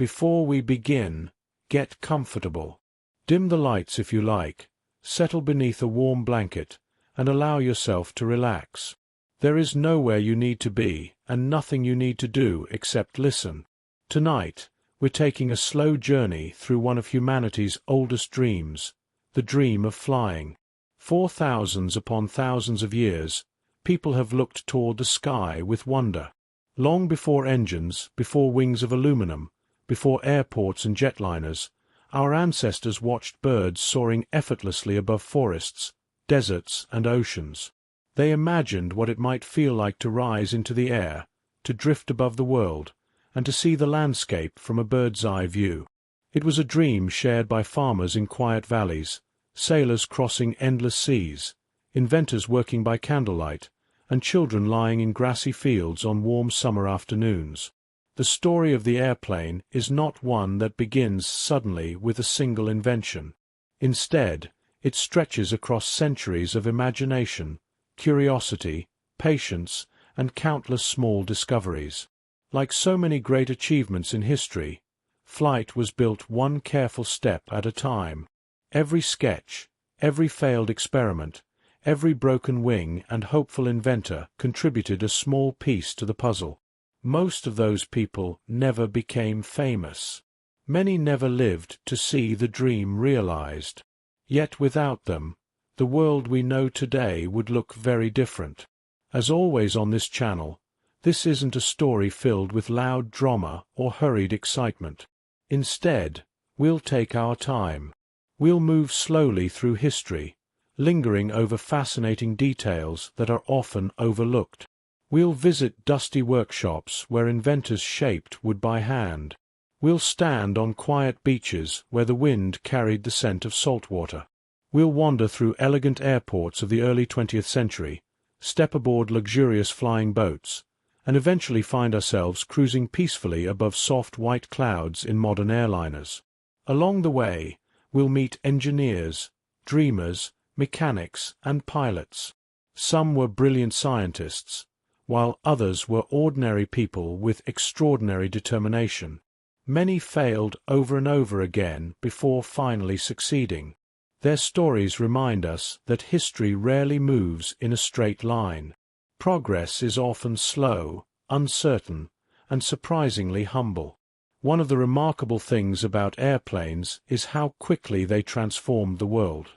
Before we begin, get comfortable. Dim the lights if you like, settle beneath a warm blanket, and allow yourself to relax. There is nowhere you need to be, and nothing you need to do except listen. Tonight, we're taking a slow journey through one of humanity's oldest dreams, the dream of flying. For thousands upon thousands of years, people have looked toward the sky with wonder. Long before engines, before wings of aluminum, before airports and jetliners, our ancestors watched birds soaring effortlessly above forests, deserts, and oceans. They imagined what it might feel like to rise into the air, to drift above the world, and to see the landscape from a bird's-eye view. It was a dream shared by farmers in quiet valleys, sailors crossing endless seas, inventors working by candlelight, and children lying in grassy fields on warm summer afternoons. The story of the airplane is not one that begins suddenly with a single invention. Instead, it stretches across centuries of imagination, curiosity, patience, and countless small discoveries. Like so many great achievements in history, flight was built one careful step at a time. Every sketch, every failed experiment, every broken wing and hopeful inventor contributed a small piece to the puzzle. Most of those people never became famous. Many never lived to see the dream realized. Yet without them, the world we know today would look very different. As always on this channel, this isn't a story filled with loud drama or hurried excitement. Instead, we'll take our time. We'll move slowly through history, lingering over fascinating details that are often overlooked. We'll visit dusty workshops where inventors shaped wood by hand. We'll stand on quiet beaches where the wind carried the scent of salt water. We'll wander through elegant airports of the early 20th century, step aboard luxurious flying boats, and eventually find ourselves cruising peacefully above soft white clouds in modern airliners. Along the way, we'll meet engineers, dreamers, mechanics, and pilots. Some were brilliant scientists, while others were ordinary people with extraordinary determination. Many failed over and over again before finally succeeding. Their stories remind us that history rarely moves in a straight line. Progress is often slow, uncertain, and surprisingly humble. One of the remarkable things about airplanes is how quickly they transformed the world.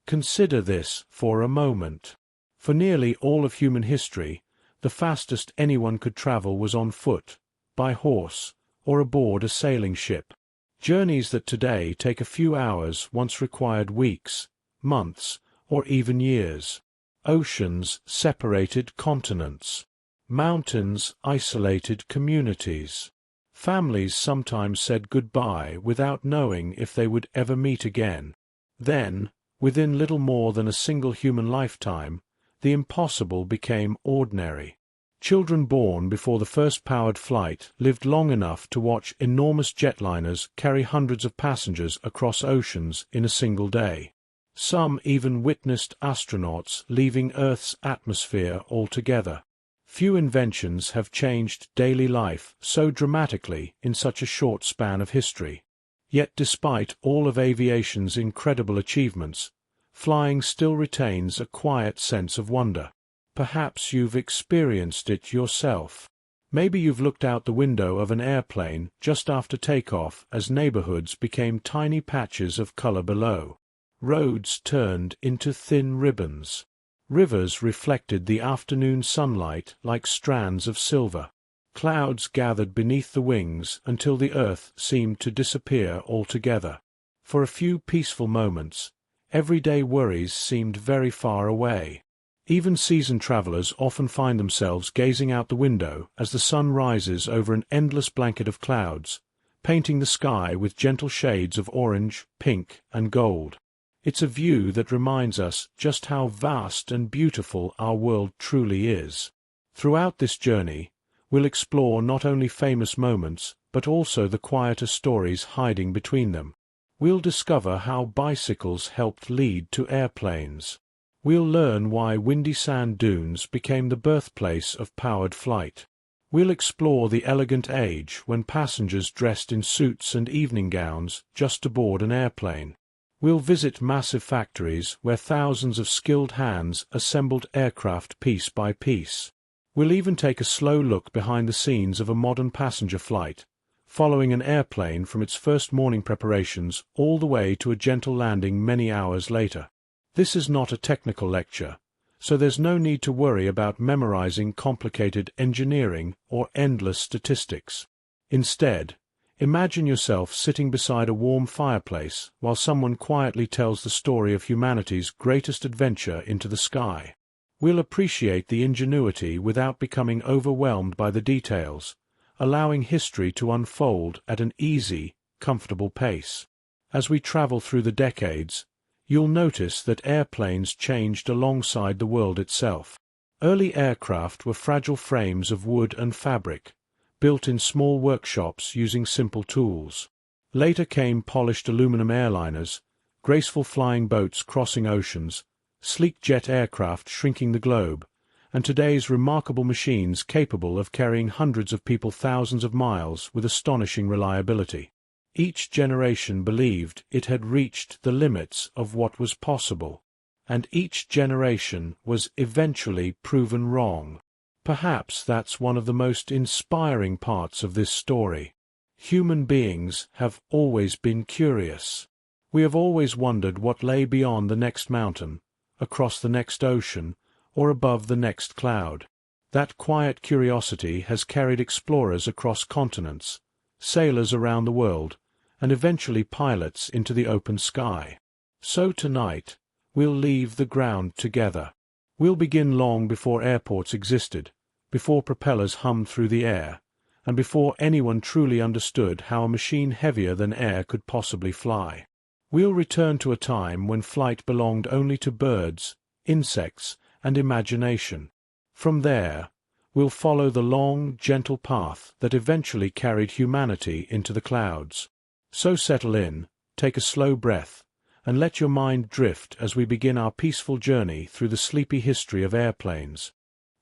Consider this for a moment. For nearly all of human history, the fastest anyone could travel was on foot, by horse, or aboard a sailing ship. Journeys that today take a few hours once required weeks, months, or even years. Oceans separated continents. Mountains isolated communities. Families sometimes said goodbye without knowing if they would ever meet again. Then, within little more than a single human lifetime, the impossible became ordinary. Children born before the first powered flight lived long enough to watch enormous jetliners carry hundreds of passengers across oceans in a single day. Some even witnessed astronauts leaving Earth's atmosphere altogether. Few inventions have changed daily life so dramatically in such a short span of history. Yet despite all of aviation's incredible achievements, flying still retains a quiet sense of wonder. Perhaps you've experienced it yourself. Maybe you've looked out the window of an airplane just after takeoff as neighborhoods became tiny patches of color below. Roads turned into thin ribbons. Rivers reflected the afternoon sunlight like strands of silver. Clouds gathered beneath the wings until the earth seemed to disappear altogether. For a few peaceful moments, everyday worries seemed very far away. Even seasoned travelers often find themselves gazing out the window as the sun rises over an endless blanket of clouds, painting the sky with gentle shades of orange, pink, and gold. It's a view that reminds us just how vast and beautiful our world truly is. Throughout this journey, we'll explore not only famous moments, but also the quieter stories hiding between them. We'll discover how bicycles helped lead to airplanes. We'll learn why windy sand dunes became the birthplace of powered flight. We'll explore the elegant age when passengers dressed in suits and evening gowns just to board an airplane. We'll visit massive factories where thousands of skilled hands assembled aircraft piece by piece. We'll even take a slow look behind the scenes of a modern passenger flight, following an airplane from its first morning preparations all the way to a gentle landing many hours later. This is not a technical lecture, so there's no need to worry about memorizing complicated engineering or endless statistics. Instead, imagine yourself sitting beside a warm fireplace while someone quietly tells the story of humanity's greatest adventure into the sky. We'll appreciate the ingenuity without becoming overwhelmed by the details, allowing history to unfold at an easy, comfortable pace. As we travel through the decades, you'll notice that airplanes changed alongside the world itself. Early aircraft were fragile frames of wood and fabric, built in small workshops using simple tools. Later came polished aluminum airliners, graceful flying boats crossing oceans, sleek jet aircraft shrinking the globe, and today's remarkable machines capable of carrying hundreds of people thousands of miles with astonishing reliability. Each generation believed it had reached the limits of what was possible, and each generation was eventually proven wrong. Perhaps that's one of the most inspiring parts of this story. Human beings have always been curious. We have always wondered what lay beyond the next mountain, across the next ocean, or above the next cloud. That quiet curiosity has carried explorers across continents, sailors around the world, and eventually pilots into the open sky. So tonight, we'll leave the ground together. We'll begin long before airports existed, before propellers hummed through the air, and before anyone truly understood how a machine heavier than air could possibly fly. We'll return to a time when flight belonged only to birds, insects, and imagination. From there, we'll follow the long, gentle path that eventually carried humanity into the clouds. So settle in, take a slow breath, and let your mind drift as we begin our peaceful journey through the sleepy history of airplanes.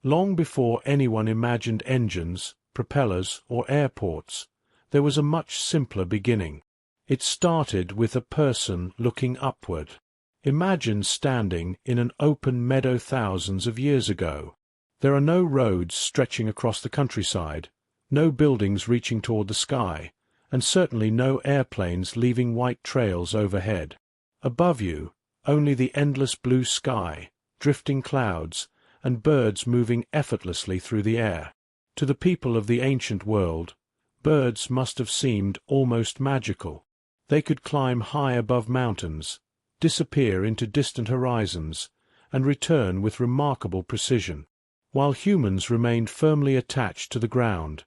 Long before anyone imagined engines, propellers, or airports, there was a much simpler beginning. It started with a person looking upward. Imagine standing in an open meadow thousands of years ago. There are no roads stretching across the countryside, no buildings reaching toward the sky, and certainly no airplanes leaving white trails overhead. Above you, only the endless blue sky, drifting clouds, and birds moving effortlessly through the air. To the people of the ancient world, birds must have seemed almost magical. They could climb high above mountains, disappear into distant horizons, and return with remarkable precision. While humans remained firmly attached to the ground,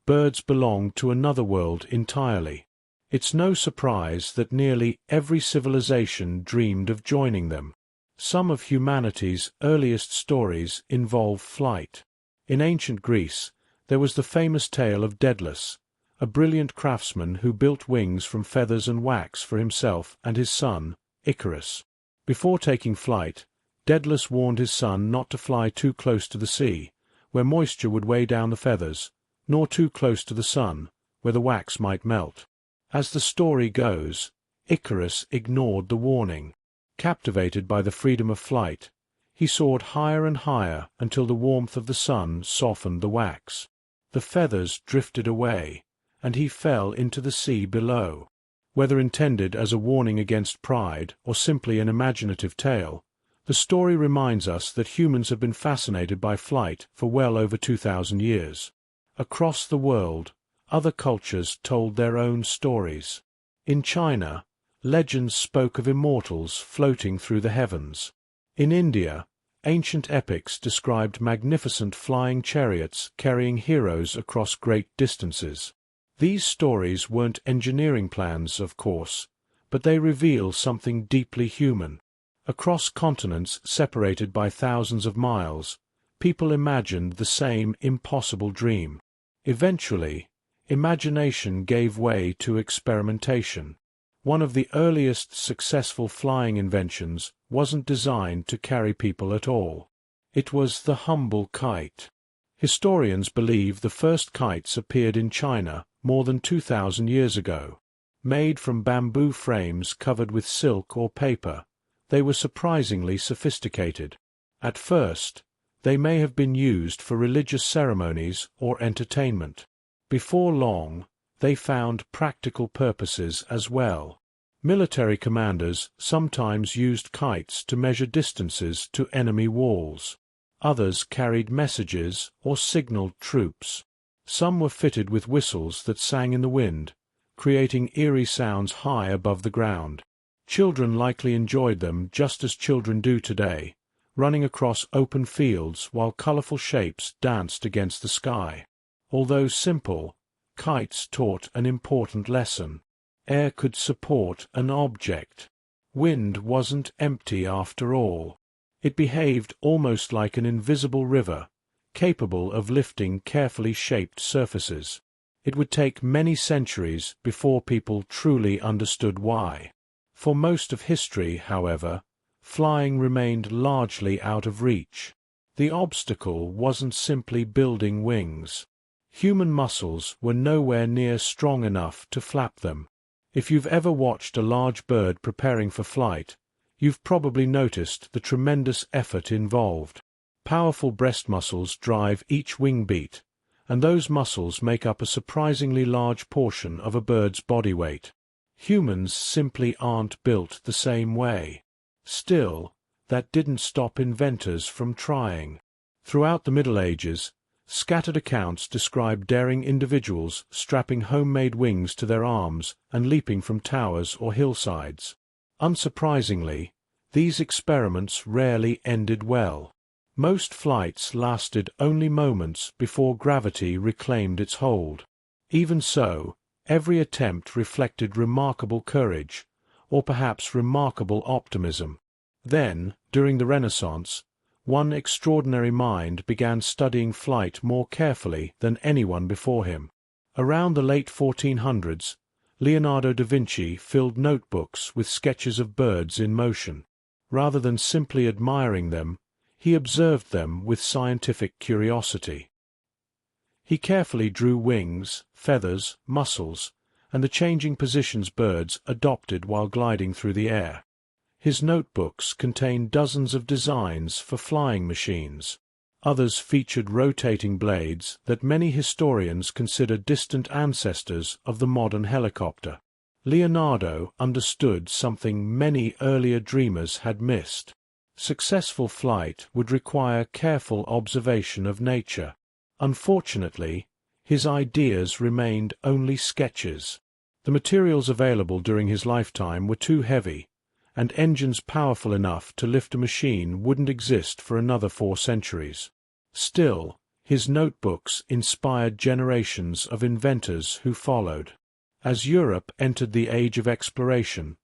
birds belonged to another world entirely. It's no surprise that nearly every civilization dreamed of joining them. Some of humanity's earliest stories involve flight. In ancient Greece, there was the famous tale of Daedalus, a brilliant craftsman who built wings from feathers and wax for himself and his son, Icarus. Before taking flight, Daedalus warned his son not to fly too close to the sea, where moisture would weigh down the feathers, nor too close to the sun, where the wax might melt. As the story goes, Icarus ignored the warning. Captivated by the freedom of flight, he soared higher and higher until the warmth of the sun softened the wax. The feathers drifted away, and he fell into the sea below. Whether intended as a warning against pride or simply an imaginative tale, the story reminds us that humans have been fascinated by flight for well over 2,000 years. Across the world, other cultures told their own stories. In China, legends spoke of immortals floating through the heavens. In India, ancient epics described magnificent flying chariots carrying heroes across great distances. These stories weren't engineering plans, of course, but they reveal something deeply human. Across continents separated by thousands of miles, people imagined the same impossible dream. Eventually, imagination gave way to experimentation. One of the earliest successful flying inventions wasn't designed to carry people at all. It was the humble kite. Historians believe the first kites appeared in China more than 2,000 years ago. Made from bamboo frames covered with silk or paper, they were surprisingly sophisticated. At first, they may have been used for religious ceremonies or entertainment. Before long, they found practical purposes as well. Military commanders sometimes used kites to measure distances to enemy walls. Others carried messages or signaled troops. Some were fitted with whistles that sang in the wind, creating eerie sounds high above the ground. Children likely enjoyed them just as children do today, running across open fields while colorful shapes danced against the sky. Although simple, kites taught an important lesson. Air could support an object. Wind wasn't empty after all. It behaved almost like an invisible river, capable of lifting carefully shaped surfaces. It would take many centuries before people truly understood why. For most of history, however, flying remained largely out of reach. The obstacle wasn't simply building wings. Human muscles were nowhere near strong enough to flap them. If you've ever watched a large bird preparing for flight, you've probably noticed the tremendous effort involved. Powerful breast muscles drive each wing beat, and those muscles make up a surprisingly large portion of a bird's body weight. Humans simply aren't built the same way. Still, that didn't stop inventors from trying. Throughout the Middle Ages, scattered accounts describe daring individuals strapping homemade wings to their arms and leaping from towers or hillsides. Unsurprisingly, these experiments rarely ended well. Most flights lasted only moments before gravity reclaimed its hold. Even so, every attempt reflected remarkable courage, or perhaps remarkable optimism. Then, during the Renaissance, one extraordinary mind began studying flight more carefully than anyone before him. Around the late 1400s, Leonardo da Vinci filled notebooks with sketches of birds in motion. Rather than simply admiring them, he observed them with scientific curiosity. He carefully drew wings, feathers, muscles, and the changing positions birds adopted while gliding through the air. His notebooks contained dozens of designs for flying machines. Others featured rotating blades that many historians consider distant ancestors of the modern helicopter. Leonardo understood something many earlier dreamers had missed. Successful flight would require careful observation of nature. Unfortunately, his ideas remained only sketches. The materials available during his lifetime were too heavy, and engines powerful enough to lift a machine wouldn't exist for another 4 centuries. Still, his notebooks inspired generations of inventors who followed. As Europe entered the age of exploration,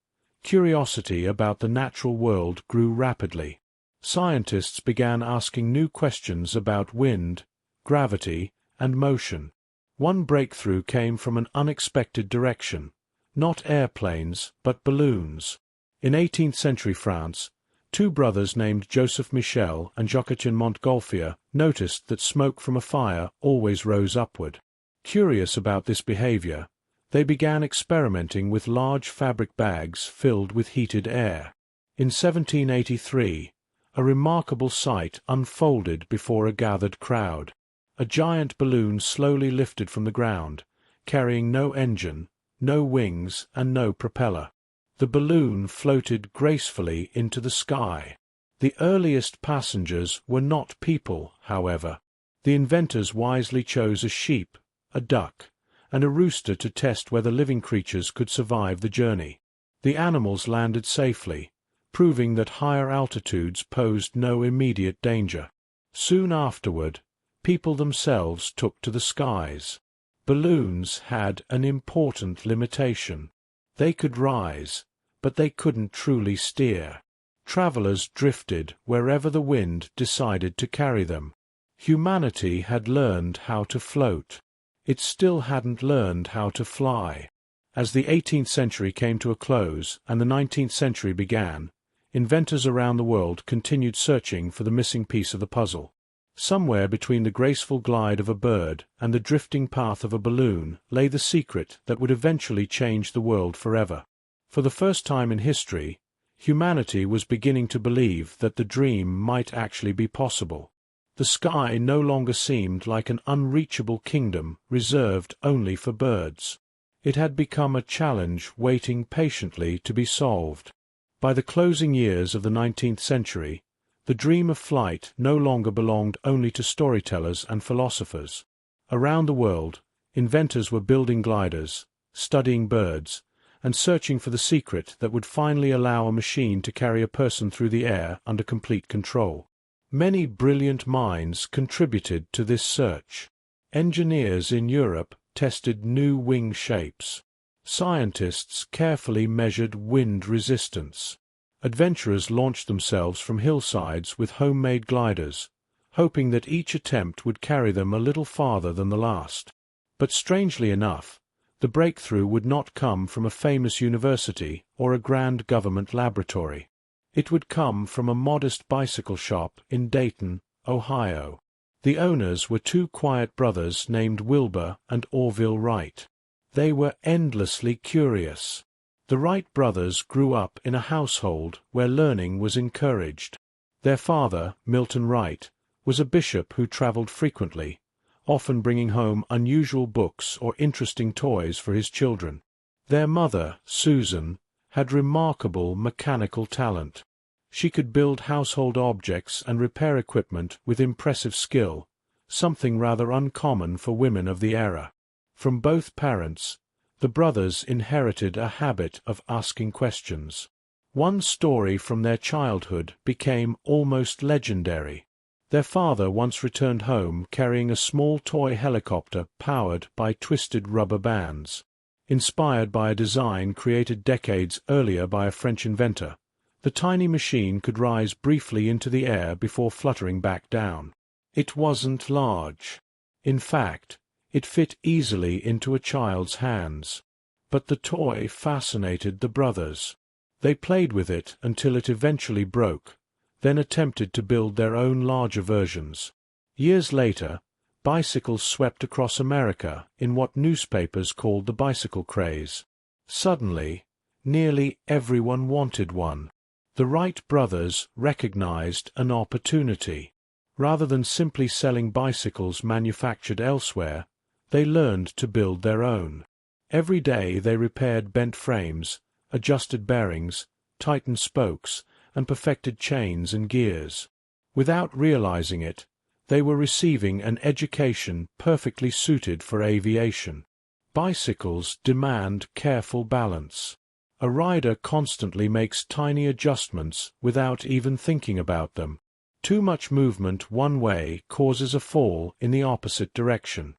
curiosity about the natural world grew rapidly. Scientists began asking new questions about wind, gravity, and motion. One breakthrough came from an unexpected direction, not airplanes, but balloons. In 18th century France, 2 brothers named Joseph Michel and Joachim Montgolfier noticed that smoke from a fire always rose upward. Curious about this behavior, they began experimenting with large fabric bags filled with heated air. In 1783, a remarkable sight unfolded before a gathered crowd. A giant balloon slowly lifted from the ground, carrying no engine, no wings, and no propeller. The balloon floated gracefully into the sky. The earliest passengers were not people, however. The inventors wisely chose a sheep, a duck, and a rooster to test whether living creatures could survive the journey. The animals landed safely, proving that higher altitudes posed no immediate danger. Soon afterward, people themselves took to the skies. Balloons had an important limitation. They could rise, but they couldn't truly steer. Travelers drifted wherever the wind decided to carry them. Humanity had learned how to float. It still hadn't learned how to fly. As the 18th century came to a close and the 19th century began, inventors around the world continued searching for the missing piece of the puzzle. Somewhere between the graceful glide of a bird and the drifting path of a balloon lay the secret that would eventually change the world forever. For the first time in history, humanity was beginning to believe that the dream might actually be possible. The sky no longer seemed like an unreachable kingdom reserved only for birds. It had become a challenge waiting patiently to be solved. By the closing years of the 19th century, the dream of flight no longer belonged only to storytellers and philosophers. Around the world, inventors were building gliders, studying birds, and searching for the secret that would finally allow a machine to carry a person through the air under complete control. Many brilliant minds contributed to this search. Engineers in Europe tested new wing shapes. Scientists carefully measured wind resistance. Adventurers launched themselves from hillsides with homemade gliders, hoping that each attempt would carry them a little farther than the last. But strangely enough, the breakthrough would not come from a famous university or a grand government laboratory. It would come from a modest bicycle shop in Dayton, Ohio. The owners were two quiet brothers named Wilbur and Orville Wright. They were endlessly curious. The Wright brothers grew up in a household where learning was encouraged. Their father, Milton Wright, was a bishop who traveled frequently, often bringing home unusual books or interesting toys for his children. Their mother, Susan, had remarkable mechanical talent. She could build household objects and repair equipment with impressive skill, something rather uncommon for women of the era. From both parents, the brothers inherited a habit of asking questions. One story from their childhood became almost legendary. Their father once returned home carrying a small toy helicopter powered by twisted rubber bands. Inspired by a design created decades earlier by a French inventor, the tiny machine could rise briefly into the air before fluttering back down. It wasn't large. In fact, it fit easily into a child's hands. But the toy fascinated the brothers. They played with it until it eventually broke, then attempted to build their own larger versions. Years later, bicycles swept across America in what newspapers called the bicycle craze. Suddenly, nearly everyone wanted one. The Wright brothers recognized an opportunity. Rather than simply selling bicycles manufactured elsewhere, they learned to build their own. Every day they repaired bent frames, adjusted bearings, tightened spokes, and perfected chains and gears. Without realizing it, they were receiving an education perfectly suited for aviation. Bicycles demand careful balance. A rider constantly makes tiny adjustments without even thinking about them. Too much movement one way causes a fall in the opposite direction.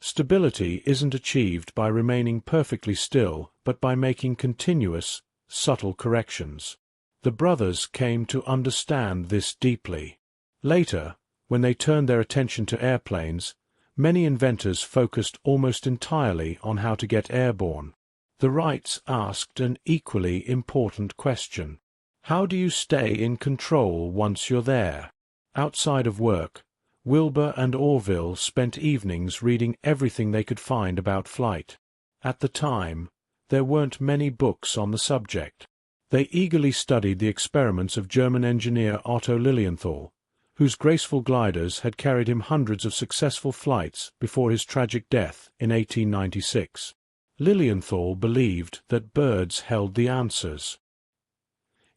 Stability isn't achieved by remaining perfectly still, but by making continuous, subtle corrections. The brothers came to understand this deeply. Later, when they turned their attention to airplanes, many inventors focused almost entirely on how to get airborne. The Wrights asked an equally important question. How do you stay in control once you're there? Outside of work, Wilbur and Orville spent evenings reading everything they could find about flight. At the time, there weren't many books on the subject. They eagerly studied the experiments of German engineer Otto Lilienthal, whose graceful gliders had carried him hundreds of successful flights before his tragic death in 1896. Lilienthal believed that birds held the answers.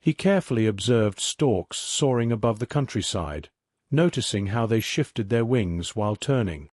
He carefully observed storks soaring above the countryside, noticing how they shifted their wings while turning.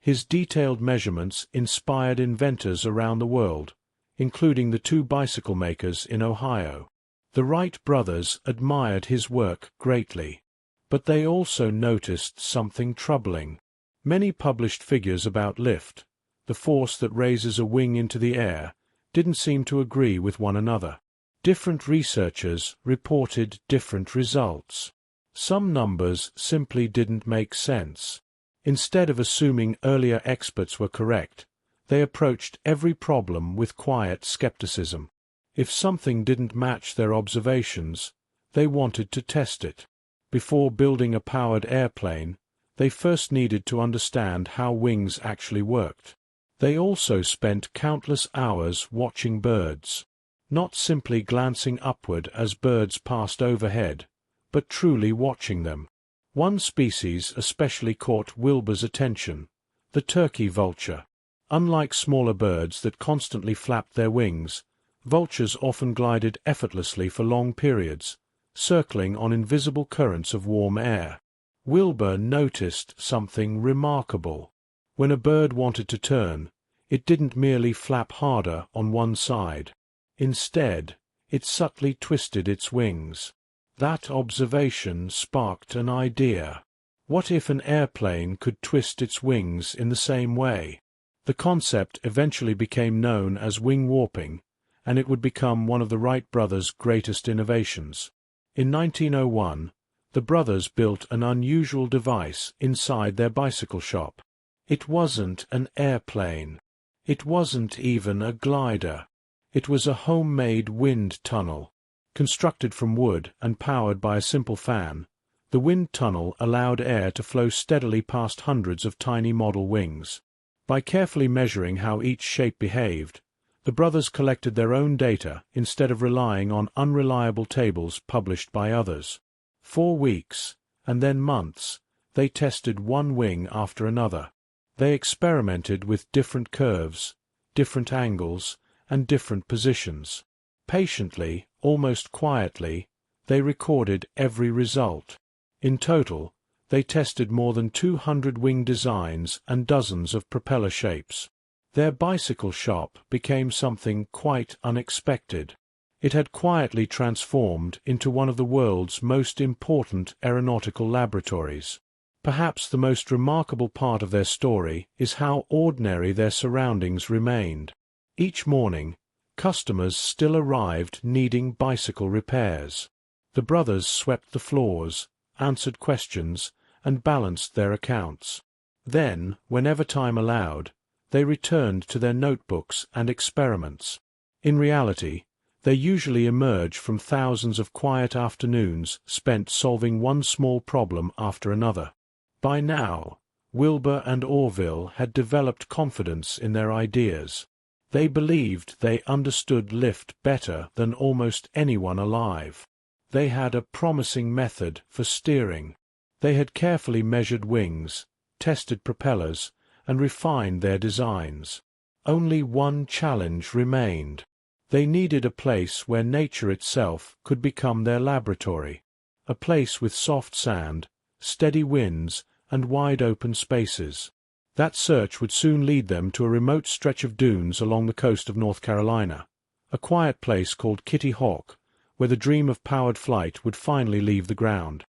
His detailed measurements inspired inventors around the world, including the two bicycle makers in Ohio. The Wright brothers admired his work greatly, but they also noticed something troubling. Many published figures about lift, the force that raises a wing into the air, didn't seem to agree with one another. Different researchers reported different results. Some numbers simply didn't make sense. Instead of assuming earlier experts were correct, they approached every problem with quiet skepticism. If something didn't match their observations, they wanted to test it. Before building a powered airplane, They first needed to understand how wings actually worked. They also spent countless hours watching birds, not simply glancing upward as birds passed overhead, but truly watching them. One species especially caught Wilbur's attention, the turkey vulture. Unlike smaller birds that constantly flapped their wings, vultures often glided effortlessly for long periods, circling on invisible currents of warm air. Wilbur noticed something remarkable. When a bird wanted to turn, it didn't merely flap harder on one side. Instead, it subtly twisted its wings. That observation sparked an idea. What if an airplane could twist its wings in the same way? The concept eventually became known as wing warping, and it would become one of the Wright brothers' greatest innovations. In 1901, the brothers built an unusual device inside their bicycle shop. It wasn't an airplane. It wasn't even a glider. It was a homemade wind tunnel. Constructed from wood and powered by a simple fan, the wind tunnel allowed air to flow steadily past hundreds of tiny model wings. By carefully measuring how each shape behaved, the brothers collected their own data instead of relying on unreliable tables published by others. 4 weeks, and then months, they tested one wing after another. They experimented with different curves, different angles, and different positions. Patiently, almost quietly, they recorded every result. In total, they tested more than 200 wing designs and dozens of propeller shapes. Their bicycle shop became something quite unexpected. It had quietly transformed into one of the world's most important aeronautical laboratories. Perhaps the most remarkable part of their story is how ordinary their surroundings remained. Each morning, customers still arrived needing bicycle repairs. The brothers swept the floors, answered questions, and balanced their accounts. Then, whenever time allowed, they returned to their notebooks and experiments. In reality, they usually emerge from thousands of quiet afternoons spent solving one small problem after another. By now, Wilbur and Orville had developed confidence in their ideas. They believed they understood lift better than almost anyone alive. They had a promising method for steering. They had carefully measured wings, tested propellers, and refined their designs. Only one challenge remained. They needed a place where nature itself could become their laboratory, a place with soft sand, steady winds, and wide-open spaces. That search would soon lead them to a remote stretch of dunes along the coast of North Carolina, a quiet place called Kitty Hawk, where the dream of powered flight would finally leave the ground.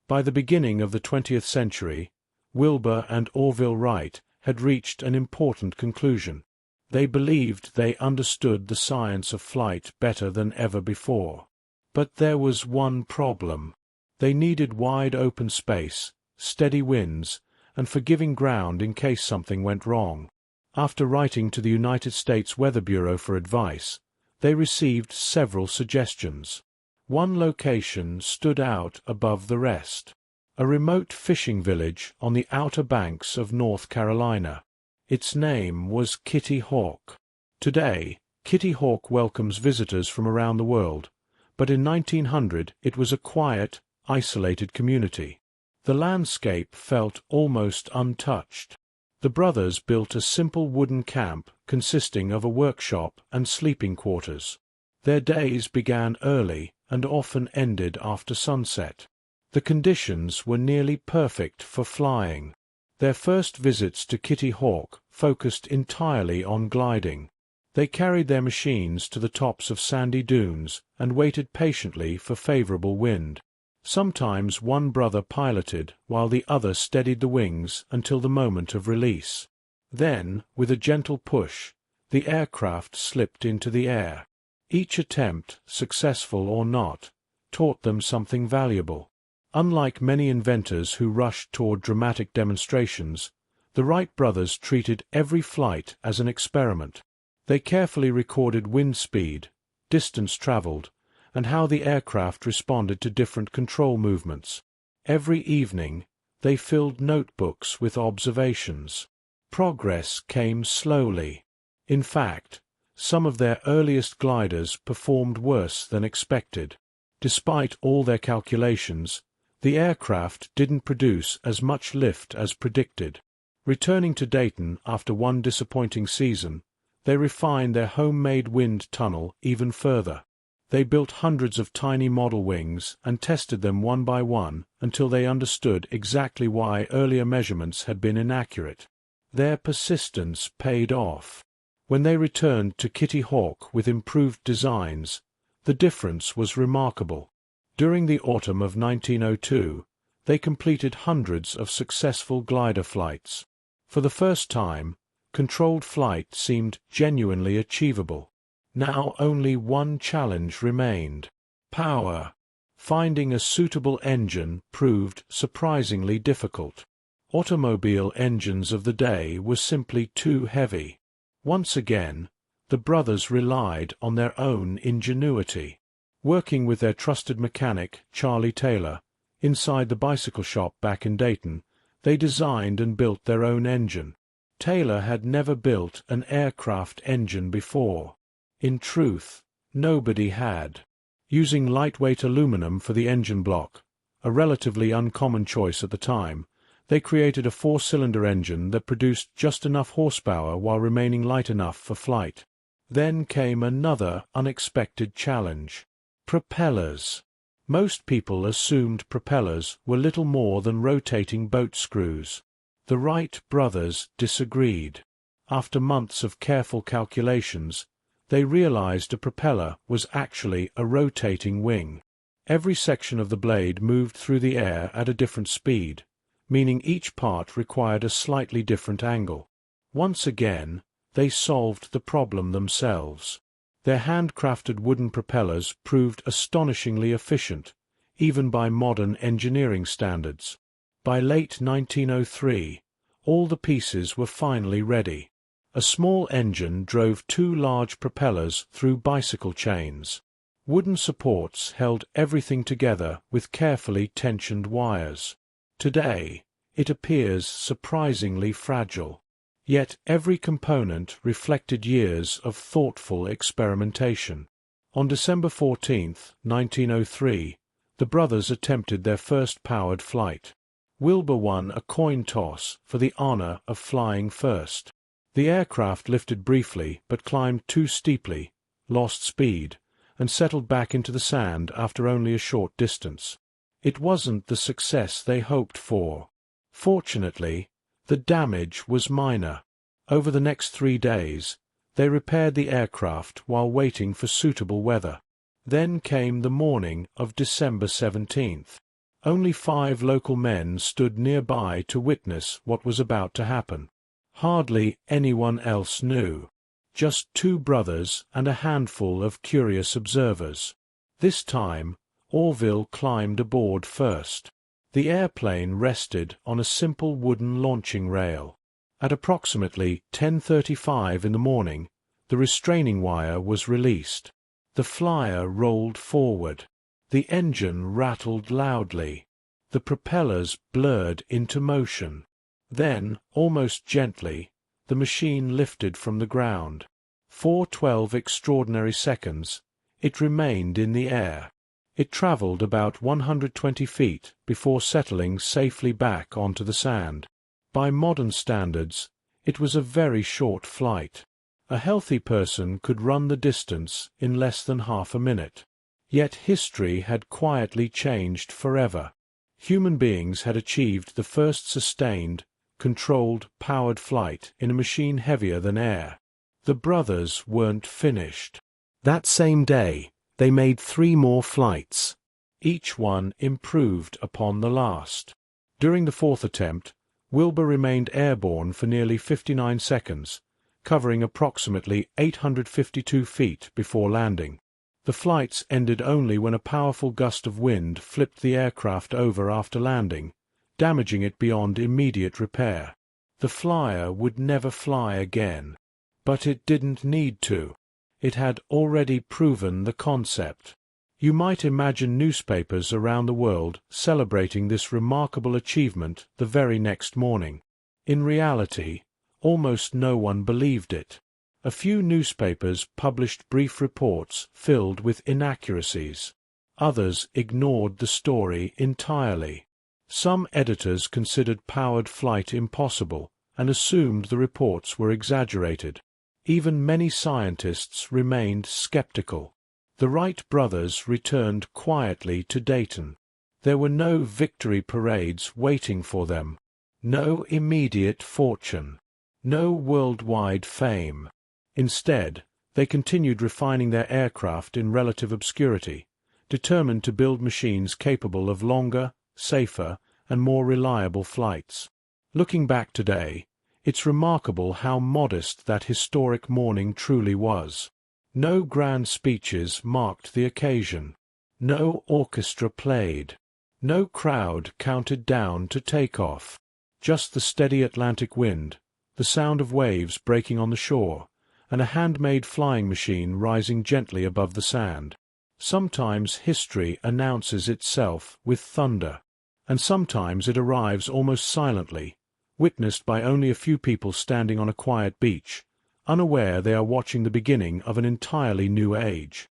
By the beginning of the 20th century, Wilbur and Orville Wright had reached an important conclusion. They believed they understood the science of flight better than ever before. But there was one problem. They needed wide open space, steady winds, and forgiving ground in case something went wrong. After writing to the United States Weather Bureau for advice, they received several suggestions. One location stood out above the rest: a remote fishing village on the outer banks of North Carolina. Its name was Kitty Hawk. Today, Kitty Hawk welcomes visitors from around the world, but in 1900 it was a quiet, isolated community. The landscape felt almost untouched. The brothers built a simple wooden camp consisting of a workshop and sleeping quarters. Their days began early and often ended after sunset. The conditions were nearly perfect for flying. Their first visits to Kitty Hawk focused entirely on gliding. They carried their machines to the tops of sandy dunes and waited patiently for favorable wind. Sometimes one brother piloted while the other steadied the wings until the moment of release. Then, with a gentle push, the aircraft slipped into the air. Each attempt, successful or not, taught them something valuable. Unlike many inventors who rushed toward dramatic demonstrations, the Wright brothers treated every flight as an experiment. They carefully recorded wind speed, distance traveled, and how the aircraft responded to different control movements. Every evening, They filled notebooks with observations. Progress came slowly. In fact, some of their earliest gliders performed worse than expected. Despite all their calculations, the aircraft didn't produce as much lift as predicted. Returning to Dayton after one disappointing season, they refined their homemade wind tunnel even further. They built hundreds of tiny model wings and tested them one by one until they understood exactly why earlier measurements had been inaccurate. Their persistence paid off. When they returned to Kitty Hawk with improved designs, the difference was remarkable. During the autumn of 1902, they completed hundreds of successful glider flights. For the first time, controlled flight seemed genuinely achievable. Now only one challenge remained: power. Finding a suitable engine proved surprisingly difficult. Automobile engines of the day were simply too heavy. Once again, the brothers relied on their own ingenuity. Working with their trusted mechanic, Charlie Taylor, inside the bicycle shop back in Dayton, they designed and built their own engine. Taylor had never built an aircraft engine before. In truth, nobody had. Using lightweight aluminum for the engine block, a relatively uncommon choice at the time, they created a four-cylinder engine that produced just enough horsepower while remaining light enough for flight. Then came another unexpected challenge: propellers. Most people assumed propellers were little more than rotating boat screws. The Wright brothers disagreed. After months of careful calculations, they realized a propeller was actually a rotating wing. Every section of the blade moved through the air at a different speed, meaning each part required a slightly different angle. Once again, they solved the problem themselves. Their handcrafted wooden propellers proved astonishingly efficient, even by modern engineering standards. By late 1903, all the pieces were finally ready. A small engine drove two large propellers through bicycle chains. Wooden supports held everything together with carefully tensioned wires. Today, it appears surprisingly fragile. Yet every component reflected years of thoughtful experimentation. On December 14, 1903, the brothers attempted their first powered flight. Wilbur won a coin toss for the honor of flying first. The aircraft lifted briefly but climbed too steeply, lost speed, and settled back into the sand after only a short distance. It wasn't the success they hoped for. Fortunately, the damage was minor. Over the next 3 days, they repaired the aircraft while waiting for suitable weather. Then came the morning of December 17th. Only 5 local men stood nearby to witness what was about to happen. Hardly anyone else knew. Just 2 brothers and a handful of curious observers. This time, Orville climbed aboard first. The airplane rested on a simple wooden launching rail. At approximately 10:35 in the morning, the restraining wire was released. The flyer rolled forward. The engine rattled loudly. The propellers blurred into motion. Then, almost gently, the machine lifted from the ground. For 12 extraordinary seconds, it remained in the air. It traveled about 120 feet before settling safely back onto the sand. By modern standards, it was a very short flight. A healthy person could run the distance in less than half a minute. Yet history had quietly changed forever. Human beings had achieved the first sustained, controlled, powered flight in a machine heavier than air. The brothers weren't finished. That same day, they made 3 more flights. Each one improved upon the last. During the 4th attempt, Wilbur remained airborne for nearly 59 seconds, covering approximately 852 feet before landing. The flights ended only when a powerful gust of wind flipped the aircraft over after landing, damaging it beyond immediate repair. The flyer would never fly again. But it didn't need to. It had already proven the concept. You might imagine newspapers around the world celebrating this remarkable achievement the very next morning. In reality, almost no one believed it. A few newspapers published brief reports filled with inaccuracies. Others ignored the story entirely. Some editors considered powered flight impossible and assumed the reports were exaggerated. Even many scientists remained skeptical. The Wright brothers returned quietly to Dayton. There were no victory parades waiting for them, no immediate fortune, no worldwide fame. Instead, they continued refining their aircraft in relative obscurity, determined to build machines capable of longer, safer, and more reliable flights. Looking back today, it's remarkable how modest that historic morning truly was. No grand speeches marked the occasion. No orchestra played. No crowd counted down to takeoff. Just the steady Atlantic wind, the sound of waves breaking on the shore, and a handmade flying machine rising gently above the sand. Sometimes history announces itself with thunder, and sometimes it arrives almost silently, witnessed by only a few people standing on a quiet beach, unaware they are watching the beginning of an entirely new age.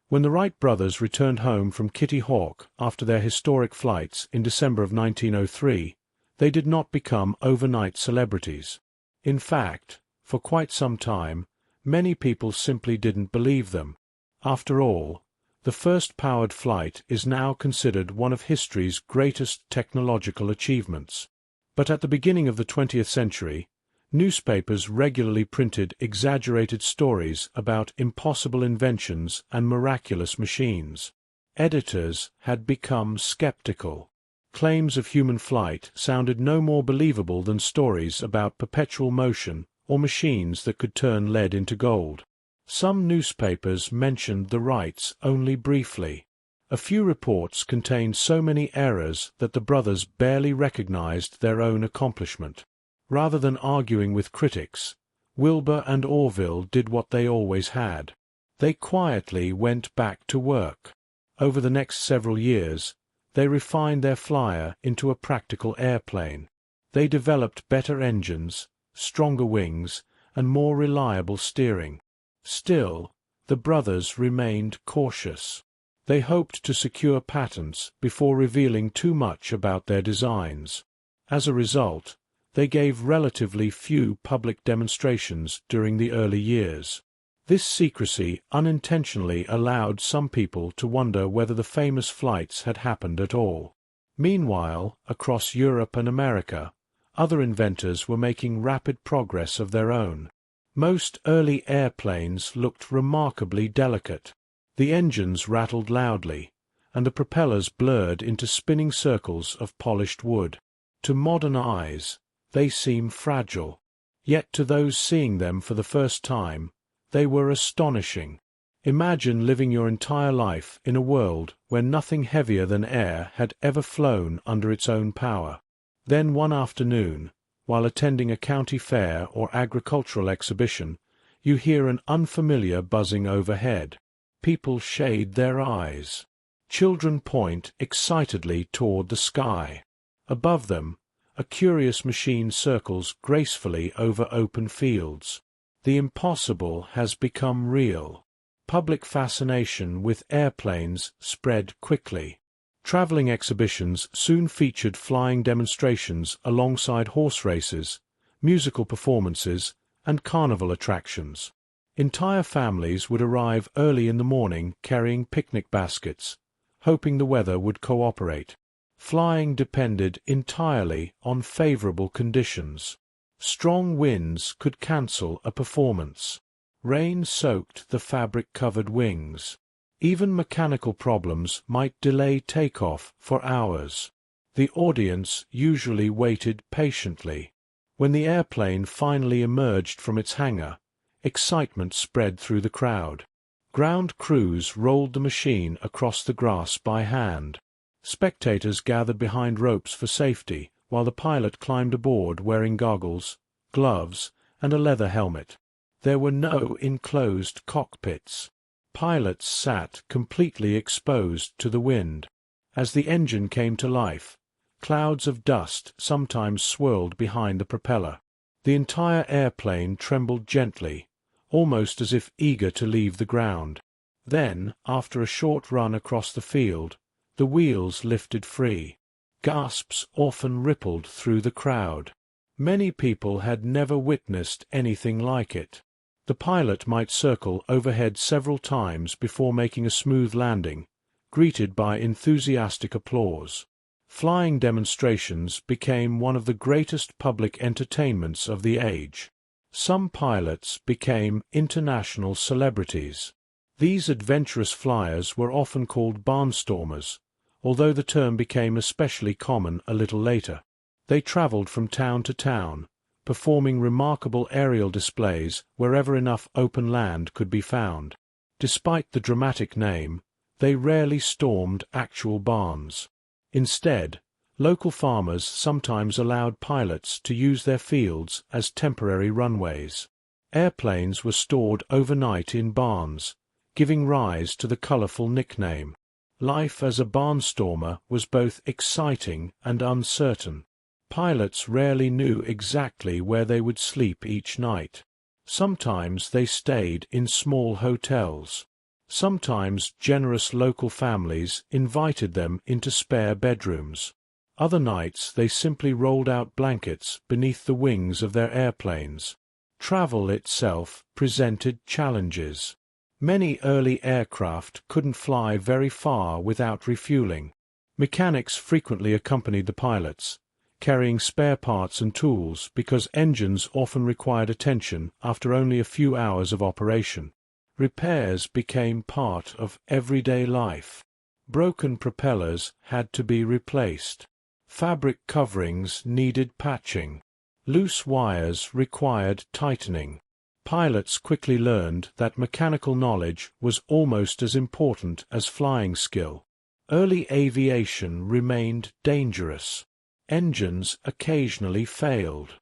When the Wright brothers returned home from Kitty Hawk after their historic flights in December of 1903, they did not become overnight celebrities. In fact, for quite some time, many people simply didn't believe them. After all, the first powered flight is now considered one of history's greatest technological achievements. But at the beginning of the 20th century, newspapers regularly printed exaggerated stories about impossible inventions and miraculous machines. Editors had become skeptical. Claims of human flight sounded no more believable than stories about perpetual motion or machines that could turn lead into gold. Some newspapers mentioned the Wrights only briefly. A few reports contained so many errors that the brothers barely recognized their own accomplishment. Rather than arguing with critics, Wilbur and Orville did what they always had. They quietly went back to work. Over the next several years, they refined their flyer into a practical airplane. They developed better engines, stronger wings, and more reliable steering. Still, the brothers remained cautious. They hoped to secure patents before revealing too much about their designs. As a result, they gave relatively few public demonstrations during the early years. This secrecy unintentionally allowed some people to wonder whether the famous flights had happened at all. Meanwhile, across Europe and America, other inventors were making rapid progress of their own. Most early airplanes looked remarkably delicate. The engines rattled loudly, and the propellers blurred into spinning circles of polished wood. To modern eyes, they seem fragile. Yet to those seeing them for the first time, they were astonishing. Imagine living your entire life in a world where nothing heavier than air had ever flown under its own power. Then one afternoon, while attending a county fair or agricultural exhibition, you hear an unfamiliar buzzing overhead. People shade their eyes. Children point excitedly toward the sky. Above them, a curious machine circles gracefully over open fields. The impossible has become real. Public fascination with airplanes spread quickly. Traveling exhibitions soon featured flying demonstrations alongside horse races, musical performances, and carnival attractions. Entire families would arrive early in the morning carrying picnic baskets, hoping the weather would cooperate. Flying depended entirely on favorable conditions. Strong winds could cancel a performance. Rain soaked the fabric-covered wings. Even mechanical problems might delay takeoff for hours. The audience usually waited patiently. When the airplane finally emerged from its hangar, excitement spread through the crowd. Ground crews rolled the machine across the grass by hand. Spectators gathered behind ropes for safety, while the pilot climbed aboard wearing goggles, gloves, and a leather helmet. There were no enclosed cockpits. Pilots sat completely exposed to the wind. As the engine came to life, clouds of dust sometimes swirled behind the propeller. The entire airplane trembled gently, almost as if eager to leave the ground. Then, after a short run across the field, the wheels lifted free. Gasps often rippled through the crowd. Many people had never witnessed anything like it. The pilot might circle overhead several times before making a smooth landing, greeted by enthusiastic applause. Flying demonstrations became one of the greatest public entertainments of the age. Some pilots became international celebrities. These adventurous flyers were often called barnstormers, although the term became especially common a little later. They traveled from town to town, performing remarkable aerial displays wherever enough open land could be found. Despite the dramatic name, they rarely stormed actual barns. Instead, local farmers sometimes allowed pilots to use their fields as temporary runways. Airplanes were stored overnight in barns, giving rise to the colorful nickname. Life as a barnstormer was both exciting and uncertain. Pilots rarely knew exactly where they would sleep each night. Sometimes they stayed in small hotels. Sometimes generous local families invited them into spare bedrooms. Other nights they simply rolled out blankets beneath the wings of their airplanes. Travel itself presented challenges. Many early aircraft couldn't fly very far without refueling. Mechanics frequently accompanied the pilots, carrying spare parts and tools because engines often required attention after only a few hours of operation. Repairs became part of everyday life. Broken propellers had to be replaced. Fabric coverings needed patching. Loose wires required tightening. Pilots quickly learned that mechanical knowledge was almost as important as flying skill. Early aviation remained dangerous. Engines occasionally failed.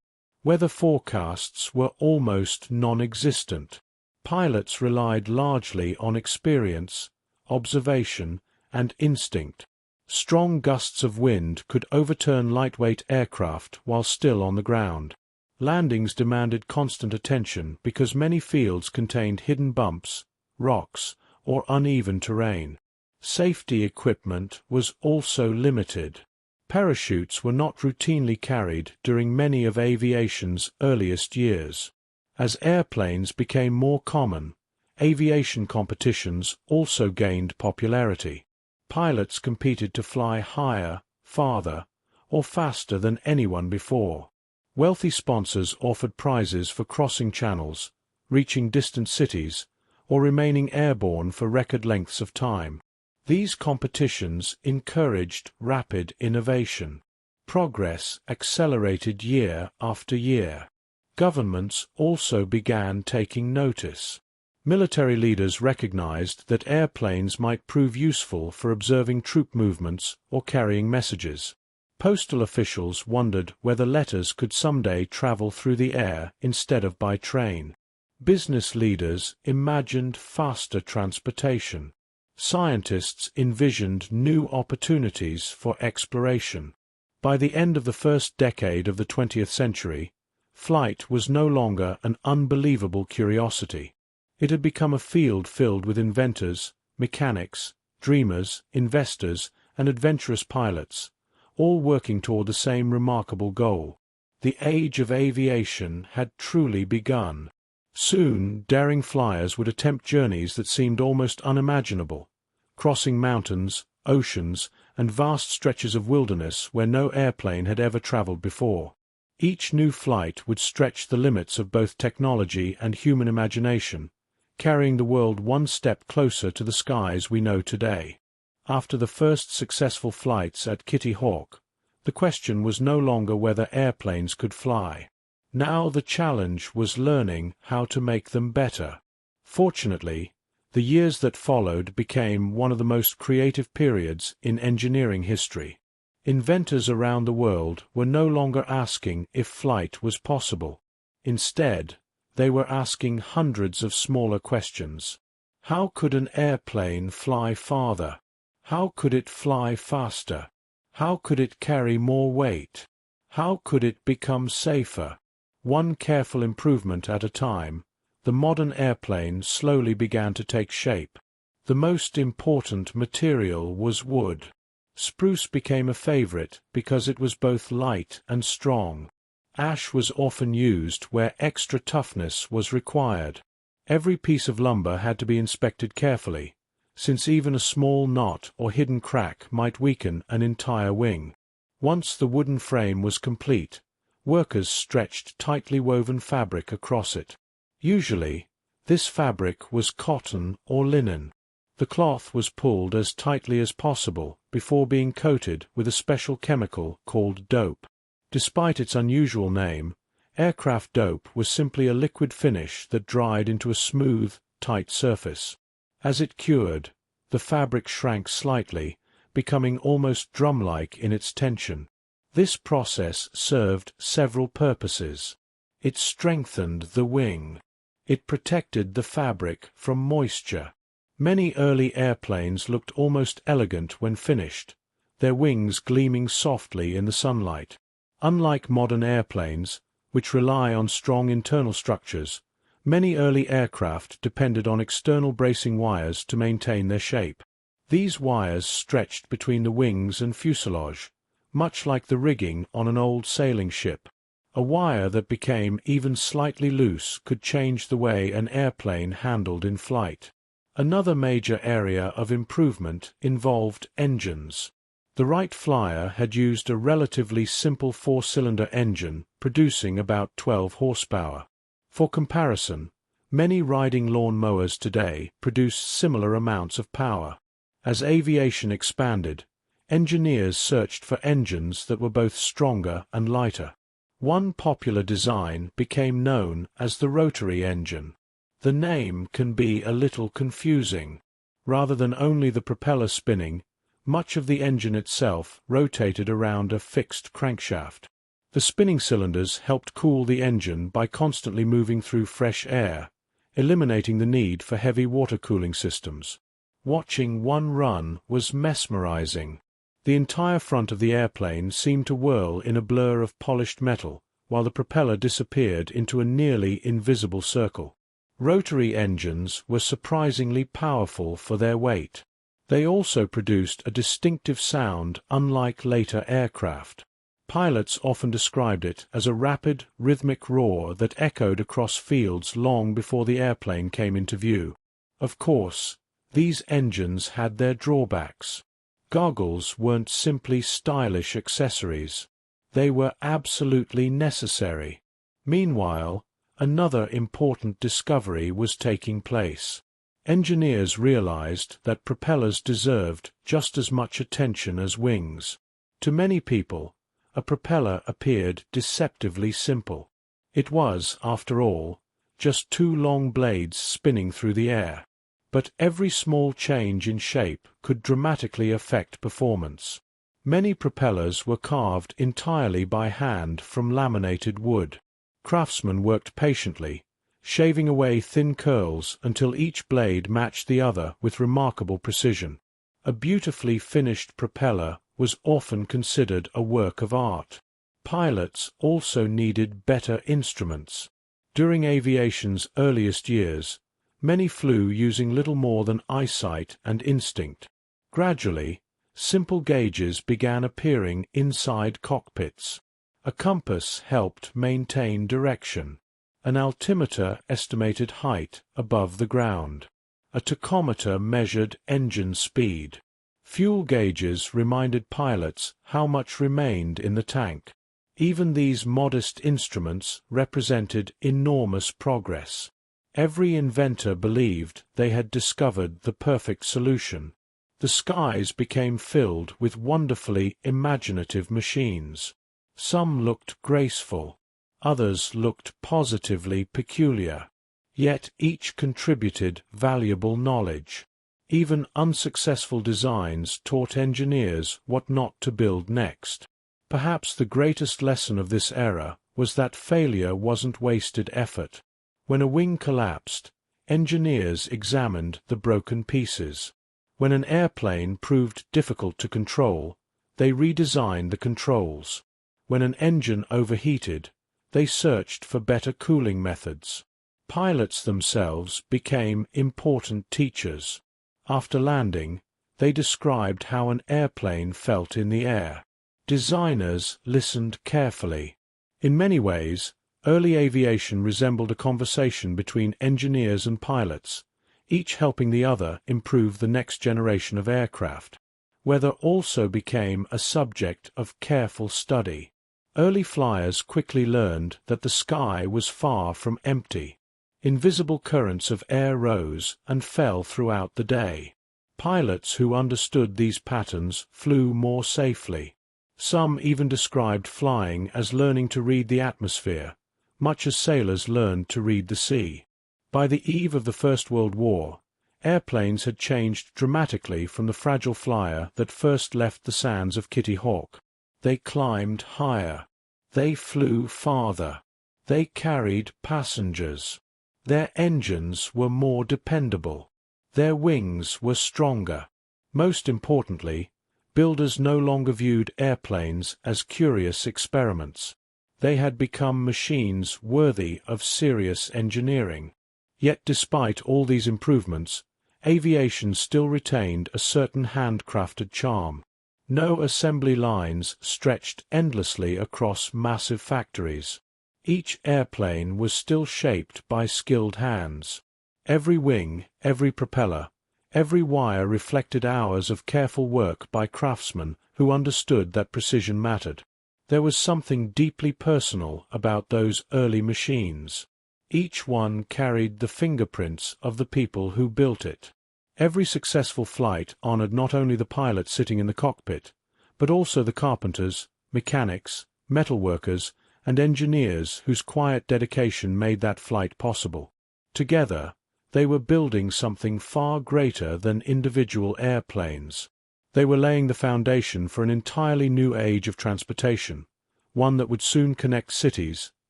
Weather forecasts were almost non-existent. Pilots relied largely on experience, observation, and instinct. Strong gusts of wind could overturn lightweight aircraft while still on the ground. Landings demanded constant attention because many fields contained hidden bumps, rocks, or uneven terrain. Safety equipment was also limited. Parachutes were not routinely carried during many of aviation's earliest years. As airplanes became more common, aviation competitions also gained popularity. Pilots competed to fly higher, farther, or faster than anyone before. Wealthy sponsors offered prizes for crossing channels, reaching distant cities, or remaining airborne for record lengths of time. These competitions encouraged rapid innovation. Progress accelerated year after year. Governments also began taking notice. Military leaders recognized that airplanes might prove useful for observing troop movements or carrying messages. Postal officials wondered whether letters could someday travel through the air instead of by train. Business leaders imagined faster transportation. Scientists envisioned new opportunities for exploration. By the end of the first decade of the 20th century, flight was no longer an unbelievable curiosity. It had become a field filled with inventors, mechanics, dreamers, investors, and adventurous pilots, all working toward the same remarkable goal. The age of aviation had truly begun. Soon, daring flyers would attempt journeys that seemed almost unimaginable, crossing mountains, oceans, and vast stretches of wilderness where no airplane had ever traveled before. Each new flight would stretch the limits of both technology and human imagination, carrying the world one step closer to the skies we know today. After the first successful flights at Kitty Hawk, the question was no longer whether airplanes could fly. Now the challenge was learning how to make them better. Fortunately, the years that followed became one of the most creative periods in engineering history. Inventors around the world were no longer asking if flight was possible. Instead, they were asking hundreds of smaller questions. How could an airplane fly farther? How could it fly faster? How could it carry more weight? How could it become safer? One careful improvement at a time, the modern airplane slowly began to take shape. The most important material was wood. Spruce became a favorite because it was both light and strong. Ash was often used where extra toughness was required. Every piece of lumber had to be inspected carefully, since even a small knot or hidden crack might weaken an entire wing. Once the wooden frame was complete, workers stretched tightly woven fabric across it. Usually, this fabric was cotton or linen. The cloth was pulled as tightly as possible before being coated with a special chemical called dope. Despite its unusual name, aircraft dope was simply a liquid finish that dried into a smooth, tight surface. As it cured, the fabric shrank slightly, becoming almost drum-like in its tension. This process served several purposes. It strengthened the wing. It protected the fabric from moisture. Many early airplanes looked almost elegant when finished, their wings gleaming softly in the sunlight. Unlike modern airplanes, which rely on strong internal structures, many early aircraft depended on external bracing wires to maintain their shape. These wires stretched between the wings and fuselage, much like the rigging on an old sailing ship. A wire that became even slightly loose could change the way an airplane handled in flight. Another major area of improvement involved engines. The Wright Flyer had used a relatively simple four-cylinder engine producing about 12 horsepower. For comparison, many riding lawn mowers today produce similar amounts of power. As aviation expanded, engineers searched for engines that were both stronger and lighter. One popular design became known as the rotary engine. The name can be a little confusing. Rather than only the propeller spinning, much of the engine itself rotated around a fixed crankshaft. The spinning cylinders helped cool the engine by constantly moving through fresh air, eliminating the need for heavy water cooling systems. Watching one run was mesmerizing. The entire front of the airplane seemed to whirl in a blur of polished metal, while the propeller disappeared into a nearly invisible circle. Rotary engines were surprisingly powerful for their weight. They also produced a distinctive sound unlike later aircraft. Pilots often described it as a rapid, rhythmic roar that echoed across fields long before the airplane came into view. Of course, these engines had their drawbacks. Goggles weren't simply stylish accessories. They were absolutely necessary. Meanwhile, another important discovery was taking place. Engineers realized that propellers deserved just as much attention as wings. To many people, a propeller appeared deceptively simple. It was, after all, just two long blades spinning through the air. But every small change in shape could dramatically affect performance. Many propellers were carved entirely by hand from laminated wood. Craftsmen worked patiently, shaving away thin curls until each blade matched the other with remarkable precision. A beautifully finished propeller was often considered a work of art. Pilots also needed better instruments. During aviation's earliest years, many flew using little more than eyesight and instinct. Gradually, simple gauges began appearing inside cockpits. A compass helped maintain direction. An altimeter estimated height above the ground. A tachometer measured engine speed. Fuel gauges reminded pilots how much remained in the tank. Even these modest instruments represented enormous progress. Every inventor believed they had discovered the perfect solution. The skies became filled with wonderfully imaginative machines. Some looked graceful. Others looked positively peculiar. Yet each contributed valuable knowledge. Even unsuccessful designs taught engineers what not to build next. Perhaps the greatest lesson of this era was that failure wasn't wasted effort. When a wing collapsed, engineers examined the broken pieces. When an airplane proved difficult to control, they redesigned the controls. When an engine overheated, they searched for better cooling methods. Pilots themselves became important teachers. After landing, they described how an airplane felt in the air. Designers listened carefully. In many ways, early aviation resembled a conversation between engineers and pilots, each helping the other improve the next generation of aircraft. Weather also became a subject of careful study. Early flyers quickly learned that the sky was far from empty. Invisible currents of air rose and fell throughout the day. Pilots who understood these patterns flew more safely. Some even described flying as learning to read the atmosphere, much as sailors learned to read the sea. By the eve of the First World War, airplanes had changed dramatically from the fragile flyer that first left the sands of Kitty Hawk. They climbed higher. They flew farther. They carried passengers. Their engines were more dependable. Their wings were stronger. Most importantly, builders no longer viewed airplanes as curious experiments. They had become machines worthy of serious engineering. Yet despite all these improvements, aviation still retained a certain handcrafted charm. No assembly lines stretched endlessly across massive factories. Each airplane was still shaped by skilled hands. Every wing, every propeller, every wire reflected hours of careful work by craftsmen who understood that precision mattered. There was something deeply personal about those early machines. Each one carried the fingerprints of the people who built it. Every successful flight honored not only the pilot sitting in the cockpit, but also the carpenters, mechanics, metalworkers, and engineers whose quiet dedication made that flight possible. Together, they were building something far greater than individual airplanes. They were laying the foundation for an entirely new age of transportation, one that would soon connect cities,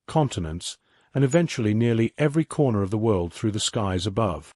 continents, and eventually nearly every corner of the world through the skies above.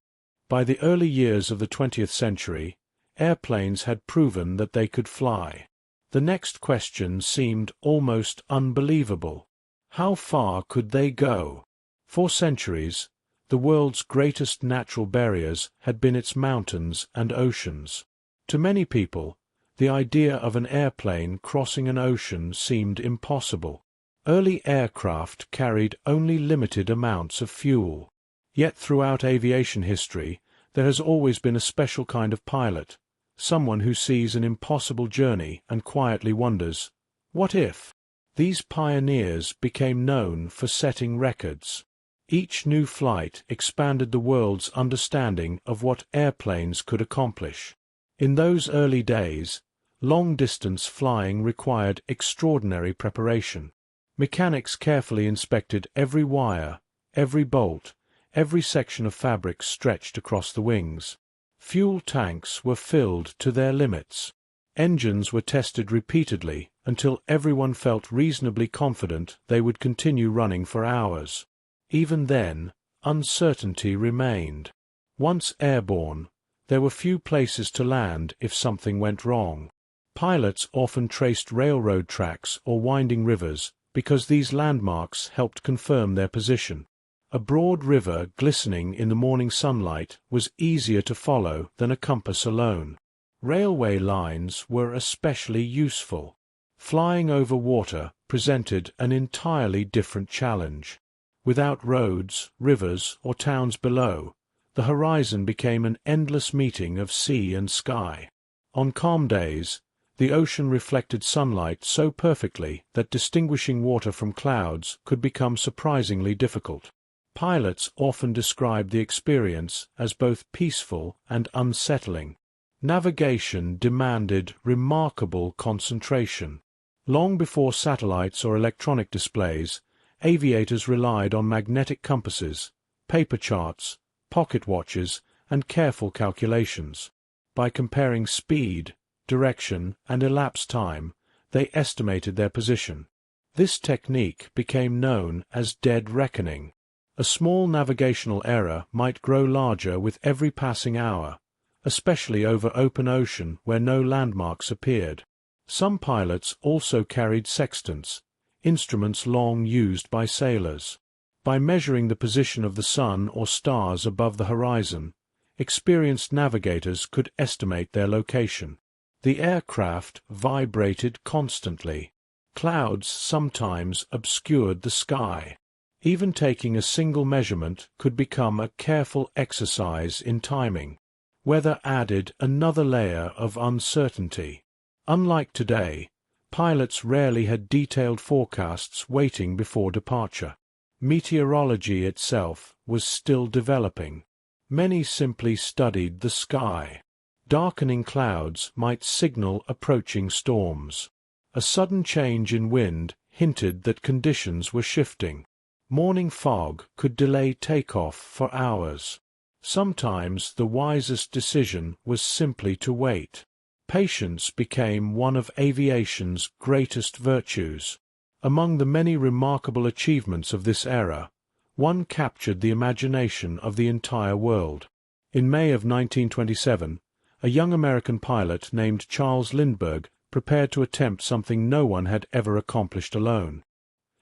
By the early years of the 20th century, airplanes had proven that they could fly. The next question seemed almost unbelievable. How far could they go? For centuries, the world's greatest natural barriers had been its mountains and oceans. To many people, the idea of an airplane crossing an ocean seemed impossible. Early aircraft carried only limited amounts of fuel. Yet throughout aviation history, there has always been a special kind of pilot, someone who sees an impossible journey and quietly wonders, what if? These pioneers became known for setting records. Each new flight expanded the world's understanding of what airplanes could accomplish. In those early days, long-distance flying required extraordinary preparation. Mechanics carefully inspected every wire, every bolt, every section of fabric stretched across the wings. Fuel tanks were filled to their limits. Engines were tested repeatedly until everyone felt reasonably confident they would continue running for hours. Even then, uncertainty remained. Once airborne, there were few places to land if something went wrong. Pilots often traced railroad tracks or winding rivers because these landmarks helped confirm their position. A broad river glistening in the morning sunlight was easier to follow than a compass alone. Railway lines were especially useful. Flying over water presented an entirely different challenge. Without roads, rivers, or towns below, the horizon became an endless meeting of sea and sky. On calm days, the ocean reflected sunlight so perfectly that distinguishing water from clouds could become surprisingly difficult. Pilots often described the experience as both peaceful and unsettling. Navigation demanded remarkable concentration. Long before satellites or electronic displays, aviators relied on magnetic compasses, paper charts, pocket watches, and careful calculations. By comparing speed, direction, and elapsed time, they estimated their position. This technique became known as dead reckoning. A small navigational error might grow larger with every passing hour, especially over open ocean where no landmarks appeared. Some pilots also carried sextants, instruments long used by sailors. By measuring the position of the sun or stars above the horizon, experienced navigators could estimate their location. The aircraft vibrated constantly. Clouds sometimes obscured the sky. Even taking a single measurement could become a careful exercise in timing. Weather added another layer of uncertainty. Unlike today, pilots rarely had detailed forecasts waiting before departure. Meteorology itself was still developing. Many simply studied the sky. Darkening clouds might signal approaching storms. A sudden change in wind hinted that conditions were shifting. Morning fog could delay takeoff for hours. Sometimes the wisest decision was simply to wait. Patience became one of aviation's greatest virtues. Among the many remarkable achievements of this era, one captured the imagination of the entire world. In May of 1927, a young American pilot named Charles Lindbergh prepared to attempt something no one had ever accomplished alone.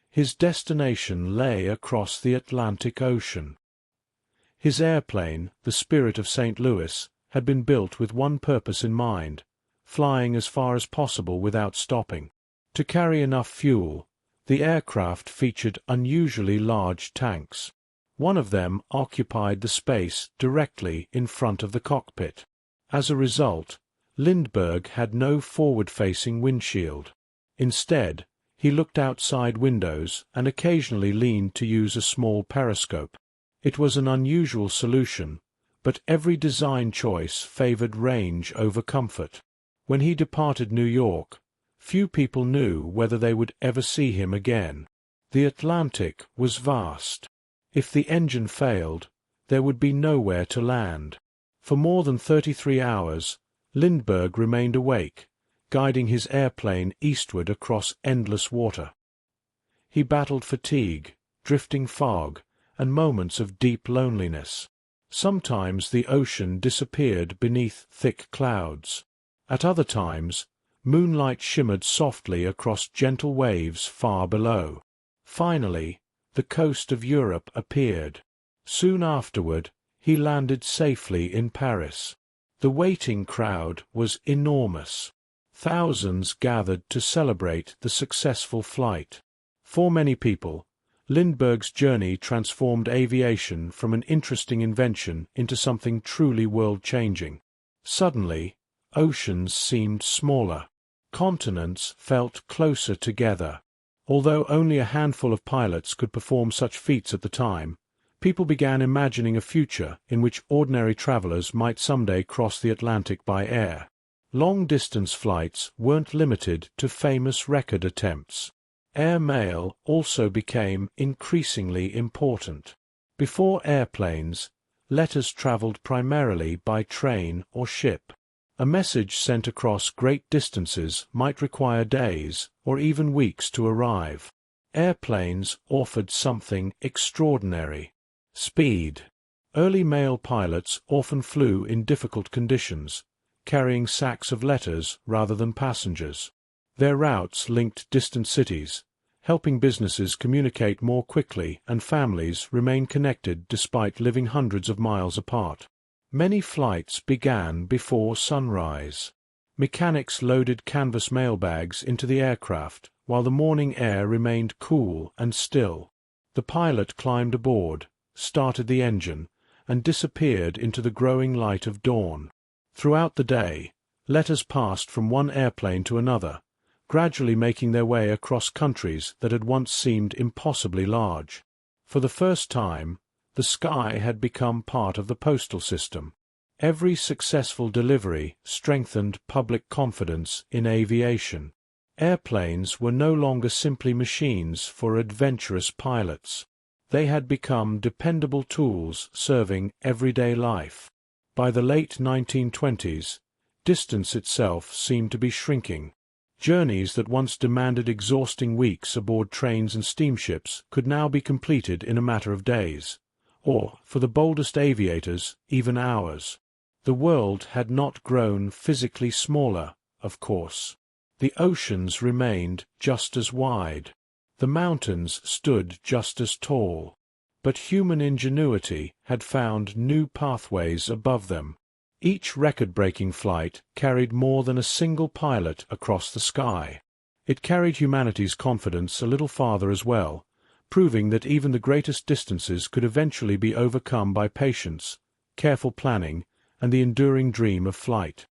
His destination lay across the Atlantic Ocean. His airplane, the Spirit of St. Louis, had been built with one purpose in mind: flying as far as possible without stopping. To carry enough fuel, the aircraft featured unusually large tanks. One of them occupied the space directly in front of the cockpit. As a result, Lindbergh had no forward-facing windshield. Instead, he looked outside windows and occasionally leaned to use a small periscope. It was an unusual solution, but every design choice favored range over comfort. When he departed New York, few people knew whether they would ever see him again. The Atlantic was vast. If the engine failed, there would be nowhere to land. For more than 33 hours, Lindbergh remained awake, guiding his airplane eastward across endless water. He battled fatigue, drifting fog, and moments of deep loneliness. Sometimes the ocean disappeared beneath thick clouds. At other times, moonlight shimmered softly across gentle waves far below. Finally, the coast of Europe appeared. Soon afterward, he landed safely in Paris. The waiting crowd was enormous. Thousands gathered to celebrate the successful flight. For many people, Lindbergh's journey transformed aviation from an interesting invention into something truly world-changing. Suddenly, oceans seemed smaller. Continents felt closer together. Although only a handful of pilots could perform such feats at the time, people began imagining a future in which ordinary travelers might someday cross the Atlantic by air. Long-distance flights weren't limited to famous record attempts. Air mail also became increasingly important. Before airplanes, letters traveled primarily by train or ship. A message sent across great distances might require days or even weeks to arrive. Airplanes offered something extraordinary: speed. Early male pilots often flew in difficult conditions, carrying sacks of letters rather than passengers. Their routes linked distant cities, helping businesses communicate more quickly and families remain connected despite living hundreds of miles apart. Many flights began before sunrise. Mechanics loaded canvas mailbags into the aircraft while the morning air remained cool and still. The pilot climbed aboard, started the engine, and disappeared into the growing light of dawn. Throughout the day, letters passed from one airplane to another, gradually making their way across countries that had once seemed impossibly large. For the first time, the sky had become part of the postal system. Every successful delivery strengthened public confidence in aviation. Airplanes were no longer simply machines for adventurous pilots. They had become dependable tools serving everyday life. By the late 1920s, distance itself seemed to be shrinking. Journeys that once demanded exhausting weeks aboard trains and steamships could now be completed in a matter of days, or, for the boldest aviators, even hours. The world had not grown physically smaller, of course. The oceans remained just as wide. The mountains stood just as tall. But human ingenuity had found new pathways above them. Each record-breaking flight carried more than a single pilot across the sky. It carried humanity's confidence a little farther as well, proving that even the greatest distances could eventually be overcome by patience, careful planning, and the enduring dream of flight.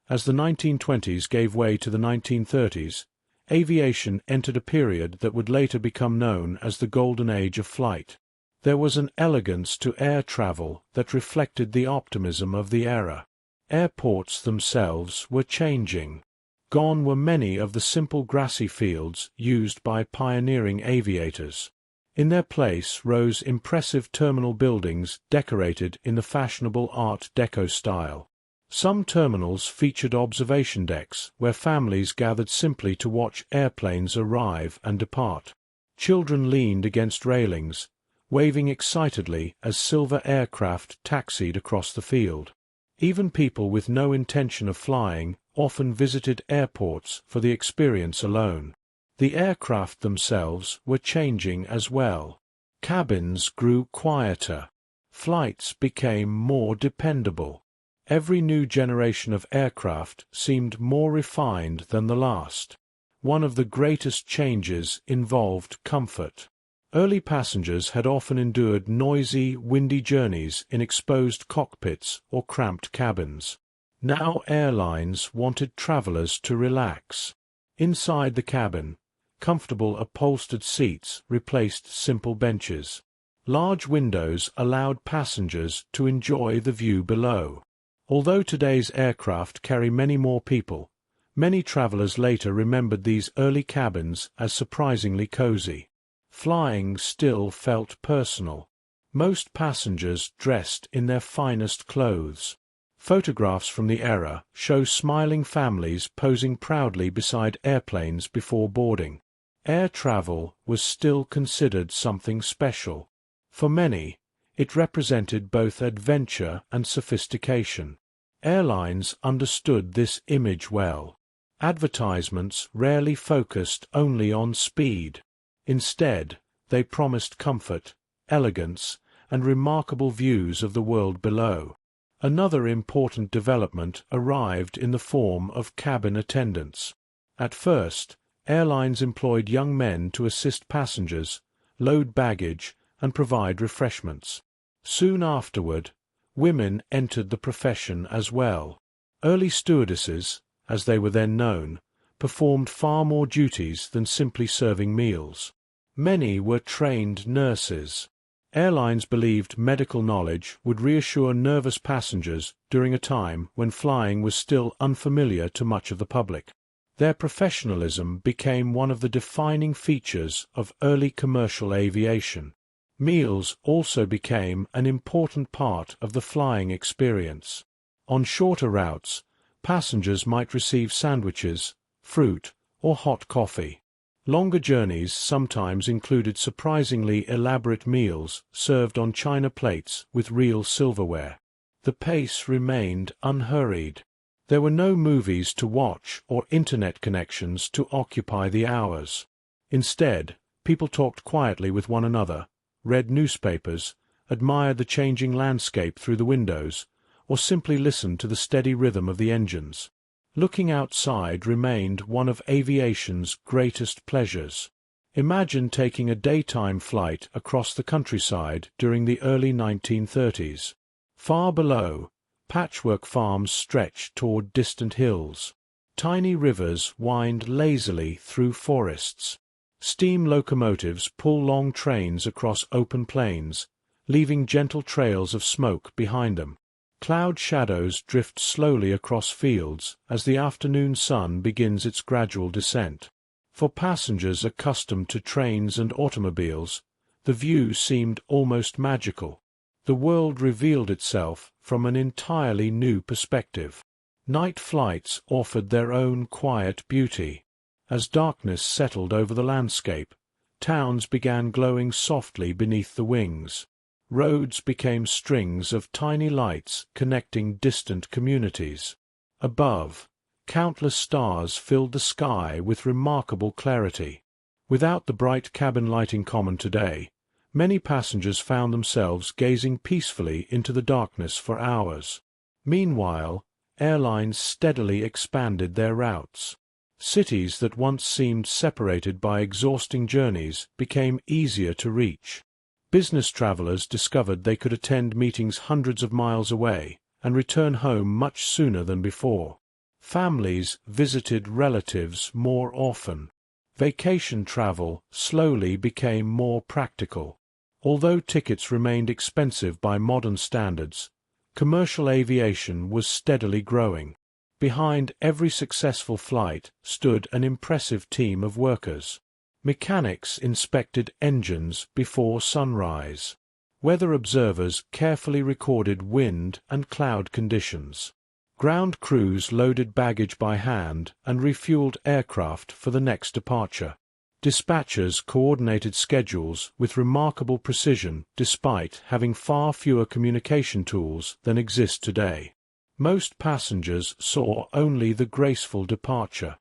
As the 1920s gave way to the 1930s, aviation entered a period that would later become known as the Golden Age of flight. There was an elegance to air travel that reflected the optimism of the era. Airports themselves were changing. Gone were many of the simple grassy fields used by pioneering aviators. In their place rose impressive terminal buildings decorated in the fashionable Art Deco style. Some terminals featured observation decks where families gathered simply to watch airplanes arrive and depart. Children leaned against railings, waving excitedly as silver aircraft taxied across the field. Even people with no intention of flying often visited airports for the experience alone. The aircraft themselves were changing as well. Cabins grew quieter. Flights became more dependable. Every new generation of aircraft seemed more refined than the last. One of the greatest changes involved comfort. Early passengers had often endured noisy, windy journeys in exposed cockpits or cramped cabins. Now airlines wanted travelers to relax. Inside the cabin, comfortable upholstered seats replaced simple benches. Large windows allowed passengers to enjoy the view below. Although today's aircraft carry many more people, many travelers later remembered these early cabins as surprisingly cozy. Flying still felt personal. Most passengers dressed in their finest clothes. Photographs from the era show smiling families posing proudly beside airplanes before boarding. Air travel was still considered something special. For many, it represented both adventure and sophistication. Airlines understood this image well. Advertisements rarely focused only on speed. Instead, they promised comfort, elegance, and remarkable views of the world below. Another important development arrived in the form of cabin attendants. At first, airlines employed young men to assist passengers, load baggage, and provide refreshments. Soon afterward, women entered the profession as well. Early stewardesses, as they were then known, performed far more duties than simply serving meals. Many were trained nurses. Airlines believed medical knowledge would reassure nervous passengers during a time when flying was still unfamiliar to much of the public. Their professionalism became one of the defining features of early commercial aviation. Meals also became an important part of the flying experience. On shorter routes, passengers might receive sandwiches, fruit, or hot coffee. Longer journeys sometimes included surprisingly elaborate meals served on china plates with real silverware. The pace remained unhurried. There were no movies to watch or internet connections to occupy the hours. Instead, people talked quietly with one another, read newspapers, admired the changing landscape through the windows, or simply listened to the steady rhythm of the engines. Looking outside remained one of aviation's greatest pleasures. Imagine taking a daytime flight across the countryside during the early 1930s. Far below, patchwork farms stretched toward distant hills. Tiny rivers wind lazily through forests. Steam locomotives pull long trains across open plains, leaving gentle trails of smoke behind them. Cloud shadows drift slowly across fields as the afternoon sun begins its gradual descent. For passengers accustomed to trains and automobiles, the view seemed almost magical. The world revealed itself from an entirely new perspective. Night flights offered their own quiet beauty. As darkness settled over the landscape, towns began glowing softly beneath the wings. Roads became strings of tiny lights connecting distant communities. Above, countless stars filled the sky with remarkable clarity. Without the bright cabin lighting common today, many passengers found themselves gazing peacefully into the darkness for hours. Meanwhile, airlines steadily expanded their routes. Cities that once seemed separated by exhausting journeys became easier to reach. Business travelers discovered they could attend meetings hundreds of miles away and return home much sooner than before. Families visited relatives more often. Vacation travel slowly became more practical. Although tickets remained expensive by modern standards, commercial aviation was steadily growing. Behind every successful flight stood an impressive team of workers. Mechanics inspected engines before sunrise. Weather observers carefully recorded wind and cloud conditions. Ground crews loaded baggage by hand and refueled aircraft for the next departure. Dispatchers coordinated schedules with remarkable precision despite having far fewer communication tools than exist today. Most passengers saw only the graceful departure.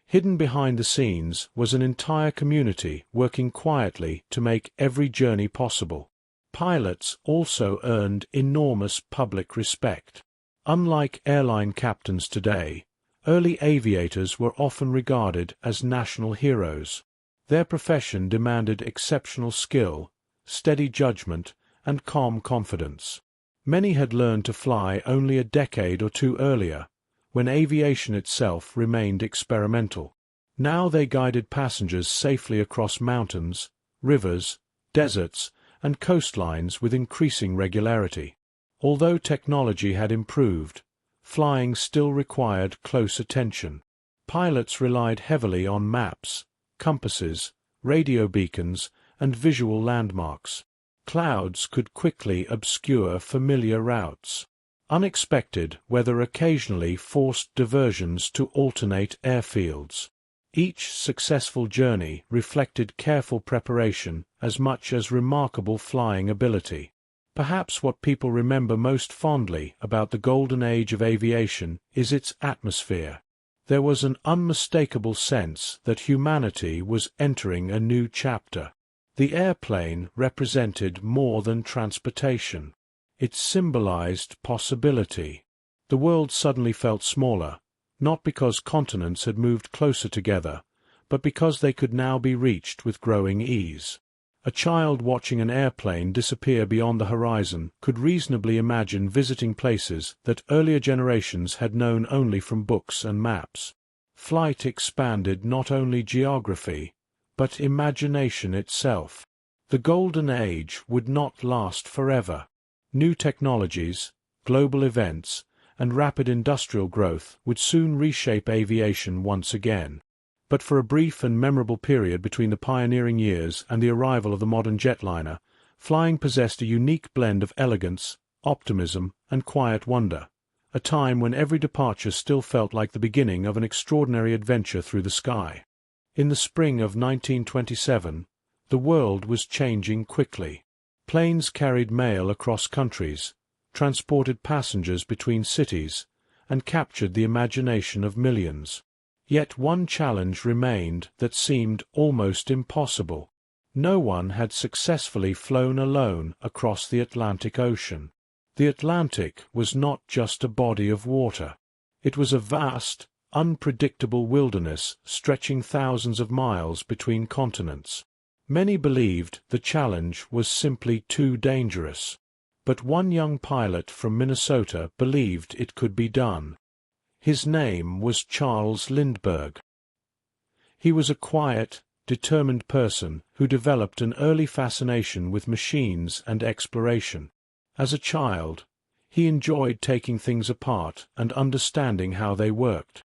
Hidden behind the scenes was an entire community working quietly to make every journey possible. Pilots also earned enormous public respect. Unlike airline captains today, early aviators were often regarded as national heroes. Their profession demanded exceptional skill, steady judgment, and calm confidence. Many had learned to fly only a decade or two earlier, when aviation itself remained experimental. Now they guided passengers safely across mountains, rivers, deserts, and coastlines with increasing regularity. Although technology had improved, flying still required close attention. Pilots relied heavily on maps, compasses, radio beacons, and visual landmarks. Clouds could quickly obscure familiar routes. Unexpected weather occasionally forced diversions to alternate airfields. Each successful journey reflected careful preparation as much as remarkable flying ability. Perhaps what people remember most fondly about the golden age of aviation is its atmosphere. There was an unmistakable sense that humanity was entering a new chapter. The airplane represented more than transportation. It symbolized possibility. The world suddenly felt smaller, not because continents had moved closer together, but because they could now be reached with growing ease. A child watching an airplane disappear beyond the horizon could reasonably imagine visiting places that earlier generations had known only from books and maps. Flight expanded not only geography, but imagination itself. The golden age would not last forever. New technologies, global events, and rapid industrial growth would soon reshape aviation once again. But for a brief and memorable period between the pioneering years and the arrival of the modern jetliner, flying possessed a unique blend of elegance, optimism, and quiet wonder, a time when every departure still felt like the beginning of an extraordinary adventure through the sky. In the spring of 1927, the world was changing quickly. Planes carried mail across countries, transported passengers between cities, and captured the imagination of millions. Yet one challenge remained that seemed almost impossible. No one had successfully flown alone across the Atlantic Ocean. The Atlantic was not just a body of water. It was a vast, unpredictable wilderness stretching thousands of miles between continents. Many believed the challenge was simply too dangerous. But one young pilot from Minnesota believed it could be done. His name was Charles Lindbergh. He was a quiet, determined person who developed an early fascination with machines and exploration. As a child, he enjoyed taking things apart and understanding how they worked.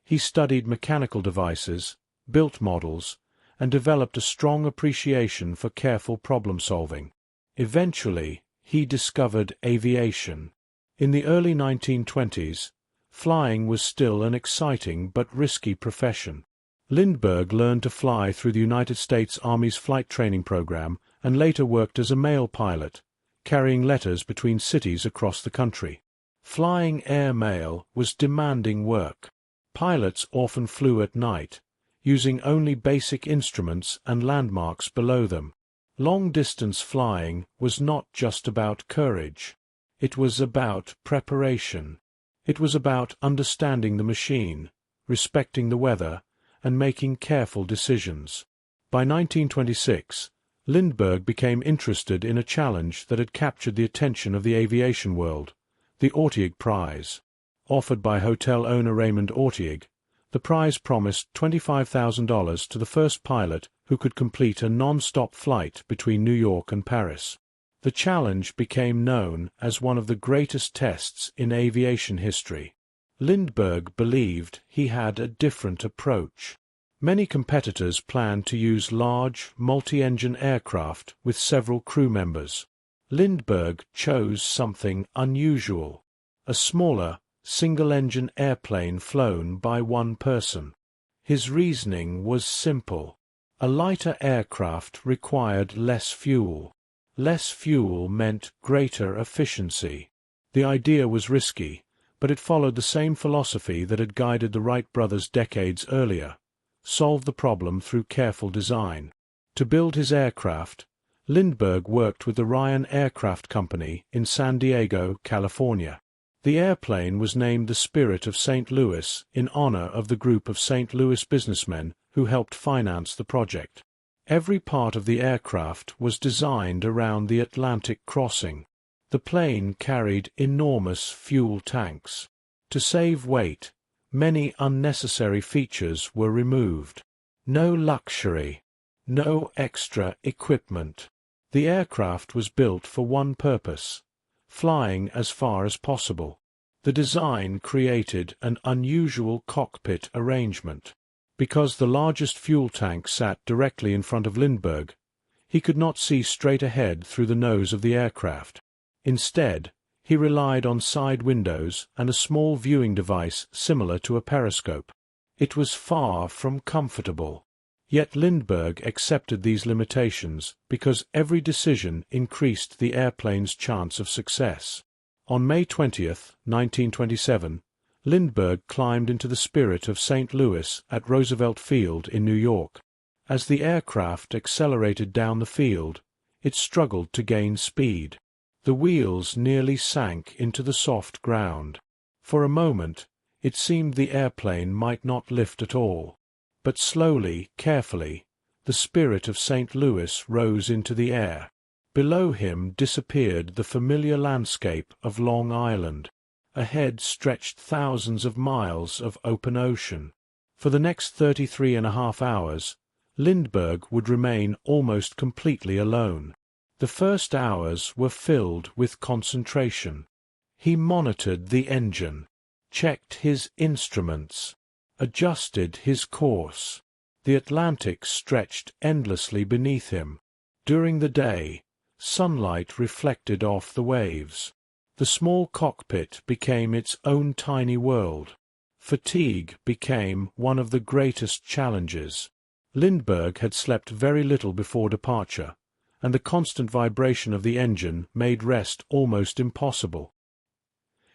He studied mechanical devices, built models, and developed a strong appreciation for careful problem-solving. Eventually, he discovered aviation. In the early 1920s, flying was still an exciting but risky profession. Lindbergh learned to fly through the United States Army's flight training program and later worked as a mail pilot, carrying letters between cities across the country. Flying air mail was demanding work. Pilots often flew at night, using only basic instruments and landmarks below them. Long-distance flying was not just about courage. It was about preparation. It was about understanding the machine, respecting the weather, and making careful decisions. By 1926, Lindbergh became interested in a challenge that had captured the attention of the aviation world, the Orteig Prize. Offered by hotel owner Raymond Orteig, the prize promised $25,000 to the first pilot who could complete a non-stop flight between New York and Paris. The challenge became known as one of the greatest tests in aviation history. Lindbergh believed he had a different approach. Many competitors planned to use large, multi-engine aircraft with several crew members. Lindbergh chose something unusual: a smaller, single-engine airplane flown by one person. His reasoning was simple. A lighter aircraft required less fuel. Less fuel meant greater efficiency. The idea was risky, but it followed the same philosophy that had guided the Wright brothers decades earlier: solve the problem through careful design. To build his aircraft, Lindbergh worked with the Ryan Aircraft Company in San Diego, California. The airplane was named the Spirit of St. Louis in honor of the group of St. Louis businessmen who helped finance the project. Every part of the aircraft was designed around the Atlantic crossing. The plane carried enormous fuel tanks. To save weight, many unnecessary features were removed. No luxury, no extra equipment. The aircraft was built for one purpose: flying as far as possible. The design created an unusual cockpit arrangement. Because the largest fuel tank sat directly in front of Lindbergh, he could not see straight ahead through the nose of the aircraft. Instead, he relied on side windows and a small viewing device similar to a periscope. It was far from comfortable. Yet Lindbergh accepted these limitations because every decision increased the airplane's chance of success. On May 20, 1927, Lindbergh climbed into the Spirit of St. Louis at Roosevelt Field in New York. As the aircraft accelerated down the field, it struggled to gain speed. The wheels nearly sank into the soft ground. For a moment, it seemed the airplane might not lift at all. But slowly, carefully, the Spirit of St. Louis rose into the air. Below him disappeared the familiar landscape of Long Island. Ahead stretched thousands of miles of open ocean. For the next 33.5 hours, Lindbergh would remain almost completely alone. The first hours were filled with concentration. He monitored the engine, checked his instruments, adjusted his course. The Atlantic stretched endlessly beneath him. During the day, sunlight reflected off the waves. The small cockpit became its own tiny world. Fatigue became one of the greatest challenges. Lindbergh had slept very little before departure, and the constant vibration of the engine made rest almost impossible.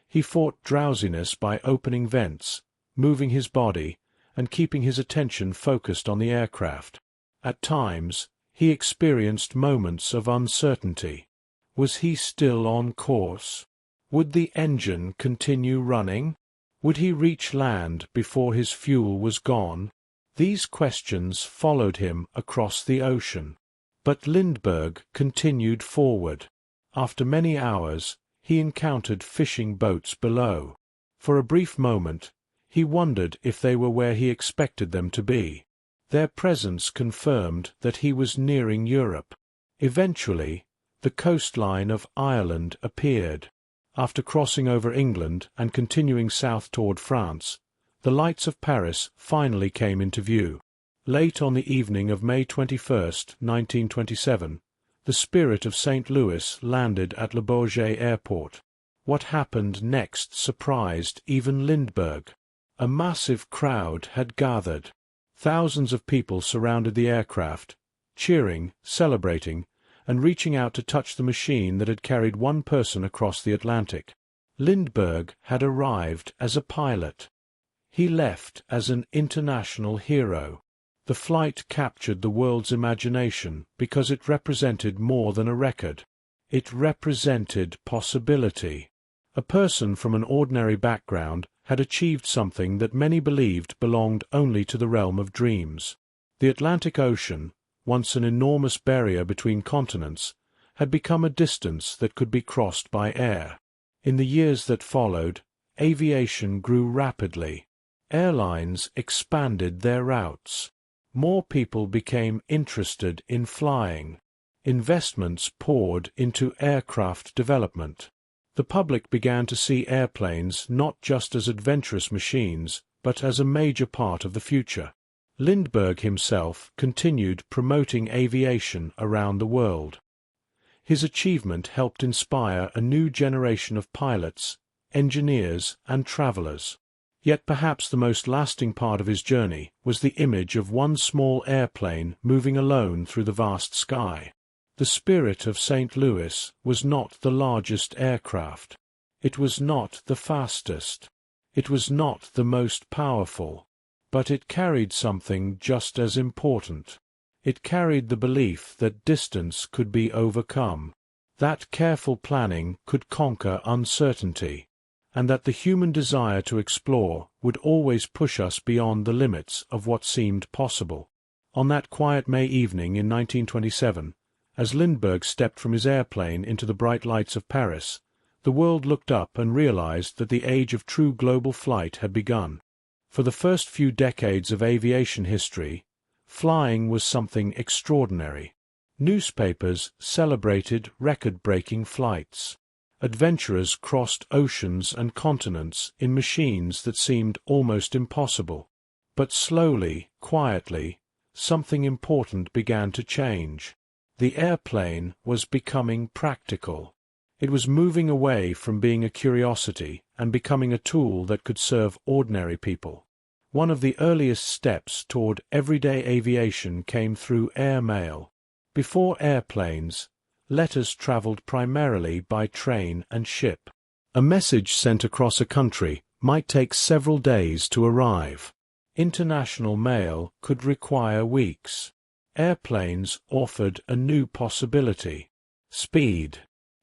He fought drowsiness by opening vents, moving his body, and keeping his attention focused on the aircraft. At times, he experienced moments of uncertainty. Was he still on course? Would the engine continue running? Would he reach land before his fuel was gone? These questions followed him across the ocean. But Lindbergh continued forward. After many hours, he encountered fishing boats below. For a brief moment, he wondered if they were where he expected them to be. Their presence confirmed that he was nearing Europe. Eventually, the coastline of Ireland appeared. After crossing over England and continuing south toward France, the lights of Paris finally came into view. Late on the evening of May 21, 1927, the Spirit of St. Louis landed at Le Bourget Airport. What happened next surprised even Lindbergh. A massive crowd had gathered. Thousands of people surrounded the aircraft, cheering, celebrating, and reaching out to touch the machine that had carried one person across the Atlantic. Lindbergh had arrived as a pilot. He left as an international hero. The flight captured the world's imagination because it represented more than a record. It represented possibility. A person from an ordinary background had achieved something that many believed belonged only to the realm of dreams. The Atlantic Ocean, once an enormous barrier between continents, had become a distance that could be crossed by air. In the years that followed, aviation grew rapidly. Airlines expanded their routes. More people became interested in flying. Investments poured into aircraft development. The public began to see airplanes not just as adventurous machines, but as a major part of the future. Lindbergh himself continued promoting aviation around the world. His achievement helped inspire a new generation of pilots, engineers, and travelers. Yet perhaps the most lasting part of his journey was the image of one small airplane moving alone through the vast sky. The Spirit of St. Louis was not the largest aircraft. It was not the fastest. It was not the most powerful. But it carried something just as important. It carried the belief that distance could be overcome, that careful planning could conquer uncertainty, and that the human desire to explore would always push us beyond the limits of what seemed possible. On that quiet May evening in 1927, as Lindbergh stepped from his airplane into the bright lights of Paris, the world looked up and realized that the age of true global flight had begun. For the first few decades of aviation history, flying was something extraordinary. Newspapers celebrated record-breaking flights. Adventurers crossed oceans and continents in machines that seemed almost impossible. But slowly, quietly, something important began to change. The airplane was becoming practical. It was moving away from being a curiosity and becoming a tool that could serve ordinary people. One of the earliest steps toward everyday aviation came through air mail. Before airplanes, letters traveled primarily by train and ship. A message sent across a country might take several days to arrive. International mail could require weeks. Airplanes offered a new possibility: speed.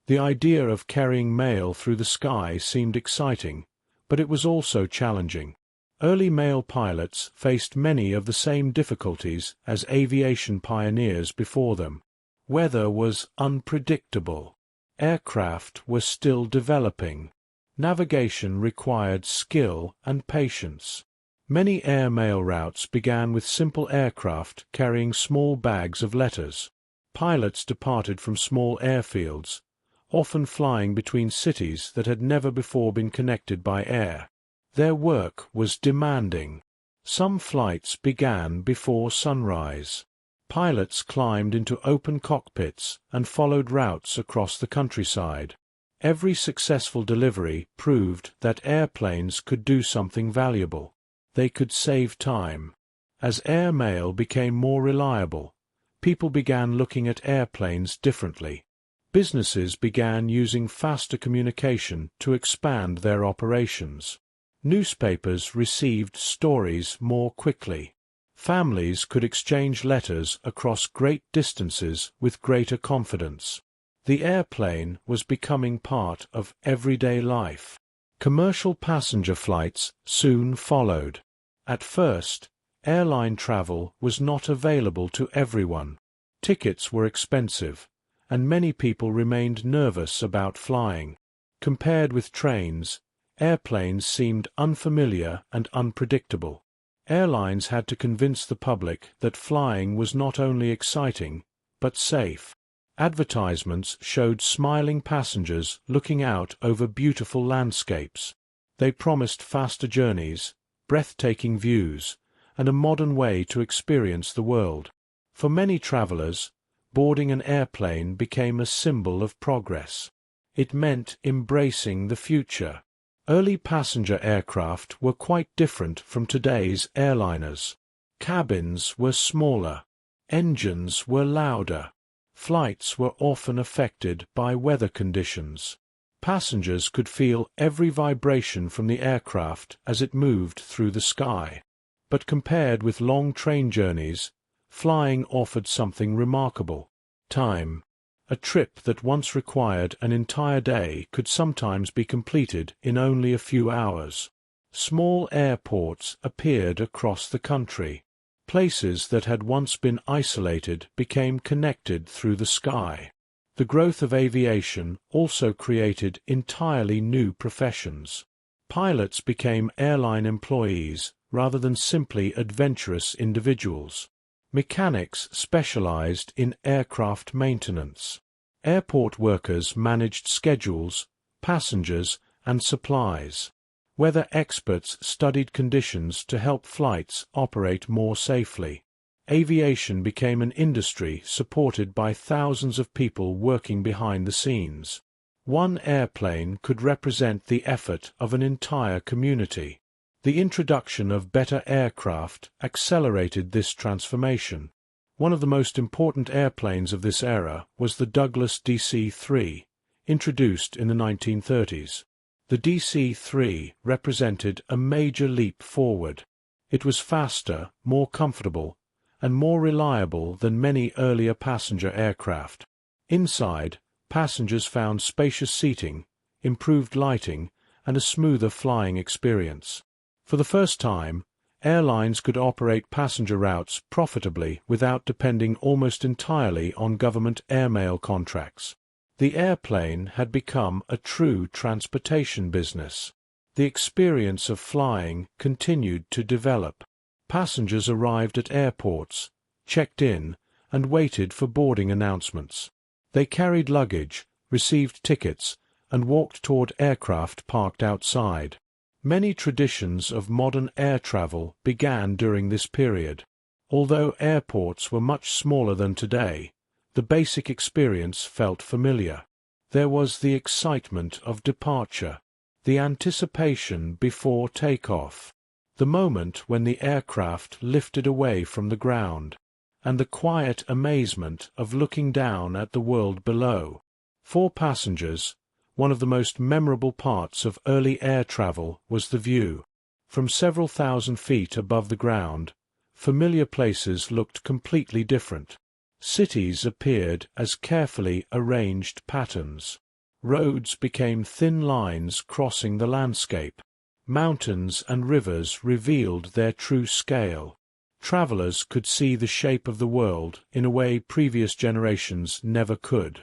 The idea of carrying mail through the sky seemed exciting, but it was also challenging. Early male pilots faced many of the same difficulties as aviation pioneers before them. Weather was unpredictable. Aircraft were still developing. Navigation required skill and patience. Many air mail routes began with simple aircraft carrying small bags of letters. Pilots departed from small airfields, often flying between cities that had never before been connected by air. Their work was demanding. Some flights began before sunrise. Pilots climbed into open cockpits and followed routes across the countryside. Every successful delivery proved that airplanes could do something valuable. They could save time. As air mail became more reliable, people began looking at airplanes differently. Businesses began using faster communication to expand their operations. Newspapers received stories more quickly. Families could exchange letters across great distances with greater confidence. The airplane was becoming part of everyday life. Commercial passenger flights soon followed. At first, airline travel was not available to everyone. Tickets were expensive, and many people remained nervous about flying. Compared with trains, airplanes seemed unfamiliar and unpredictable. Airlines had to convince the public that flying was not only exciting, but safe. Advertisements showed smiling passengers looking out over beautiful landscapes. They promised faster journeys, breathtaking views, and a modern way to experience the world. For many travelers, boarding an airplane became a symbol of progress. It meant embracing the future. Early passenger aircraft were quite different from today's airliners. Cabins were smaller. Engines were louder. Flights were often affected by weather conditions. Passengers could feel every vibration from the aircraft as it moved through the sky. But compared with long train journeys, flying offered something remarkable: time. A trip that once required an entire day could sometimes be completed in only a few hours. Small airports appeared across the country. Places that had once been isolated became connected through the sky. The growth of aviation also created entirely new professions. Pilots became airline employees rather than simply adventurous individuals. Mechanics specialized in aircraft maintenance. Airport workers managed schedules, passengers, and supplies. Weather experts studied conditions to help flights operate more safely. Aviation became an industry supported by thousands of people working behind the scenes. One airplane could represent the effort of an entire community. The introduction of better aircraft accelerated this transformation. One of the most important airplanes of this era was the Douglas DC-3, introduced in the 1930s. The DC-3 represented a major leap forward. It was faster, more comfortable, and more reliable than many earlier passenger aircraft. Inside, passengers found spacious seating, improved lighting, and a smoother flying experience. For the first time, airlines could operate passenger routes profitably without depending almost entirely on government airmail contracts. The airplane had become a true transportation business. The experience of flying continued to develop. Passengers arrived at airports, checked in, and waited for boarding announcements. They carried luggage, received tickets, and walked toward aircraft parked outside. Many traditions of modern air travel began during this period. Although airports were much smaller than today, the basic experience felt familiar. There was the excitement of departure, the anticipation before takeoff, the moment when the aircraft lifted away from the ground, and the quiet amazement of looking down at the world below. For passengers, one of the most memorable parts of early air travel was the view. From several thousand feet above the ground, familiar places looked completely different. Cities appeared as carefully arranged patterns. Roads became thin lines crossing the landscape. Mountains and rivers revealed their true scale. Travelers could see the shape of the world in a way previous generations never could.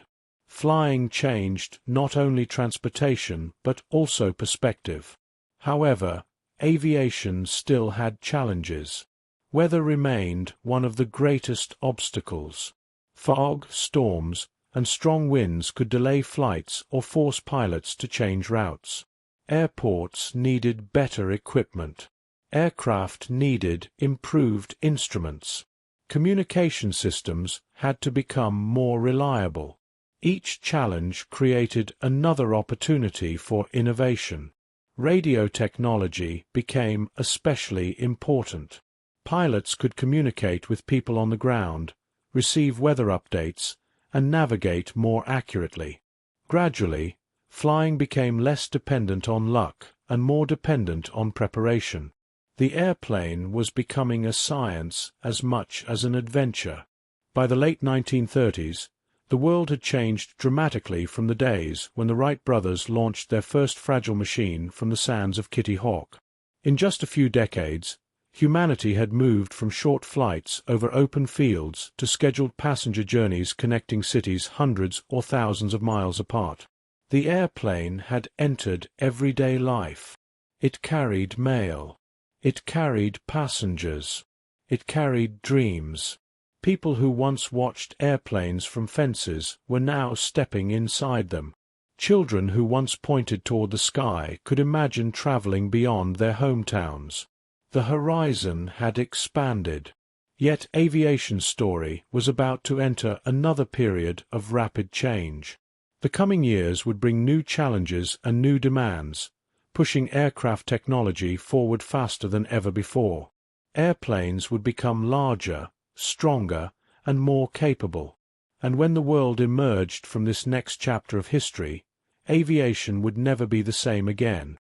Flying changed not only transportation but also perspective. However, aviation still had challenges. Weather remained one of the greatest obstacles. Fog, storms, and strong winds could delay flights or force pilots to change routes. Airports needed better equipment. Aircraft needed improved instruments. Communication systems had to become more reliable. Each challenge created another opportunity for innovation. Radio technology became especially important. Pilots could communicate with people on the ground, receive weather updates, and navigate more accurately. Gradually, flying became less dependent on luck and more dependent on preparation. The airplane was becoming a science as much as an adventure. By the late 1930s, the world had changed dramatically from the days when the Wright brothers launched their first fragile machine from the sands of Kitty Hawk. In just a few decades, humanity had moved from short flights over open fields to scheduled passenger journeys connecting cities hundreds or thousands of miles apart. The airplane had entered everyday life. It carried mail. It carried passengers. It carried dreams. People who once watched airplanes from fences were now stepping inside them. Children who once pointed toward the sky could imagine traveling beyond their hometowns. The horizon had expanded. Yet aviation's story was about to enter another period of rapid change. The coming years would bring new challenges and new demands, pushing aircraft technology forward faster than ever before. Airplanes would become larger, stronger, and more capable. And when the world emerged from this next chapter of history, aviation would never be the same again.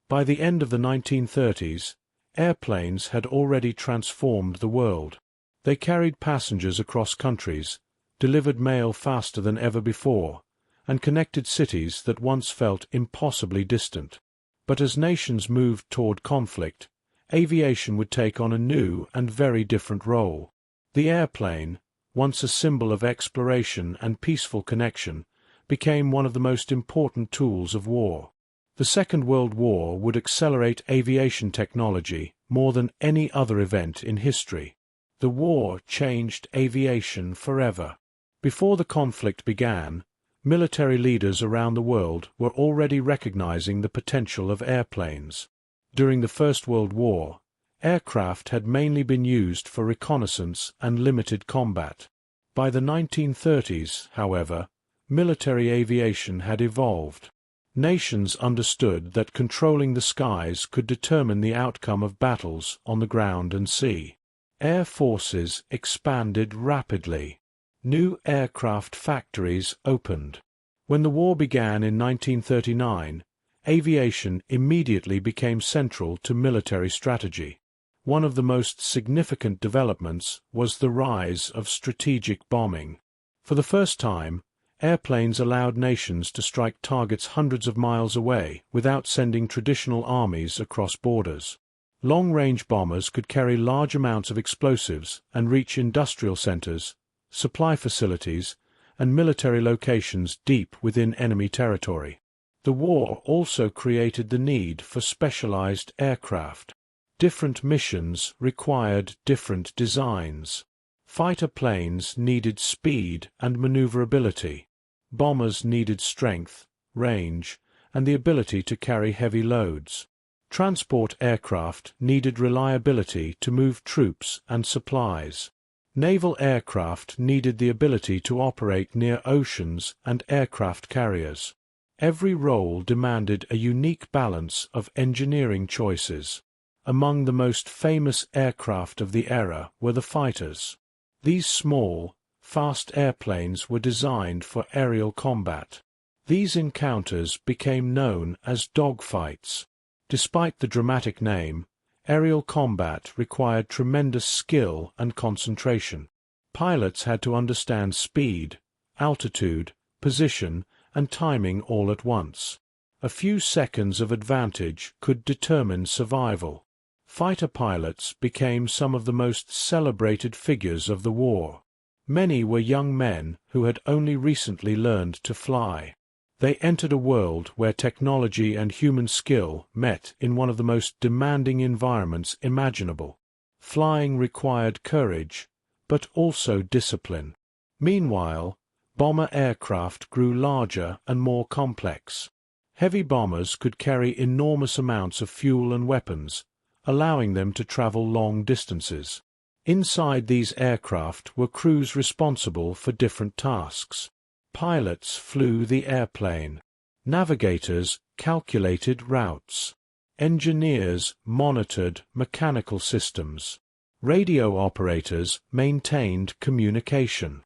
By the end of the 1930s, airplanes had already transformed the world. They carried passengers across countries, delivered mail faster than ever before, and connected cities that once felt impossibly distant. But as nations moved toward conflict, aviation would take on a new and very different role. The airplane, once a symbol of exploration and peaceful connection, became one of the most important tools of war. The Second World War would accelerate aviation technology more than any other event in history. The war changed aviation forever. Before the conflict began, military leaders around the world were already recognizing the potential of airplanes. During the First World War, aircraft had mainly been used for reconnaissance and limited combat. By the 1930s, however, military aviation had evolved. Nations understood that controlling the skies could determine the outcome of battles on the ground and sea. Air forces expanded rapidly. New aircraft factories opened. When the war began in 1939, aviation immediately became central to military strategy. One of the most significant developments was the rise of strategic bombing. For the first time, airplanes allowed nations to strike targets hundreds of miles away without sending traditional armies across borders. Long-range bombers could carry large amounts of explosives and reach industrial centers, supply facilities, and military locations deep within enemy territory. The war also created the need for specialized aircraft. Different missions required different designs. Fighter planes needed speed and maneuverability. Bombers needed strength, range, and the ability to carry heavy loads. Transport aircraft needed reliability to move troops and supplies. Naval aircraft needed the ability to operate near oceans and aircraft carriers. Every role demanded a unique balance of engineering choices. Among the most famous aircraft of the era were the fighters. These small, fast airplanes were designed for aerial combat. These encounters became known as dogfights. Despite the dramatic name, aerial combat required tremendous skill and concentration. Pilots had to understand speed, altitude, position, and timing all at once. A few seconds of advantage could determine survival. Fighter pilots became some of the most celebrated figures of the war. Many were young men who had only recently learned to fly. They entered a world where technology and human skill met in one of the most demanding environments imaginable. Flying required courage, but also discipline. Meanwhile, bomber aircraft grew larger and more complex. Heavy bombers could carry enormous amounts of fuel and weapons, allowing them to travel long distances. Inside these aircraft were crews responsible for different tasks. Pilots flew the airplane. Navigators calculated routes. Engineers monitored mechanical systems. Radio operators maintained communication.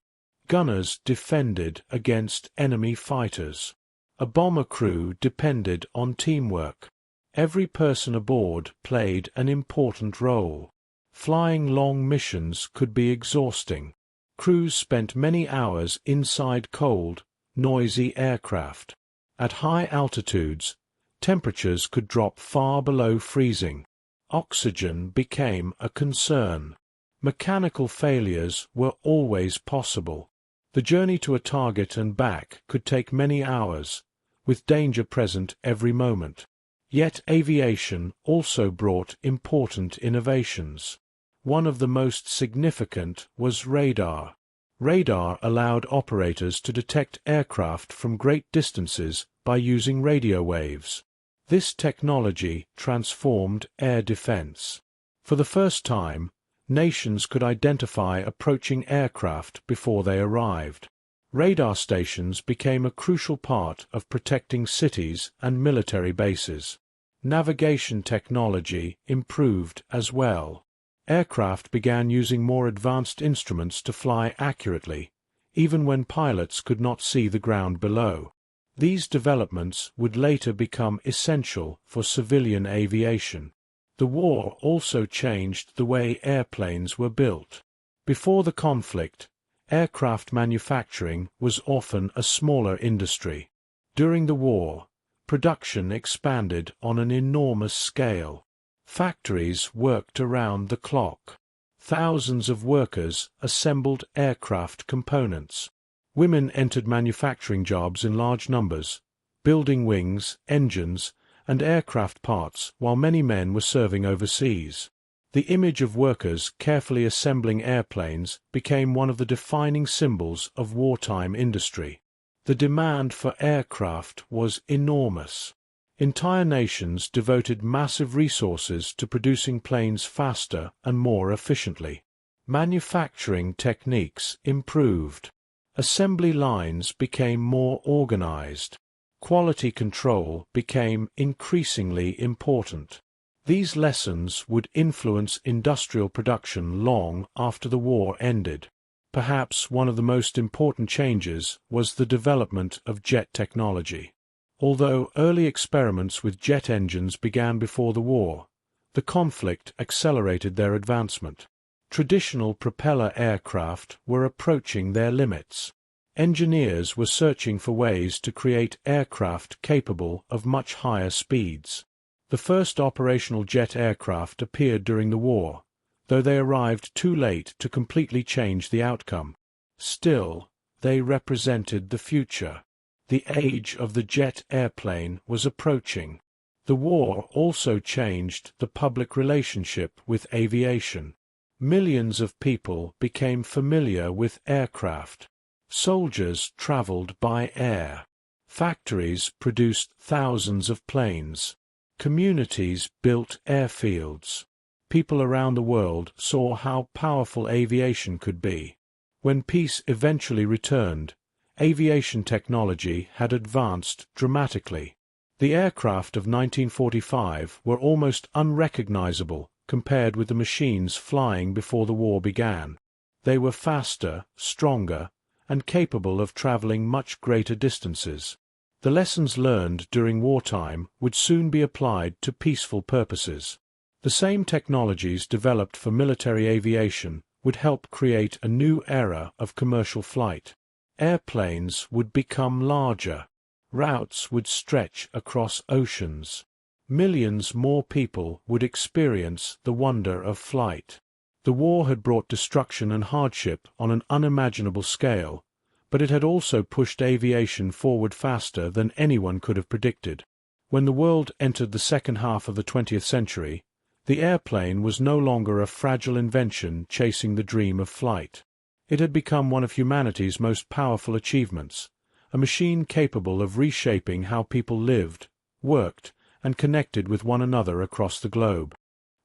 Gunners defended against enemy fighters. A bomber crew depended on teamwork. Every person aboard played an important role. Flying long missions could be exhausting. Crews spent many hours inside cold, noisy aircraft. At high altitudes, temperatures could drop far below freezing. Oxygen became a concern. Mechanical failures were always possible. The journey to a target and back could take many hours, with danger present every moment. Yet aviation also brought important innovations. One of the most significant was radar. Radar allowed operators to detect aircraft from great distances by using radio waves. This technology transformed air defense. For the first time, nations could identify approaching aircraft before they arrived. Radar stations became a crucial part of protecting cities and military bases. Navigation technology improved as well. Aircraft began using more advanced instruments to fly accurately, even when pilots could not see the ground below. These developments would later become essential for civilian aviation. The war also changed the way airplanes were built. Before the conflict, aircraft manufacturing was often a smaller industry. During the war, production expanded on an enormous scale. Factories worked around the clock. Thousands of workers assembled aircraft components. Women entered manufacturing jobs in large numbers, building wings, engines, and aircraft parts, while many men were serving overseas. The image of workers carefully assembling airplanes became one of the defining symbols of wartime industry. The demand for aircraft was enormous. Entire nations devoted massive resources to producing planes faster and more efficiently. Manufacturing techniques improved. Assembly lines became more organized. Quality control became increasingly important. These lessons would influence industrial production long after the war ended. Perhaps one of the most important changes was the development of jet technology. Although early experiments with jet engines began before the war, the conflict accelerated their advancement. Traditional propeller aircraft were approaching their limits. Engineers were searching for ways to create aircraft capable of much higher speeds. The first operational jet aircraft appeared during the war, though they arrived too late to completely change the outcome. Still, they represented the future. The age of the jet airplane was approaching. The war also changed the public relationship with aviation. Millions of people became familiar with aircraft. Soldiers traveled by air. Factories produced thousands of planes. Communities built airfields. People around the world saw how powerful aviation could be. When peace eventually returned, aviation technology had advanced dramatically. The aircraft of 1945 were almost unrecognizable compared with the machines flying before the war began. They were faster, stronger, and capable of traveling much greater distances. The lessons learned during wartime would soon be applied to peaceful purposes. The same technologies developed for military aviation would help create a new era of commercial flight. Airplanes would become larger. Routes would stretch across oceans. Millions more people would experience the wonder of flight. The war had brought destruction and hardship on an unimaginable scale, but it had also pushed aviation forward faster than anyone could have predicted. When the world entered the second half of the 20th century, the airplane was no longer a fragile invention chasing the dream of flight. It had become one of humanity's most powerful achievements, a machine capable of reshaping how people lived, worked, and connected with one another across the globe.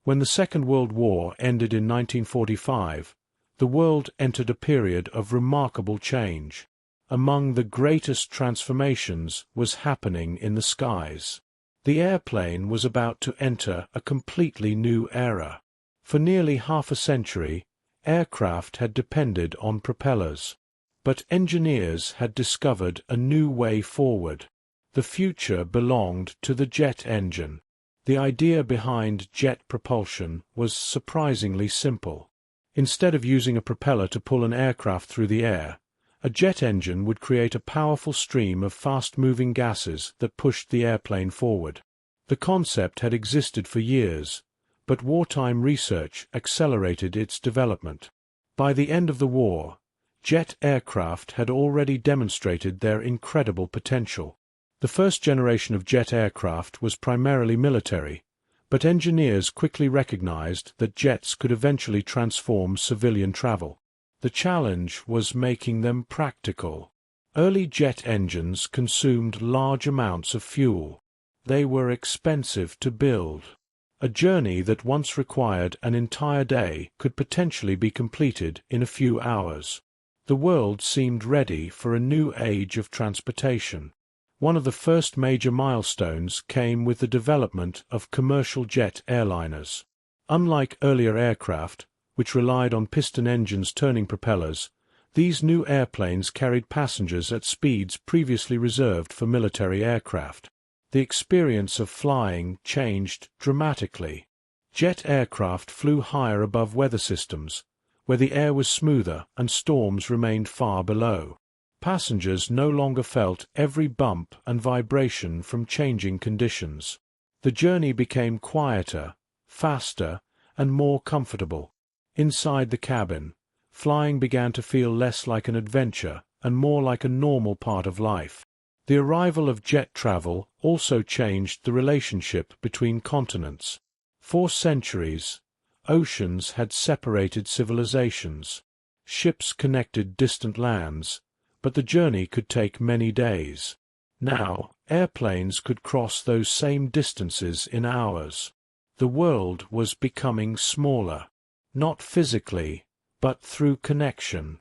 When the Second World War ended in 1945, the world entered a period of remarkable change. Among the greatest transformations was happening in the skies. The airplane was about to enter a completely new era. For nearly half a century, aircraft had depended on propellers. But engineers had discovered a new way forward. The future belonged to the jet engine. The idea behind jet propulsion was surprisingly simple. Instead of using a propeller to pull an aircraft through the air, a jet engine would create a powerful stream of fast-moving gases that pushed the airplane forward. The concept had existed for years, but wartime research accelerated its development. By the end of the war, jet aircraft had already demonstrated their incredible potential. The first generation of jet aircraft was primarily military, but engineers quickly recognized that jets could eventually transform civilian travel. The challenge was making them practical. Early jet engines consumed large amounts of fuel. They were expensive to build. A journey that once required an entire day could potentially be completed in a few hours. The world seemed ready for a new age of transportation. One of the first major milestones came with the development of commercial jet airliners. Unlike earlier aircraft, which relied on piston engines turning propellers, these new airplanes carried passengers at speeds previously reserved for military aircraft. The experience of flying changed dramatically. Jet aircraft flew higher above weather systems, where the air was smoother and storms remained far below. Passengers no longer felt every bump and vibration from changing conditions. The journey became quieter, faster, and more comfortable. Inside the cabin, flying began to feel less like an adventure and more like a normal part of life. The arrival of jet travel also changed the relationship between continents. For centuries, oceans had separated civilizations. Ships connected distant lands, but the journey could take many days. Now, airplanes could cross those same distances in hours. The world was becoming smaller, not physically, but through connection.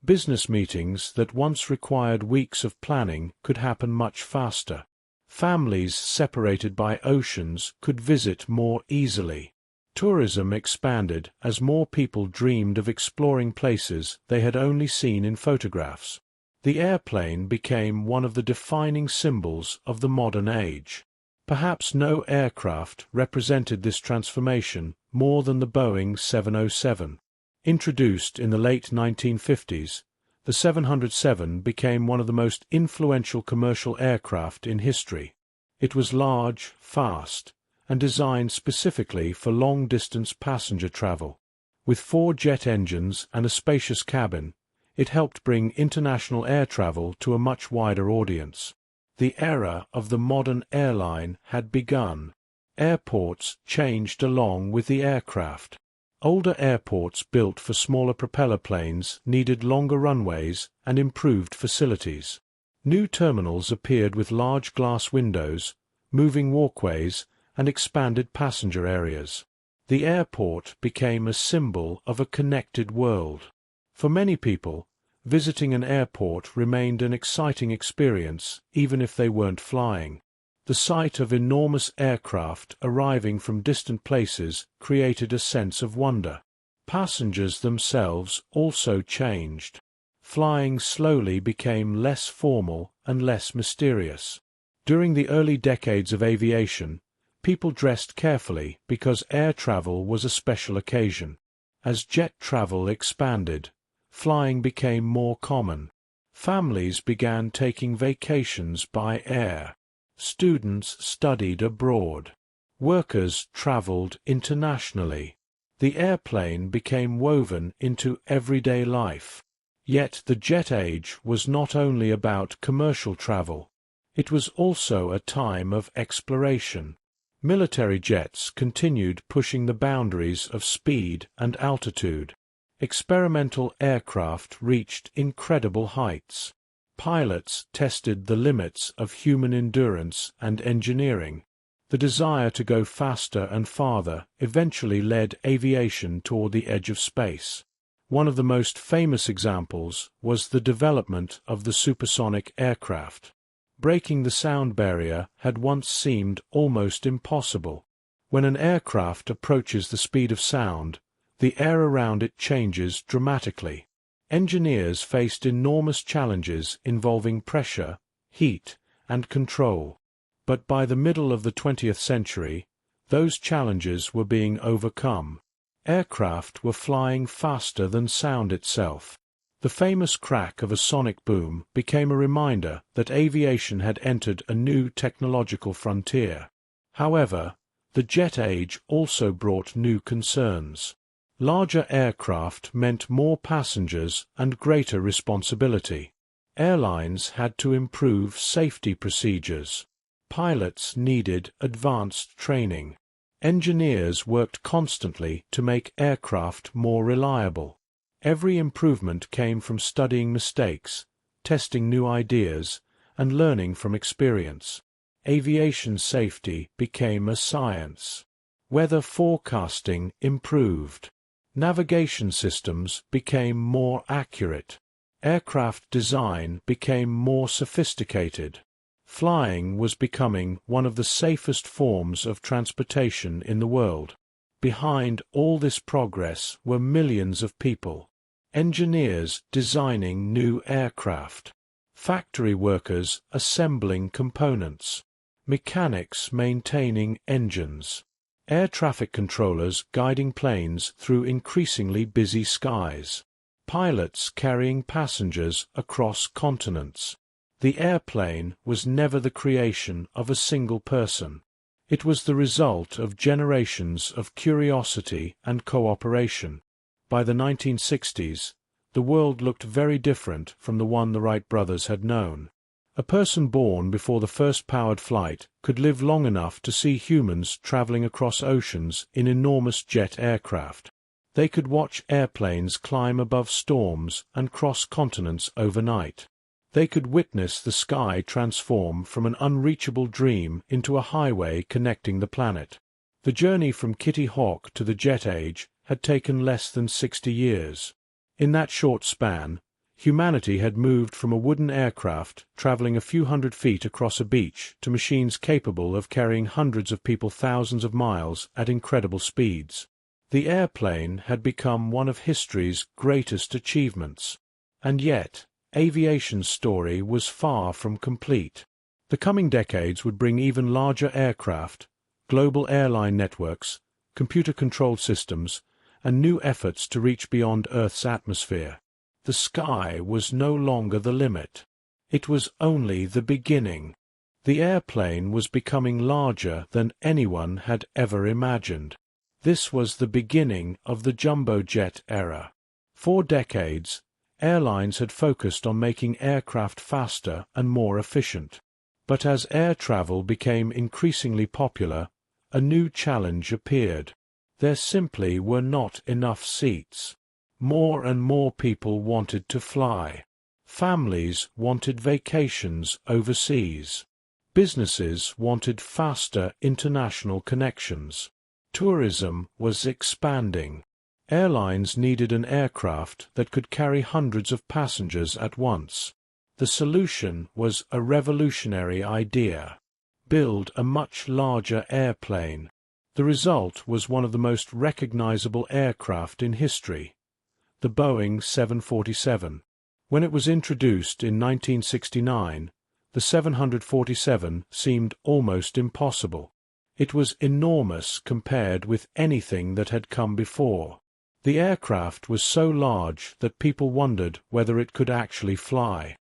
Business meetings that once required weeks of planning could happen much faster. Families separated by oceans could visit more easily. Tourism expanded as more people dreamed of exploring places they had only seen in photographs. The airplane became one of the defining symbols of the modern age. Perhaps no aircraft represented this transformation more than the Boeing 707. Introduced in the late 1950s, the 707 became one of the most influential commercial aircraft in history. It was large, fast, and designed specifically for long-distance passenger travel. With 4 jet engines and a spacious cabin, it helped bring international air travel to a much wider audience. The era of the modern airline had begun. Airports changed along with the aircraft. Older airports built for smaller propeller planes needed longer runways and improved facilities. New terminals appeared with large glass windows, moving walkways, and expanded passenger areas. The airport became a symbol of a connected world. For many people, visiting an airport remained an exciting experience, even if they weren't flying. The sight of enormous aircraft arriving from distant places created a sense of wonder. Passengers themselves also changed. Flying slowly became less formal and less mysterious. During the early decades of aviation, people dressed carefully because air travel was a special occasion. As jet travel expanded, flying became more common. Families began taking vacations by air. Students studied abroad. Workers traveled internationally. The airplane became woven into everyday life. Yet the jet age was not only about commercial travel. It was also a time of exploration. Military jets continued pushing the boundaries of speed and altitude. Experimental aircraft reached incredible heights. Pilots tested the limits of human endurance and engineering. The desire to go faster and farther eventually led aviation toward the edge of space. One of the most famous examples was the development of the supersonic aircraft. Breaking the sound barrier had once seemed almost impossible. When an aircraft approaches the speed of sound, the air around it changes dramatically. Engineers faced enormous challenges involving pressure, heat, and control. But by the middle of the 20th century, those challenges were being overcome. Aircraft were flying faster than sound itself. The famous crack of a sonic boom became a reminder that aviation had entered a new technological frontier. However, the jet age also brought new concerns. Larger aircraft meant more passengers and greater responsibility. Airlines had to improve safety procedures. Pilots needed advanced training. Engineers worked constantly to make aircraft more reliable. Every improvement came from studying mistakes, testing new ideas, and learning from experience. Aviation safety became a science. Weather forecasting improved. Navigation systems became more accurate. Aircraft design became more sophisticated. Flying was becoming one of the safest forms of transportation in the world. behind all this progress were millions of people. Engineers designing new aircraft, factory workers assembling components, mechanics maintaining engines, air traffic controllers guiding planes through increasingly busy skies, pilots carrying passengers across continents. The airplane was never the creation of a single person. It was the result of generations of curiosity and cooperation. By the 1960s, the world looked very different from the one the Wright brothers had known. A person born before the first powered flight could live long enough to see humans traveling across oceans in enormous jet aircraft. They could watch airplanes climb above storms and cross continents overnight. They could witness the sky transform from an unreachable dream into a highway connecting the planet. The journey from Kitty Hawk to the jet age had taken less than 60 years. In that short span, humanity had moved from a wooden aircraft traveling a few hundred feet across a beach to machines capable of carrying hundreds of people thousands of miles at incredible speeds. The airplane had become one of history's greatest achievements. And yet, aviation's story was far from complete. The coming decades would bring even larger aircraft, global airline networks, computer-controlled systems, and new efforts to reach beyond Earth's atmosphere. The sky was no longer the limit. It was only the beginning. The airplane was becoming larger than anyone had ever imagined. This was the beginning of the jumbo jet era. For decades, airlines had focused on making aircraft faster and more efficient. But as air travel became increasingly popular, a new challenge appeared. There simply were not enough seats. More and more people wanted to fly. Families wanted vacations overseas. Businesses wanted faster international connections. Tourism was expanding. Airlines needed an aircraft that could carry hundreds of passengers at once. The solution was a revolutionary idea: build a much larger airplane. The result was one of the most recognizable aircraft in history, the Boeing 747. When it was introduced in 1969, the 747 seemed almost impossible. It was enormous compared with anything that had come before. The aircraft was so large that people wondered whether it could actually fly.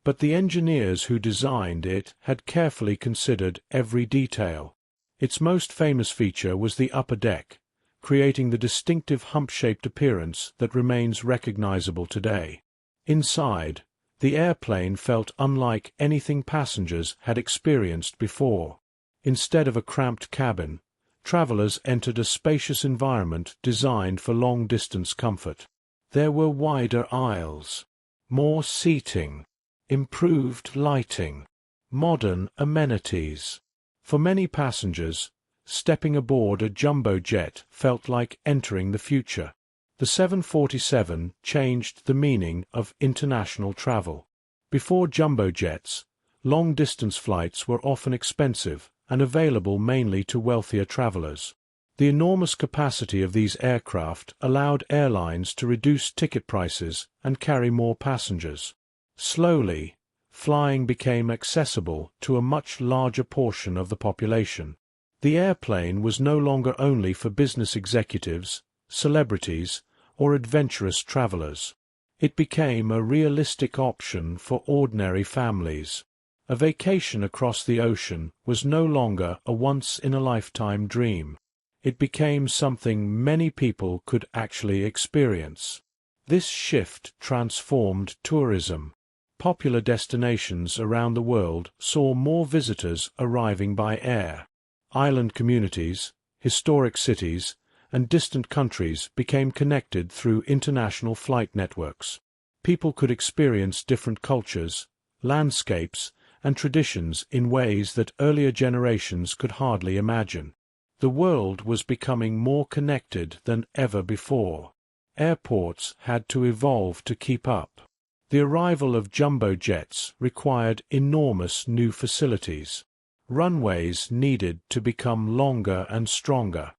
But the engineers who designed it had carefully considered every detail. Its most famous feature was the upper deck, creating the distinctive hump-shaped appearance that remains recognizable today. Inside, the airplane felt unlike anything passengers had experienced before. Instead of a cramped cabin, travelers entered a spacious environment designed for long-distance comfort. There were wider aisles, more seating, improved lighting, modern amenities. For many passengers, stepping aboard a jumbo jet felt like entering the future. The 747 changed the meaning of international travel. Before jumbo jets, long-distance flights were often expensive and available mainly to wealthier travelers. The enormous capacity of these aircraft allowed airlines to reduce ticket prices and carry more passengers. Slowly, flying became accessible to a much larger portion of the population. The airplane was no longer only for business executives, celebrities, or adventurous travelers. It became a realistic option for ordinary families. A vacation across the ocean was no longer a once-in-a-lifetime dream. It became something many people could actually experience. This shift transformed tourism. Popular destinations around the world saw more visitors arriving by air. Island communities, historic cities, and distant countries became connected through international flight networks. People could experience different cultures, landscapes, and traditions in ways that earlier generations could hardly imagine. The world was becoming more connected than ever before. Airports had to evolve to keep up. The arrival of jumbo jets required enormous new facilities. Runways needed to become longer and stronger.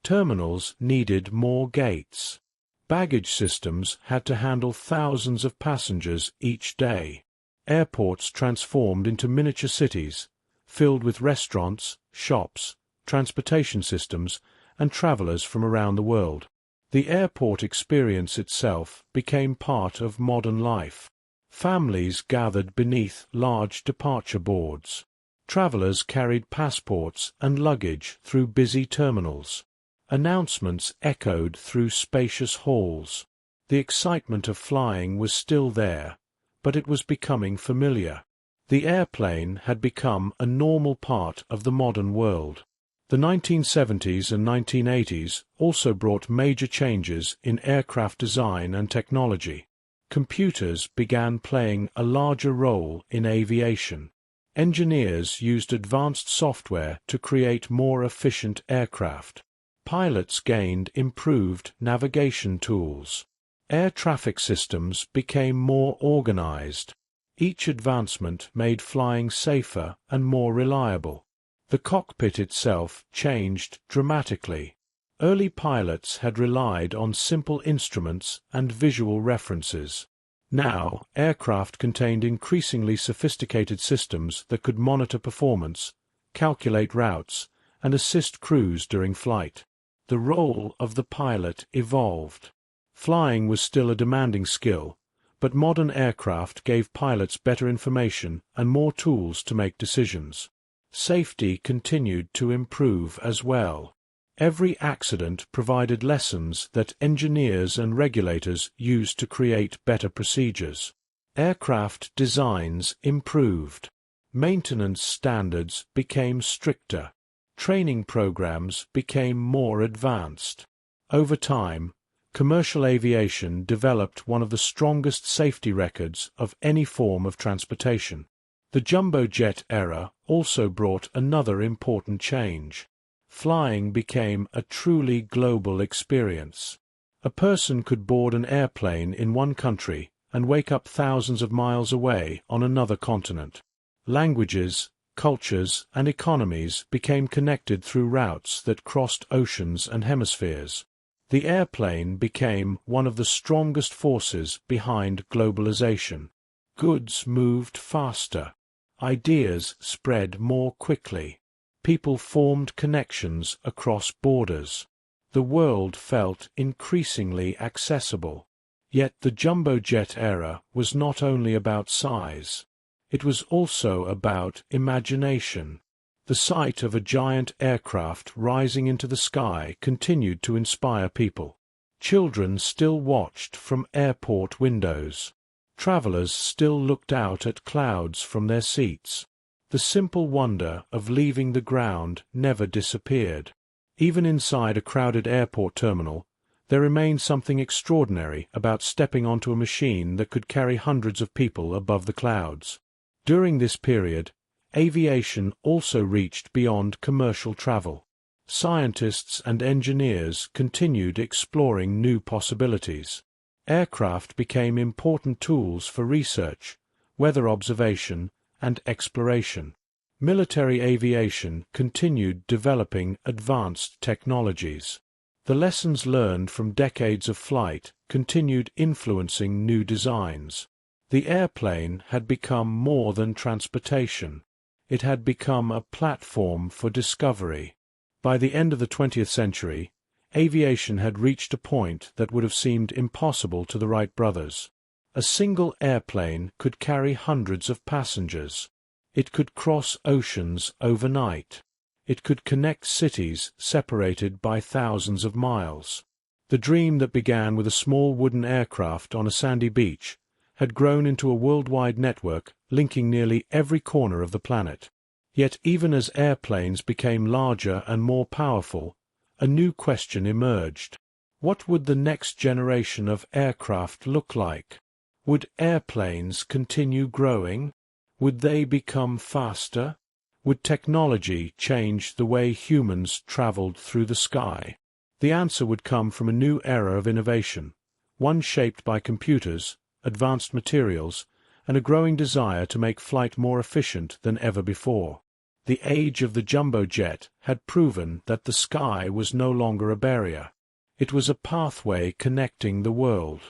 Terminals needed more gates. Baggage systems had to handle thousands of passengers each day. Airports transformed into miniature cities, filled with restaurants, shops, transportation systems, and travelers from around the world. The airport experience itself became part of modern life. Families gathered beneath large departure boards. Travelers carried passports and luggage through busy terminals. Announcements echoed through spacious halls. The excitement of flying was still there, but it was becoming familiar. The airplane had become a normal part of the modern world. The 1970s and 1980s also brought major changes in aircraft design and technology. Computers began playing a larger role in aviation. Engineers used advanced software to create more efficient aircraft. Pilots gained improved navigation tools. Air traffic systems became more organized. Each advancement made flying safer and more reliable. The cockpit itself changed dramatically. Early pilots had relied on simple instruments and visual references. Now, aircraft contained increasingly sophisticated systems that could monitor performance, calculate routes, and assist crews during flight. The role of the pilot evolved. Flying was still a demanding skill, but modern aircraft gave pilots better information and more tools to make decisions. Safety continued to improve as well. Every accident provided lessons that engineers and regulators used to create better procedures. Aircraft designs improved. Maintenance standards became stricter. Training programs became more advanced. Over time, commercial aviation developed one of the strongest safety records of any form of transportation. The jumbo jet era also brought another important change. Flying became a truly global experience. A person could board an airplane in one country and wake up thousands of miles away on another continent. Languages, cultures, and economies became connected through routes that crossed oceans and hemispheres. The airplane became one of the strongest forces behind globalization. Goods moved faster. Ideas spread more quickly. People formed connections across borders. The world felt increasingly accessible. Yet the jumbo jet era was not only about size. It was also about imagination. The sight of a giant aircraft rising into the sky continued to inspire people. Children still watched from airport windows. Travelers still looked out at clouds from their seats. The simple wonder of leaving the ground never disappeared. Even inside a crowded airport terminal, there remained something extraordinary about stepping onto a machine that could carry hundreds of people above the clouds. During this period, aviation also reached beyond commercial travel. Scientists and engineers continued exploring new possibilities. Aircraft became important tools for research, weather observation, and exploration. Military aviation continued developing advanced technologies. The lessons learned from decades of flight continued influencing new designs. The airplane had become more than transportation. It had become a platform for discovery. By the end of the 20th century, aviation had reached a point that would have seemed impossible to the Wright brothers. A single airplane could carry hundreds of passengers. It could cross oceans overnight. It could connect cities separated by thousands of miles. The dream that began with a small wooden aircraft on a sandy beach had grown into a worldwide network linking nearly every corner of the planet. Yet even as airplanes became larger and more powerful, a new question emerged. What would the next generation of aircraft look like? Would airplanes continue growing? Would they become faster? Would technology change the way humans traveled through the sky? The answer would come from a new era of innovation, one shaped by computers, advanced materials, and a growing desire to make flight more efficient than ever before. The age of the jumbo jet had proven that the sky was no longer a barrier. It was a pathway connecting the world.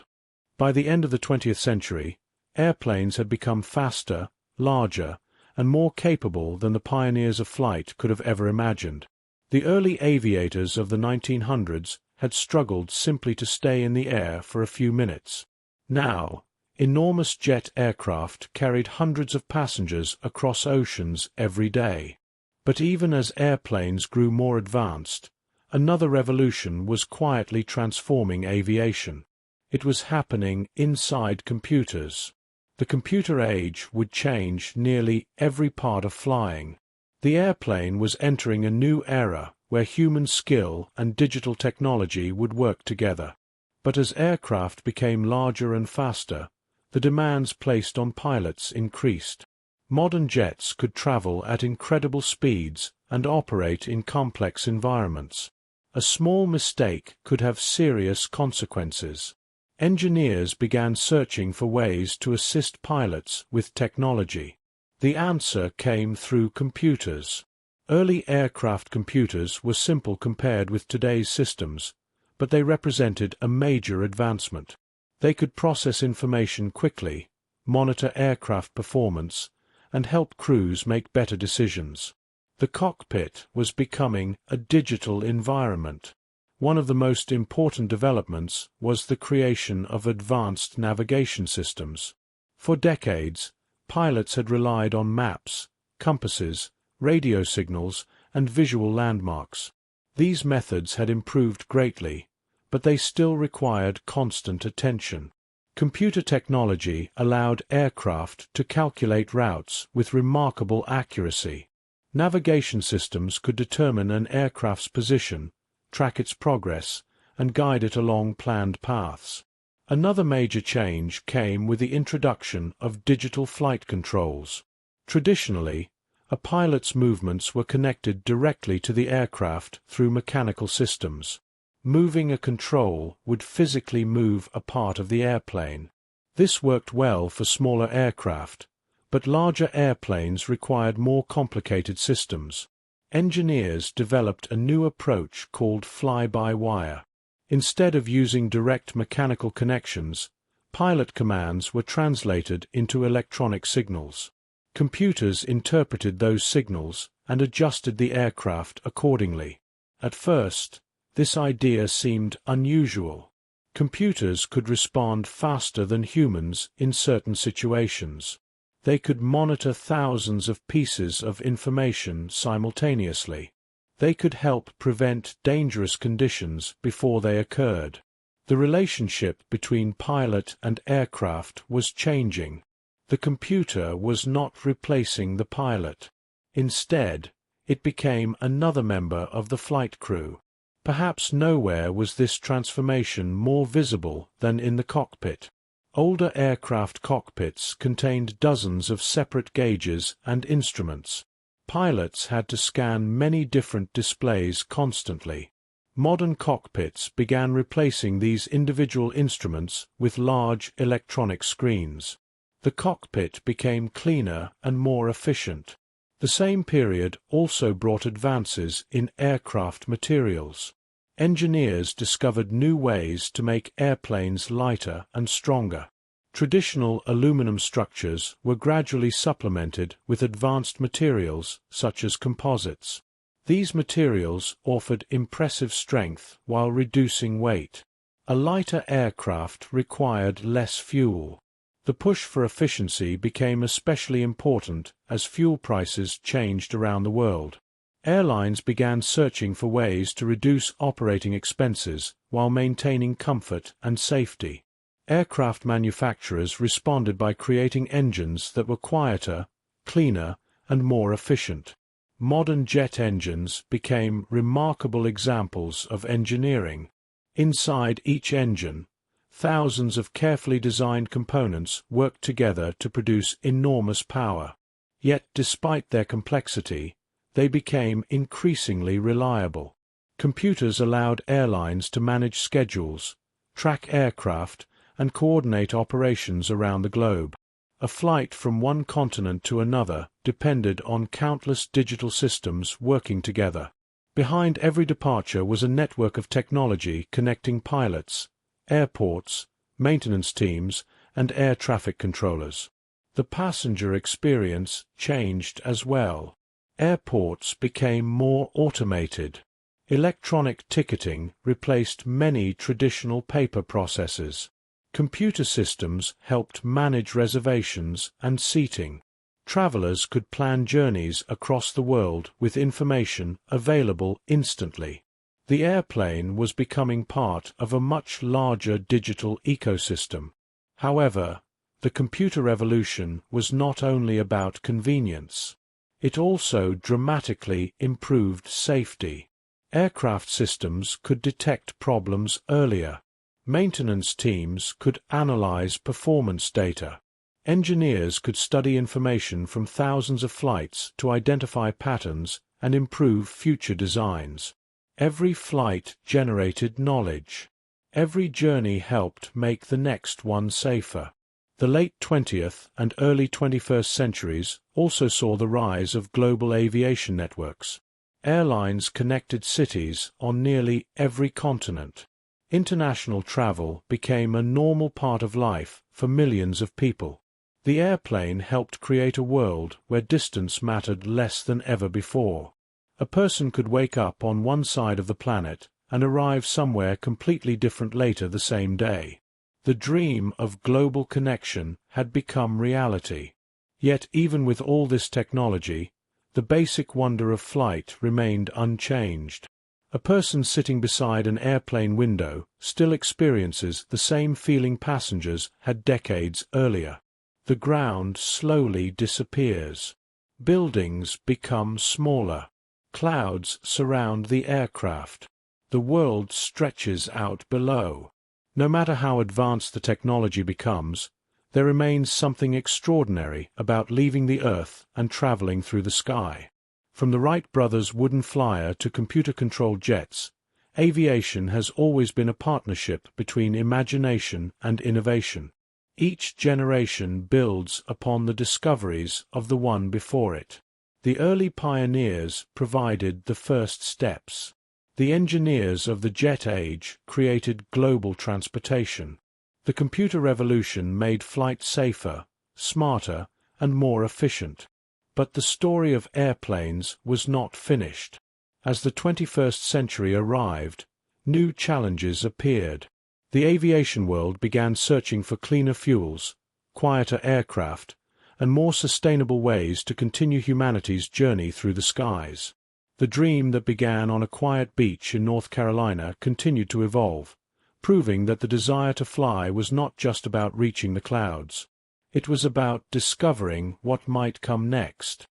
By the end of the 20th century, airplanes had become faster, larger, and more capable than the pioneers of flight could have ever imagined. The early aviators of the 1900s had struggled simply to stay in the air for a few minutes. Now, enormous jet aircraft carried hundreds of passengers across oceans every day. But even as airplanes grew more advanced, another revolution was quietly transforming aviation. It was happening inside computers. The computer age would change nearly every part of flying. The airplane was entering a new era where human skill and digital technology would work together. But as aircraft became larger and faster, the demands placed on pilots increased. Modern jets could travel at incredible speeds and operate in complex environments. A small mistake could have serious consequences. Engineers began searching for ways to assist pilots with technology. The answer came through computers. Early aircraft computers were simple compared with today's systems, but they represented a major advancement. They could process information quickly, monitor aircraft performance, and help crews make better decisions. The cockpit was becoming a digital environment. One of the most important developments was the creation of advanced navigation systems. For decades, pilots had relied on maps, compasses, radio signals, and visual landmarks. These methods had improved greatly, but they still required constant attention. Computer technology allowed aircraft to calculate routes with remarkable accuracy. Navigation systems could determine an aircraft's position, track its progress, and guide it along planned paths. Another major change came with the introduction of digital flight controls. Traditionally, a pilot's movements were connected directly to the aircraft through mechanical systems. Moving a control would physically move a part of the airplane. This worked well for smaller aircraft, but larger airplanes required more complicated systems. Engineers developed a new approach called fly-by-wire. Instead of using direct mechanical connections, pilot commands were translated into electronic signals. Computers interpreted those signals and adjusted the aircraft accordingly. At first, this idea seemed unusual. Computers could respond faster than humans in certain situations. They could monitor thousands of pieces of information simultaneously. They could help prevent dangerous conditions before they occurred. The relationship between pilot and aircraft was changing. The computer was not replacing the pilot. Instead, it became another member of the flight crew. Perhaps nowhere was this transformation more visible than in the cockpit. Older aircraft cockpits contained dozens of separate gauges and instruments. Pilots had to scan many different displays constantly. Modern cockpits began replacing these individual instruments with large electronic screens. The cockpit became cleaner and more efficient. The same period also brought advances in aircraft materials. Engineers discovered new ways to make airplanes lighter and stronger. Traditional aluminum structures were gradually supplemented with advanced materials such as composites. These materials offered impressive strength while reducing weight. A lighter aircraft required less fuel. The push for efficiency became especially important as fuel prices changed around the world. Airlines began searching for ways to reduce operating expenses while maintaining comfort and safety. Aircraft manufacturers responded by creating engines that were quieter, cleaner, and more efficient. Modern jet engines became remarkable examples of engineering. Inside each engine, thousands of carefully designed components worked together to produce enormous power. Yet despite their complexity, they became increasingly reliable. Computers allowed airlines to manage schedules, track aircraft, and coordinate operations around the globe. A flight from one continent to another depended on countless digital systems working together. Behind every departure was a network of technology connecting pilots, airports, maintenance teams, and air traffic controllers. The passenger experience changed as well. Airports became more automated. Electronic ticketing replaced many traditional paper processes. Computer systems helped manage reservations and seating. Travelers could plan journeys across the world with information available instantly. The airplane was becoming part of a much larger digital ecosystem. However, the computer revolution was not only about convenience. It also dramatically improved safety. Aircraft systems could detect problems earlier. Maintenance teams could analyze performance data. Engineers could study information from thousands of flights to identify patterns and improve future designs. Every flight generated knowledge. Every journey helped make the next one safer. The late 20th and early 21st centuries also saw the rise of global aviation networks. Airlines connected cities on nearly every continent. International travel became a normal part of life for millions of people. The airplane helped create a world where distance mattered less than ever before. A person could wake up on one side of the planet and arrive somewhere completely different later the same day. The dream of global connection had become reality. Yet even with all this technology, the basic wonder of flight remained unchanged. A person sitting beside an airplane window still experiences the same feeling passengers had decades earlier. The ground slowly disappears. Buildings become smaller. Clouds surround the aircraft. The world stretches out below. No matter how advanced the technology becomes, there remains something extraordinary about leaving the Earth and traveling through the sky. From the Wright brothers' wooden flyer to computer-controlled jets, aviation has always been a partnership between imagination and innovation. Each generation builds upon the discoveries of the one before it. The early pioneers provided the first steps. The engineers of the jet age created global transportation. The computer revolution made flight safer, smarter, and more efficient. But the story of airplanes was not finished. As the 21st century arrived, new challenges appeared. The aviation world began searching for cleaner fuels, quieter aircraft, and more sustainable ways to continue humanity's journey through the skies. The dream that began on a quiet beach in North Carolina continued to evolve, proving that the desire to fly was not just about reaching the clouds. It was about discovering what might come next.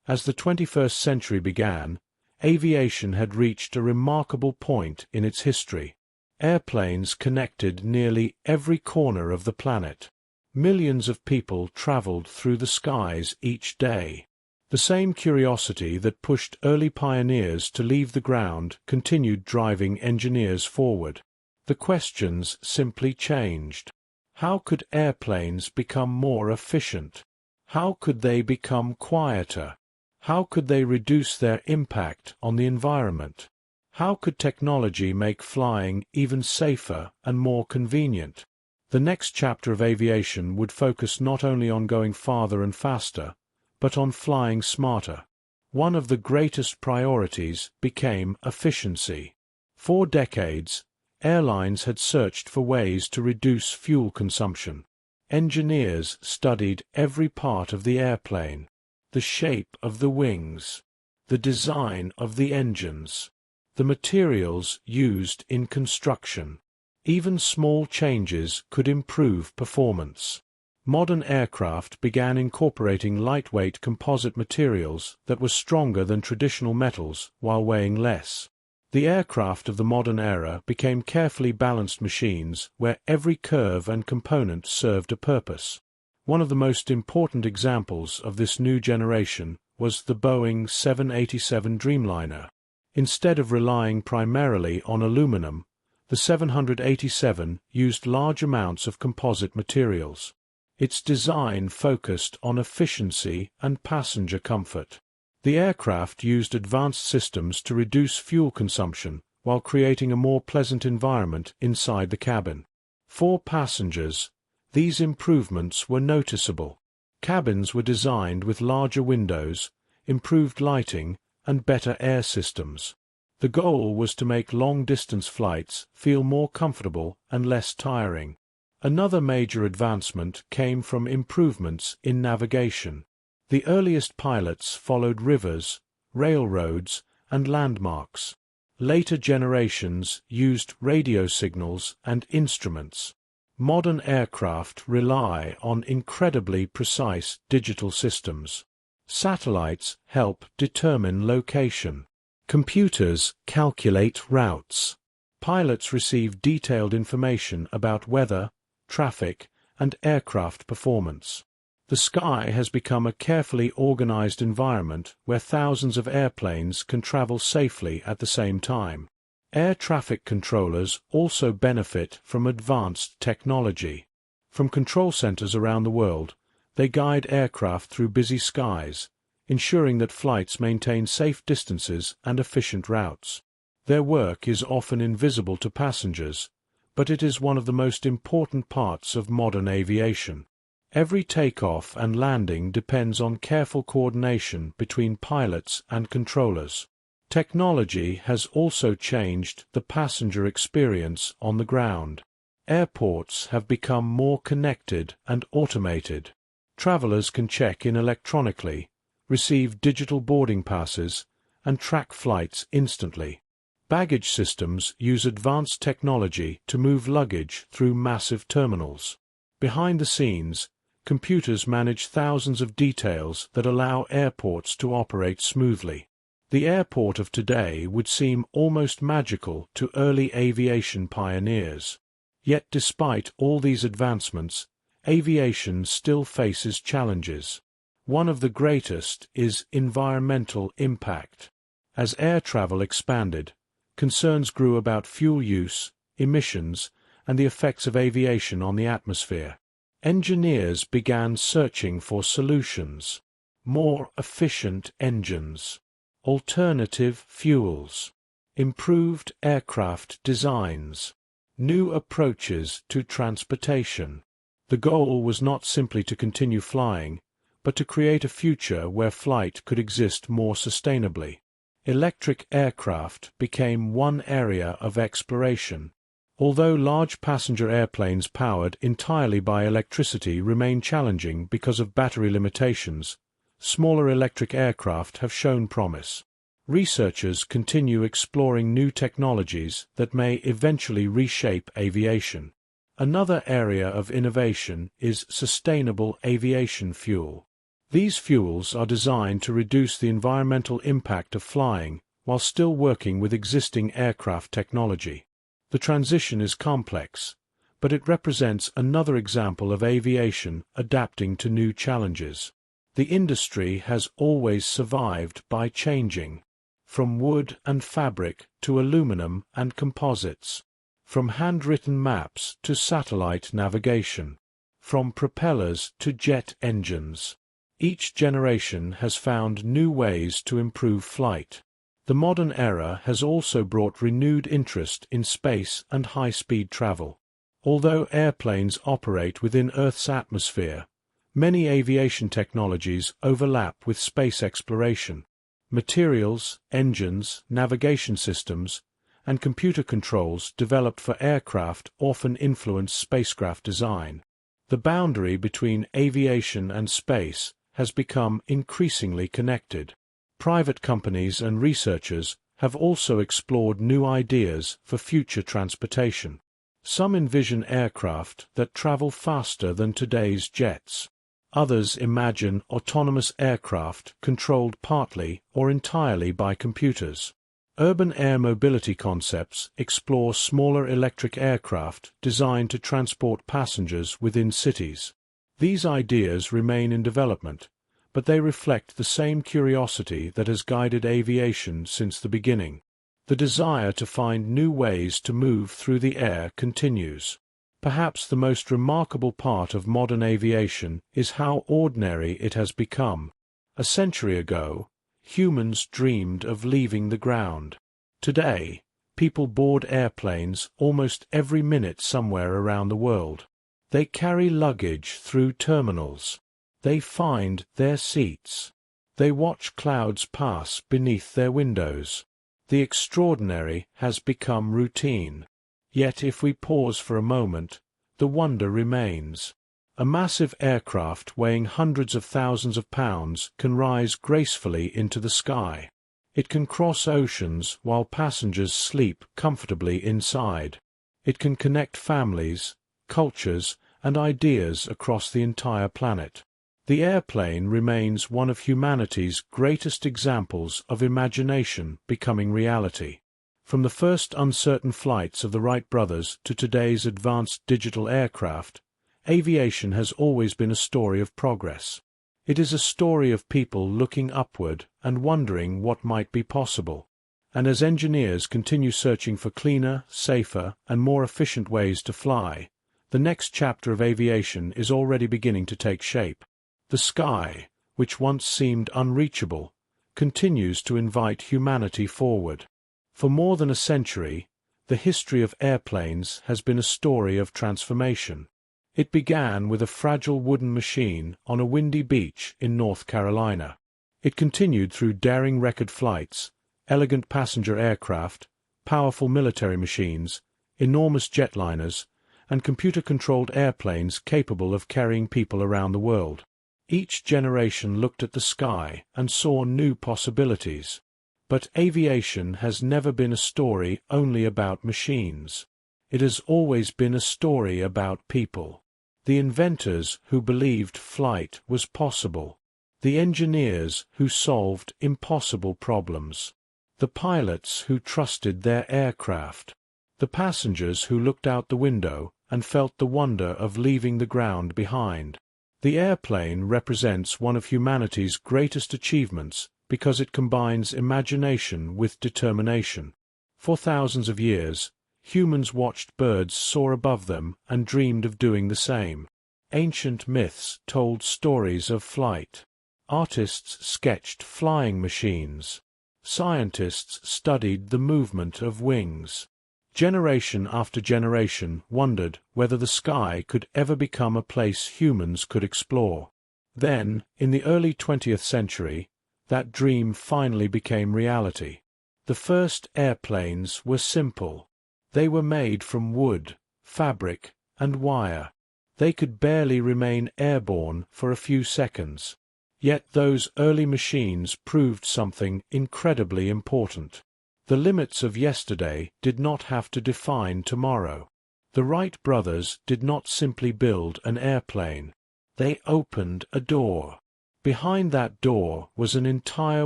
As the 21st century began, aviation had reached a remarkable point in its history. Airplanes connected nearly every corner of the planet. Millions of people traveled through the skies each day. The same curiosity that pushed early pioneers to leave the ground continued driving engineers forward. The questions simply changed. How could airplanes become more efficient? How could they become quieter? How could they reduce their impact on the environment? How could technology make flying even safer and more convenient? The next chapter of aviation would focus not only on going farther and faster, but on flying smarter. One of the greatest priorities became efficiency. For decades, airlines had searched for ways to reduce fuel consumption. Engineers studied every part of the airplane, the shape of the wings, the design of the engines, the materials used in construction. Even small changes could improve performance. Modern aircraft began incorporating lightweight composite materials that were stronger than traditional metals while weighing less. The aircraft of the modern era became carefully balanced machines where every curve and component served a purpose. One of the most important examples of this new generation was the Boeing 787 Dreamliner. Instead of relying primarily on aluminum, the 787 used large amounts of composite materials. Its design focused on efficiency and passenger comfort. The aircraft used advanced systems to reduce fuel consumption while creating a more pleasant environment inside the cabin. For passengers, these improvements were noticeable. Cabins were designed with larger windows, improved lighting, and better air systems. The goal was to make long-distance flights feel more comfortable and less tiring. Another major advancement came from improvements in navigation. The earliest pilots followed rivers, railroads, and landmarks. Later generations used radio signals and instruments. Modern aircraft rely on incredibly precise digital systems. Satellites help determine location. Computers calculate routes. Pilots receive detailed information about weather, traffic, and aircraft performance. The sky has become a carefully organized environment where thousands of airplanes can travel safely at the same time. Air traffic controllers also benefit from advanced technology. From control centers around the world, they guide aircraft through busy skies, ensuring that flights maintain safe distances and efficient routes. Their work is often invisible to passengers, but it is one of the most important parts of modern aviation. Every takeoff and landing depends on careful coordination between pilots and controllers. Technology has also changed the passenger experience on the ground. Airports have become more connected and automated. Travelers can check in electronically, receive digital boarding passes, and track flights instantly. Baggage systems use advanced technology to move luggage through massive terminals. Behind the scenes, computers manage thousands of details that allow airports to operate smoothly. The airport of today would seem almost magical to early aviation pioneers. Yet despite all these advancements, aviation still faces challenges. One of the greatest is environmental impact. As air travel expanded, concerns grew about fuel use, emissions, and the effects of aviation on the atmosphere. Engineers began searching for solutions: more efficient engines, alternative fuels, improved aircraft designs, new approaches to transportation. The goal was not simply to continue flying, but to create a future where flight could exist more sustainably. Electric aircraft became one area of exploration. Although large passenger airplanes powered entirely by electricity remain challenging because of battery limitations, smaller electric aircraft have shown promise. Researchers continue exploring new technologies that may eventually reshape aviation. Another area of innovation is sustainable aviation fuel. These fuels are designed to reduce the environmental impact of flying while still working with existing aircraft technology. The transition is complex, but it represents another example of aviation adapting to new challenges. The industry has always survived by changing, from wood and fabric to aluminum and composites, from handwritten maps to satellite navigation, from propellers to jet engines. Each generation has found new ways to improve flight. The modern era has also brought renewed interest in space and high-speed travel. Although airplanes operate within Earth's atmosphere, many aviation technologies overlap with space exploration. Materials, engines, navigation systems, and computer controls developed for aircraft often influence spacecraft design. The boundary between aviation and space has become increasingly connected. Private companies and researchers have also explored new ideas for future transportation. Some envision aircraft that travel faster than today's jets. Others imagine autonomous aircraft controlled partly or entirely by computers. Urban air mobility concepts explore smaller electric aircraft designed to transport passengers within cities. These ideas remain in development, but they reflect the same curiosity that has guided aviation since the beginning. The desire to find new ways to move through the air continues. Perhaps the most remarkable part of modern aviation is how ordinary it has become. A century ago, humans dreamed of leaving the ground. Today, people board airplanes almost every minute somewhere around the world. They carry luggage through terminals. They find their seats. They watch clouds pass beneath their windows. The extraordinary has become routine. Yet if we pause for a moment, the wonder remains. A massive aircraft weighing hundreds of thousands of pounds can rise gracefully into the sky. It can cross oceans while passengers sleep comfortably inside. It can connect families, cultures, and ideas across the entire planet. The airplane remains one of humanity's greatest examples of imagination becoming reality. From the first uncertain flights of the Wright brothers to today's advanced digital aircraft, aviation has always been a story of progress. It is a story of people looking upward and wondering what might be possible. And as engineers continue searching for cleaner, safer, and more efficient ways to fly, the next chapter of aviation is already beginning to take shape. The sky, which once seemed unreachable, continues to invite humanity forward. For more than a century, the history of airplanes has been a story of transformation. It began with a fragile wooden machine on a windy beach in North Carolina. It continued through daring record flights, elegant passenger aircraft, powerful military machines, enormous jetliners, and computer-controlled airplanes capable of carrying people around the world. Each generation looked at the sky and saw new possibilities. But aviation has never been a story only about machines. It has always been a story about people. The inventors who believed flight was possible. The engineers who solved impossible problems. The pilots who trusted their aircraft. The passengers who looked out the window and felt the wonder of leaving the ground behind. The airplane represents one of humanity's greatest achievements because it combines imagination with determination. For thousands of years, humans watched birds soar above them and dreamed of doing the same. Ancient myths told stories of flight. Artists sketched flying machines. Scientists studied the movement of wings. Generation after generation wondered whether the sky could ever become a place humans could explore. Then, in the early 20th century, that dream finally became reality. The first airplanes were simple. They were made from wood, fabric, and wire. They could barely remain airborne for a few seconds. Yet those early machines proved something incredibly important. The limits of yesterday did not have to define tomorrow. The Wright brothers did not simply build an airplane. They opened a door. Behind that door was an entire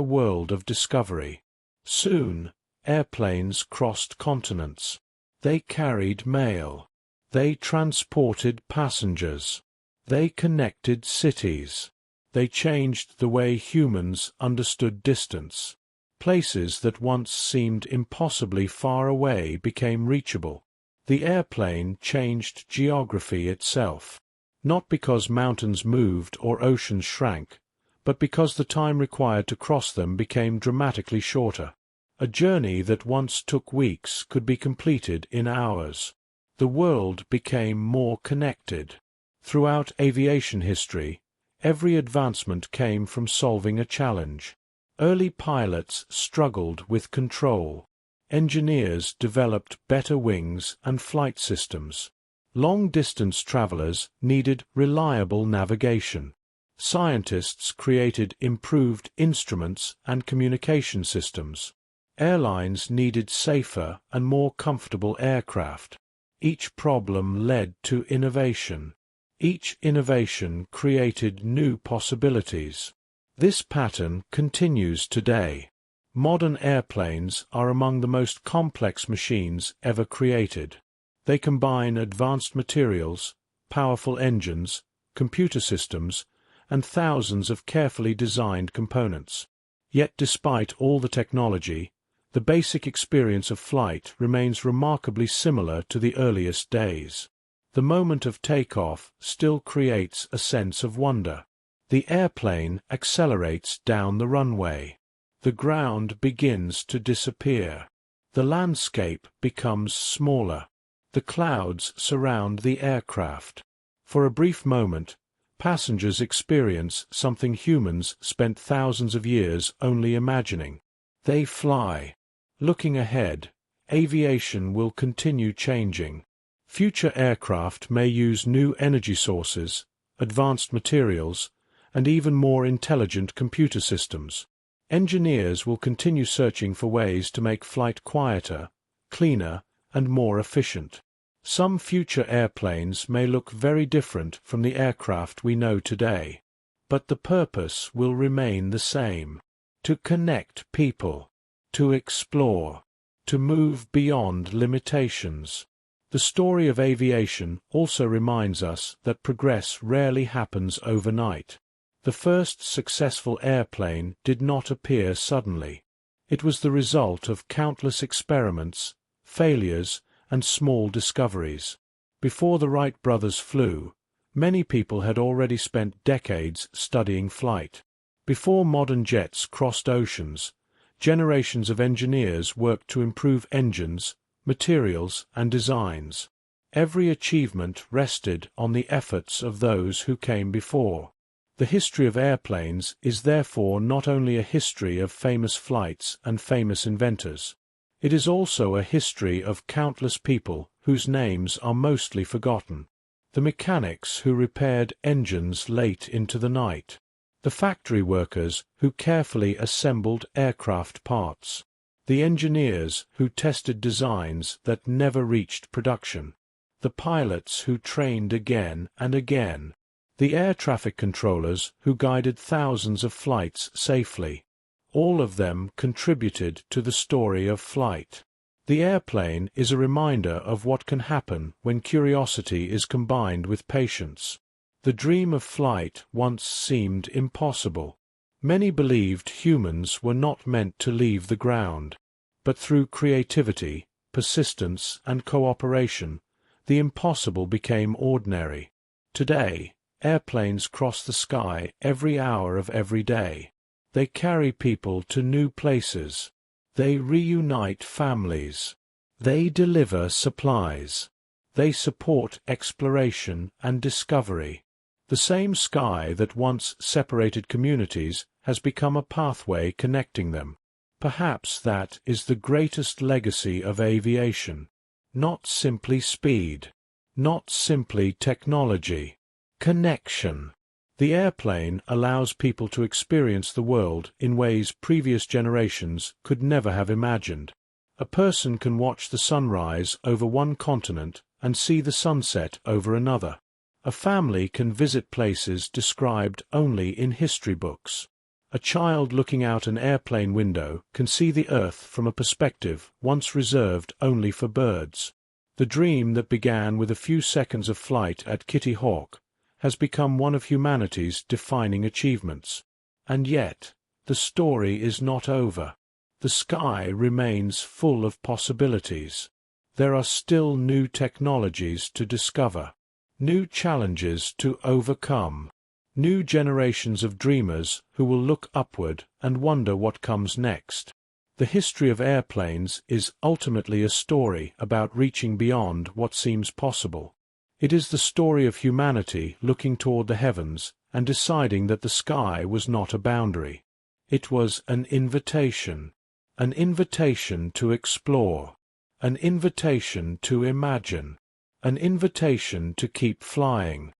world of discovery. Soon, airplanes crossed continents. They carried mail. They transported passengers. They connected cities. They changed the way humans understood distance. Places that once seemed impossibly far away became reachable. The airplane changed geography itself. Not because mountains moved or oceans shrank, but because the time required to cross them became dramatically shorter. A journey that once took weeks could be completed in hours. The world became more connected. Throughout aviation history, every advancement came from solving a challenge. Early pilots struggled with control. Engineers developed better wings and flight systems. Long-distance travelers needed reliable navigation. Scientists created improved instruments and communication systems. Airlines needed safer and more comfortable aircraft. Each problem led to innovation. Each innovation created new possibilities. This pattern continues today. Modern airplanes are among the most complex machines ever created. They combine advanced materials, powerful engines, computer systems, and thousands of carefully designed components. Yet despite all the technology, the basic experience of flight remains remarkably similar to the earliest days. The moment of takeoff still creates a sense of wonder. The airplane accelerates down the runway. The ground begins to disappear. The landscape becomes smaller. The clouds surround the aircraft. For a brief moment, passengers experience something humans spent thousands of years only imagining. They fly. Looking ahead, aviation will continue changing. Future aircraft may use new energy sources, advanced materials, and even more intelligent computer systems. Engineers will continue searching for ways to make flight quieter, cleaner, and more efficient. Some future airplanes may look very different from the aircraft we know today, but the purpose will remain the same: to connect people, to explore, to move beyond limitations. The story of aviation also reminds us that progress rarely happens overnight. The first successful airplane did not appear suddenly. It was the result of countless experiments, failures, and small discoveries. Before the Wright brothers flew, many people had already spent decades studying flight. Before modern jets crossed oceans, generations of engineers worked to improve engines, materials, and designs. Every achievement rested on the efforts of those who came before. The history of airplanes is therefore not only a history of famous flights and famous inventors. It is also a history of countless people whose names are mostly forgotten. The mechanics who repaired engines late into the night. The factory workers who carefully assembled aircraft parts. The engineers who tested designs that never reached production. The pilots who trained again and again. The air traffic controllers who guided thousands of flights safely. All of them contributed to the story of flight. The airplane is a reminder of what can happen when curiosity is combined with patience. The dream of flight once seemed impossible. Many believed humans were not meant to leave the ground. But through creativity, persistence, and cooperation, the impossible became ordinary. Today, airplanes cross the sky every hour of every day. They carry people to new places. They reunite families. They deliver supplies. They support exploration and discovery. The same sky that once separated communities has become a pathway connecting them. Perhaps that is the greatest legacy of aviation. Not simply speed. Not simply technology. Connection. The airplane allows people to experience the world in ways previous generations could never have imagined. A person can watch the sunrise over one continent and see the sunset over another. A family can visit places described only in history books. A child looking out an airplane window can see the Earth from a perspective once reserved only for birds. The dream that began with a few seconds of flight at Kitty Hawk has become one of humanity's defining achievements. And yet, the story is not over. The sky remains full of possibilities. There are still new technologies to discover, new challenges to overcome, new generations of dreamers who will look upward and wonder what comes next. The history of airplanes is ultimately a story about reaching beyond what seems possible. It is the story of humanity looking toward the heavens and deciding that the sky was not a boundary. It was an invitation to explore, an invitation to imagine, an invitation to keep flying.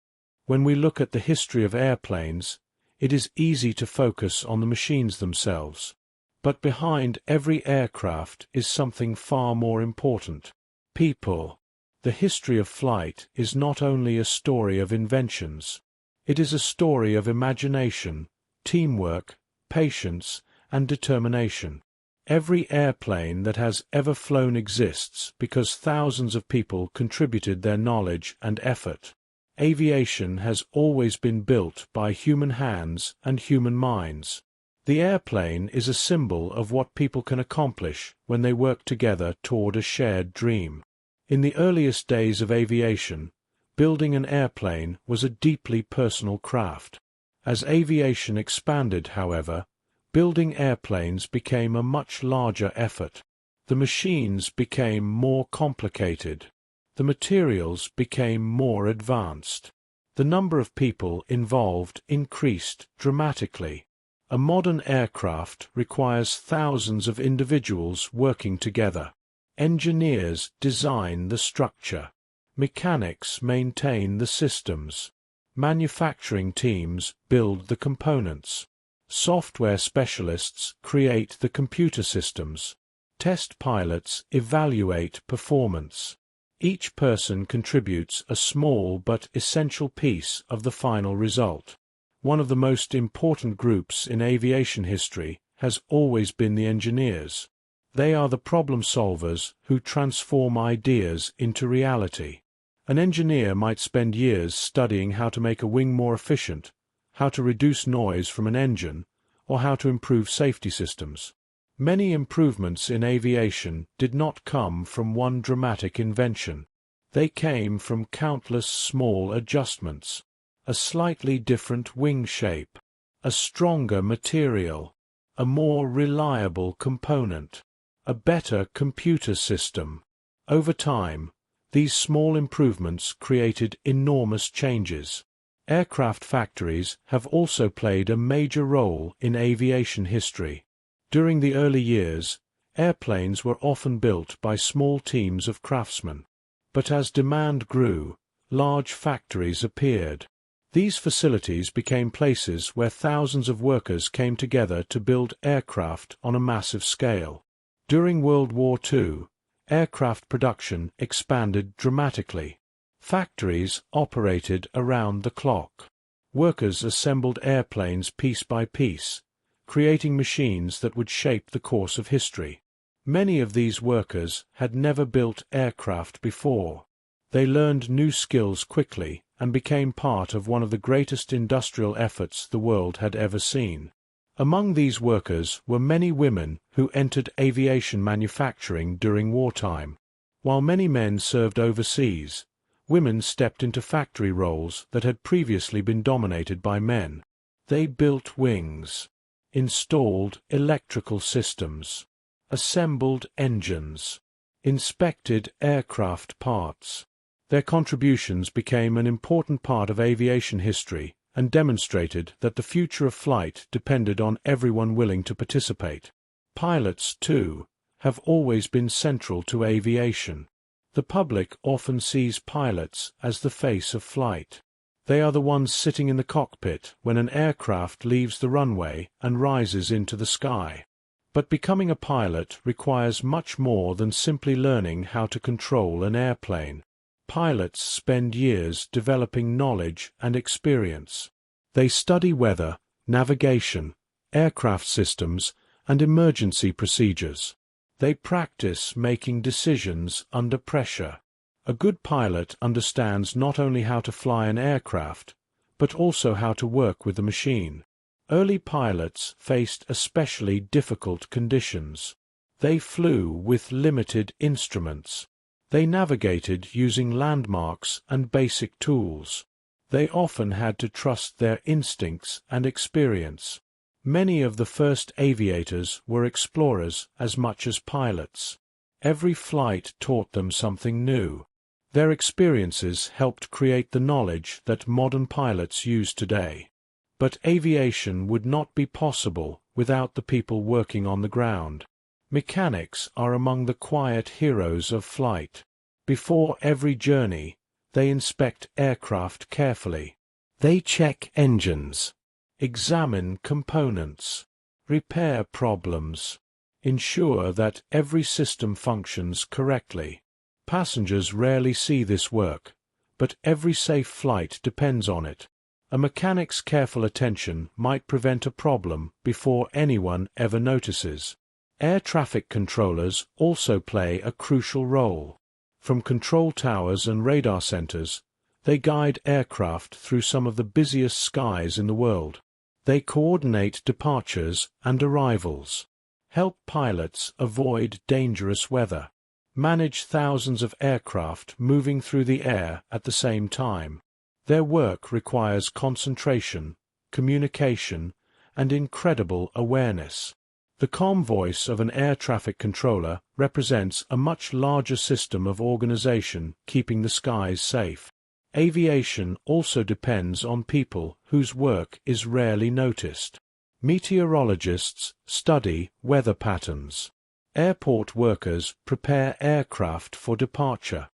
When we look at the history of airplanes, it is easy to focus on the machines themselves. But behind every aircraft is something far more important: people. The history of flight is not only a story of inventions. It is a story of imagination, teamwork, patience, and determination. Every airplane that has ever flown exists because thousands of people contributed their knowledge and effort. Aviation has always been built by human hands and human minds. The airplane is a symbol of what people can accomplish when they work together toward a shared dream. In the earliest days of aviation, building an airplane was a deeply personal craft. As aviation expanded, however, building airplanes became a much larger effort. The machines became more complicated. The materials became more advanced. The number of people involved increased dramatically. A modern aircraft requires thousands of individuals working together. Engineers design the structure. Mechanics maintain the systems. Manufacturing teams build the components. Software specialists create the computer systems. Test pilots evaluate performance. Each person contributes a small but essential piece of the final result. One of the most important groups in aviation history has always been the engineers. They are the problem solvers who transform ideas into reality. An engineer might spend years studying how to make a wing more efficient, how to reduce noise from an engine, or how to improve safety systems. Many improvements in aviation did not come from one dramatic invention. They came from countless small adjustments. A slightly different wing shape, a stronger material, a more reliable component, a better computer system. Over time, these small improvements created enormous changes. Aircraft factories have also played a major role in aviation history. During the early years, airplanes were often built by small teams of craftsmen. But as demand grew, large factories appeared. These facilities became places where thousands of workers came together to build aircraft on a massive scale. During World War II, aircraft production expanded dramatically. Factories operated around the clock. Workers assembled airplanes piece by piece, creating machines that would shape the course of history. Many of these workers had never built aircraft before. They learned new skills quickly and became part of one of the greatest industrial efforts the world had ever seen. Among these workers were many women who entered aviation manufacturing during wartime. While many men served overseas, women stepped into factory roles that had previously been dominated by men. They built wings, installed electrical systems, assembled engines, inspected aircraft parts. Their contributions became an important part of aviation history and demonstrated that the future of flight depended on everyone willing to participate. Pilots, too, have always been central to aviation. The public often sees pilots as the face of flight. They are the ones sitting in the cockpit when an aircraft leaves the runway and rises into the sky. But becoming a pilot requires much more than simply learning how to control an airplane. Pilots spend years developing knowledge and experience. They study weather, navigation, aircraft systems, and emergency procedures. They practice making decisions under pressure. A good pilot understands not only how to fly an aircraft, but also how to work with the machine. Early pilots faced especially difficult conditions. They flew with limited instruments. They navigated using landmarks and basic tools. They often had to trust their instincts and experience. Many of the first aviators were explorers as much as pilots. Every flight taught them something new. Their experiences helped create the knowledge that modern pilots use today. But aviation would not be possible without the people working on the ground. Mechanics are among the quiet heroes of flight. Before every journey, they inspect aircraft carefully. They check engines, examine components, repair problems, ensure that every system functions correctly. Passengers rarely see this work, but every safe flight depends on it. A mechanic's careful attention might prevent a problem before anyone ever notices. Air traffic controllers also play a crucial role. From control towers and radar centers, they guide aircraft through some of the busiest skies in the world. They coordinate departures and arrivals, help pilots avoid dangerous weather, manage thousands of aircraft moving through the air at the same time. Their work requires concentration, communication, and incredible awareness. The calm voice of an air traffic controller represents a much larger system of organization keeping the skies safe. Aviation also depends on people whose work is rarely noticed. Meteorologists study weather patterns. Airport workers prepare aircraft for departure.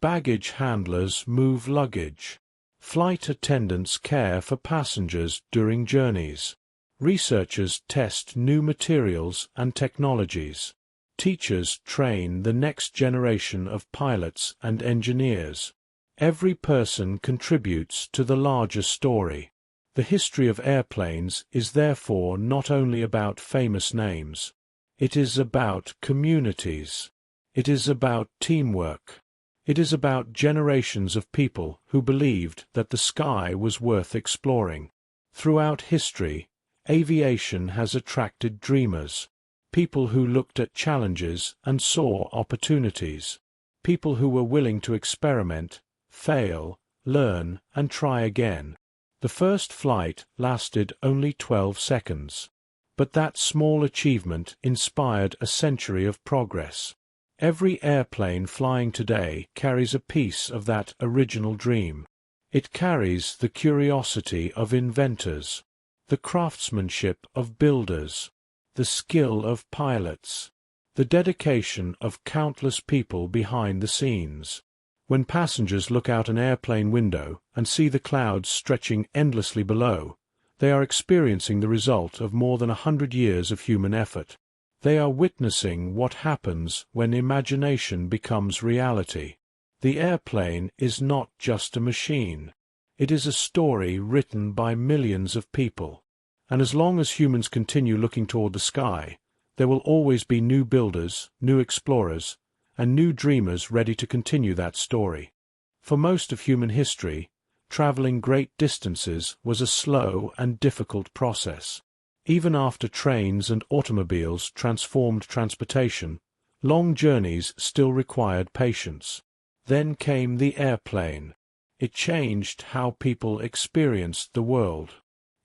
Baggage handlers move luggage. Flight attendants care for passengers during journeys. Researchers test new materials and technologies. Teachers train the next generation of pilots and engineers. Every person contributes to the larger story. The history of airplanes is therefore not only about famous names. It is about communities. It is about teamwork. It is about generations of people who believed that the sky was worth exploring. Throughout history, aviation has attracted dreamers, people who looked at challenges and saw opportunities, people who were willing to experiment, fail, learn, and try again. The first flight lasted only 12 seconds. But that small achievement inspired a century of progress. Every airplane flying today carries a piece of that original dream. It carries the curiosity of inventors, the craftsmanship of builders, the skill of pilots, the dedication of countless people behind the scenes. When passengers look out an airplane window and see the clouds stretching endlessly below, they are experiencing the result of more than 100 years of human effort. They are witnessing what happens when imagination becomes reality. The airplane is not just a machine. It is a story written by millions of people. And as long as humans continue looking toward the sky, there will always be new builders, new explorers, and new dreamers ready to continue that story. For most of human history, traveling great distances was a slow and difficult process. Even after trains and automobiles transformed transportation, long journeys still required patience. Then came the airplane. It changed how people experienced the world.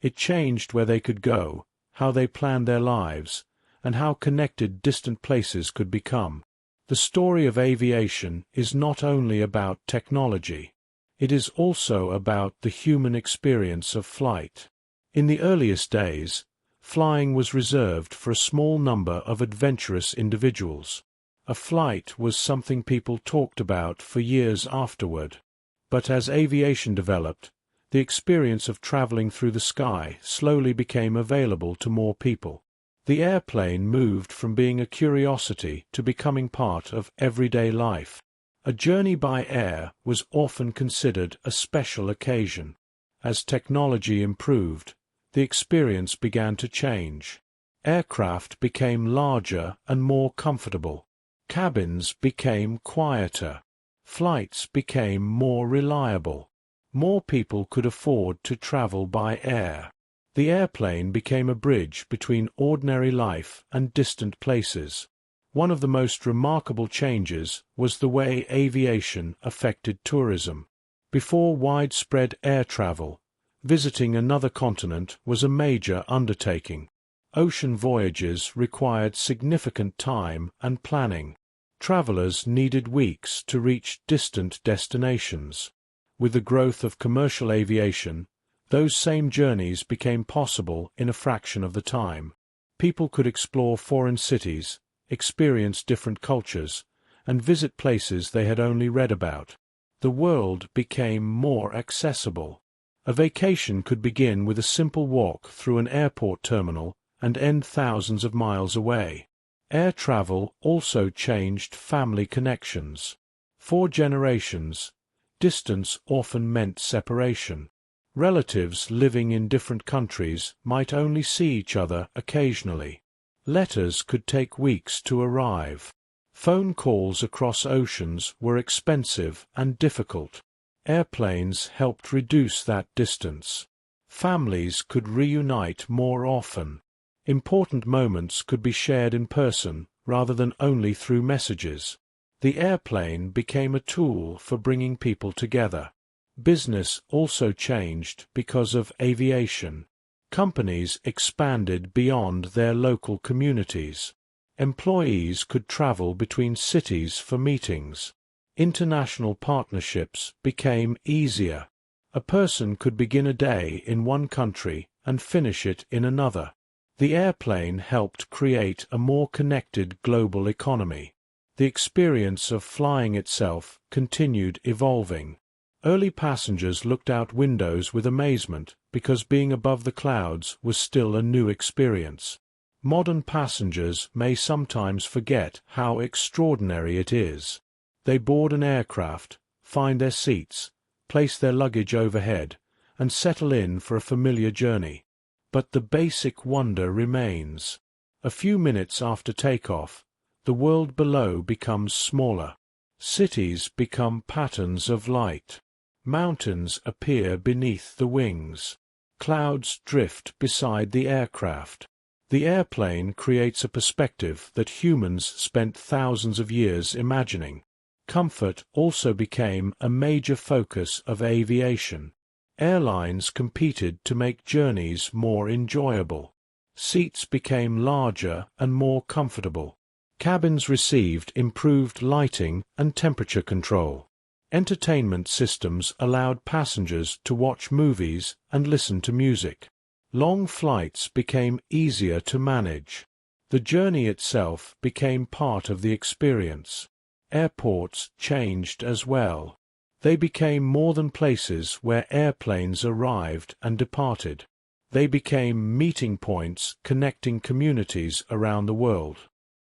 It changed where they could go, how they planned their lives, and how connected distant places could become. The story of aviation is not only about technology. It is also about the human experience of flight. In the earliest days, flying was reserved for a small number of adventurous individuals. A flight was something people talked about for years afterward. But as aviation developed, the experience of traveling through the sky slowly became available to more people. The airplane moved from being a curiosity to becoming part of everyday life. A journey by air was often considered a special occasion. As technology improved, the experience began to change. Aircraft became larger and more comfortable. Cabins became quieter. Flights became more reliable. More people could afford to travel by air. The airplane became a bridge between ordinary life and distant places. One of the most remarkable changes was the way aviation affected tourism. Before widespread air travel, visiting another continent was a major undertaking. Ocean voyages required significant time and planning. Travelers needed weeks to reach distant destinations. With the growth of commercial aviation, those same journeys became possible in a fraction of the time. People could explore foreign cities, experience different cultures, and visit places they had only read about. The world became more accessible. A vacation could begin with a simple walk through an airport terminal and end thousands of miles away. Air travel also changed family connections. For generations, distance often meant separation. Relatives living in different countries might only see each other occasionally. Letters could take weeks to arrive. Phone calls across oceans were expensive and difficult. Airplanes helped reduce that distance. Families could reunite more often. Important moments could be shared in person rather than only through messages. The airplane became a tool for bringing people together. Business also changed because of aviation. Companies expanded beyond their local communities. Employees could travel between cities for meetings. International partnerships became easier. A person could begin a day in one country and finish it in another. The airplane helped create a more connected global economy. The experience of flying itself continued evolving. Early passengers looked out windows with amazement because being above the clouds was still a new experience. Modern passengers may sometimes forget how extraordinary it is. They board an aircraft, find their seats, place their luggage overhead, and settle in for a familiar journey. But the basic wonder remains. A few minutes after takeoff, the world below becomes smaller. Cities become patterns of light. Mountains appear beneath the wings. Clouds drift beside the aircraft. The airplane creates a perspective that humans spent thousands of years imagining. Comfort also became a major focus of aviation. Airlines competed to make journeys more enjoyable. Seats became larger and more comfortable. Cabins received improved lighting and temperature control. Entertainment systems allowed passengers to watch movies and listen to music. Long flights became easier to manage. The journey itself became part of the experience. Airports changed as well. They became more than places where airplanes arrived and departed. They became meeting points connecting communities around the world.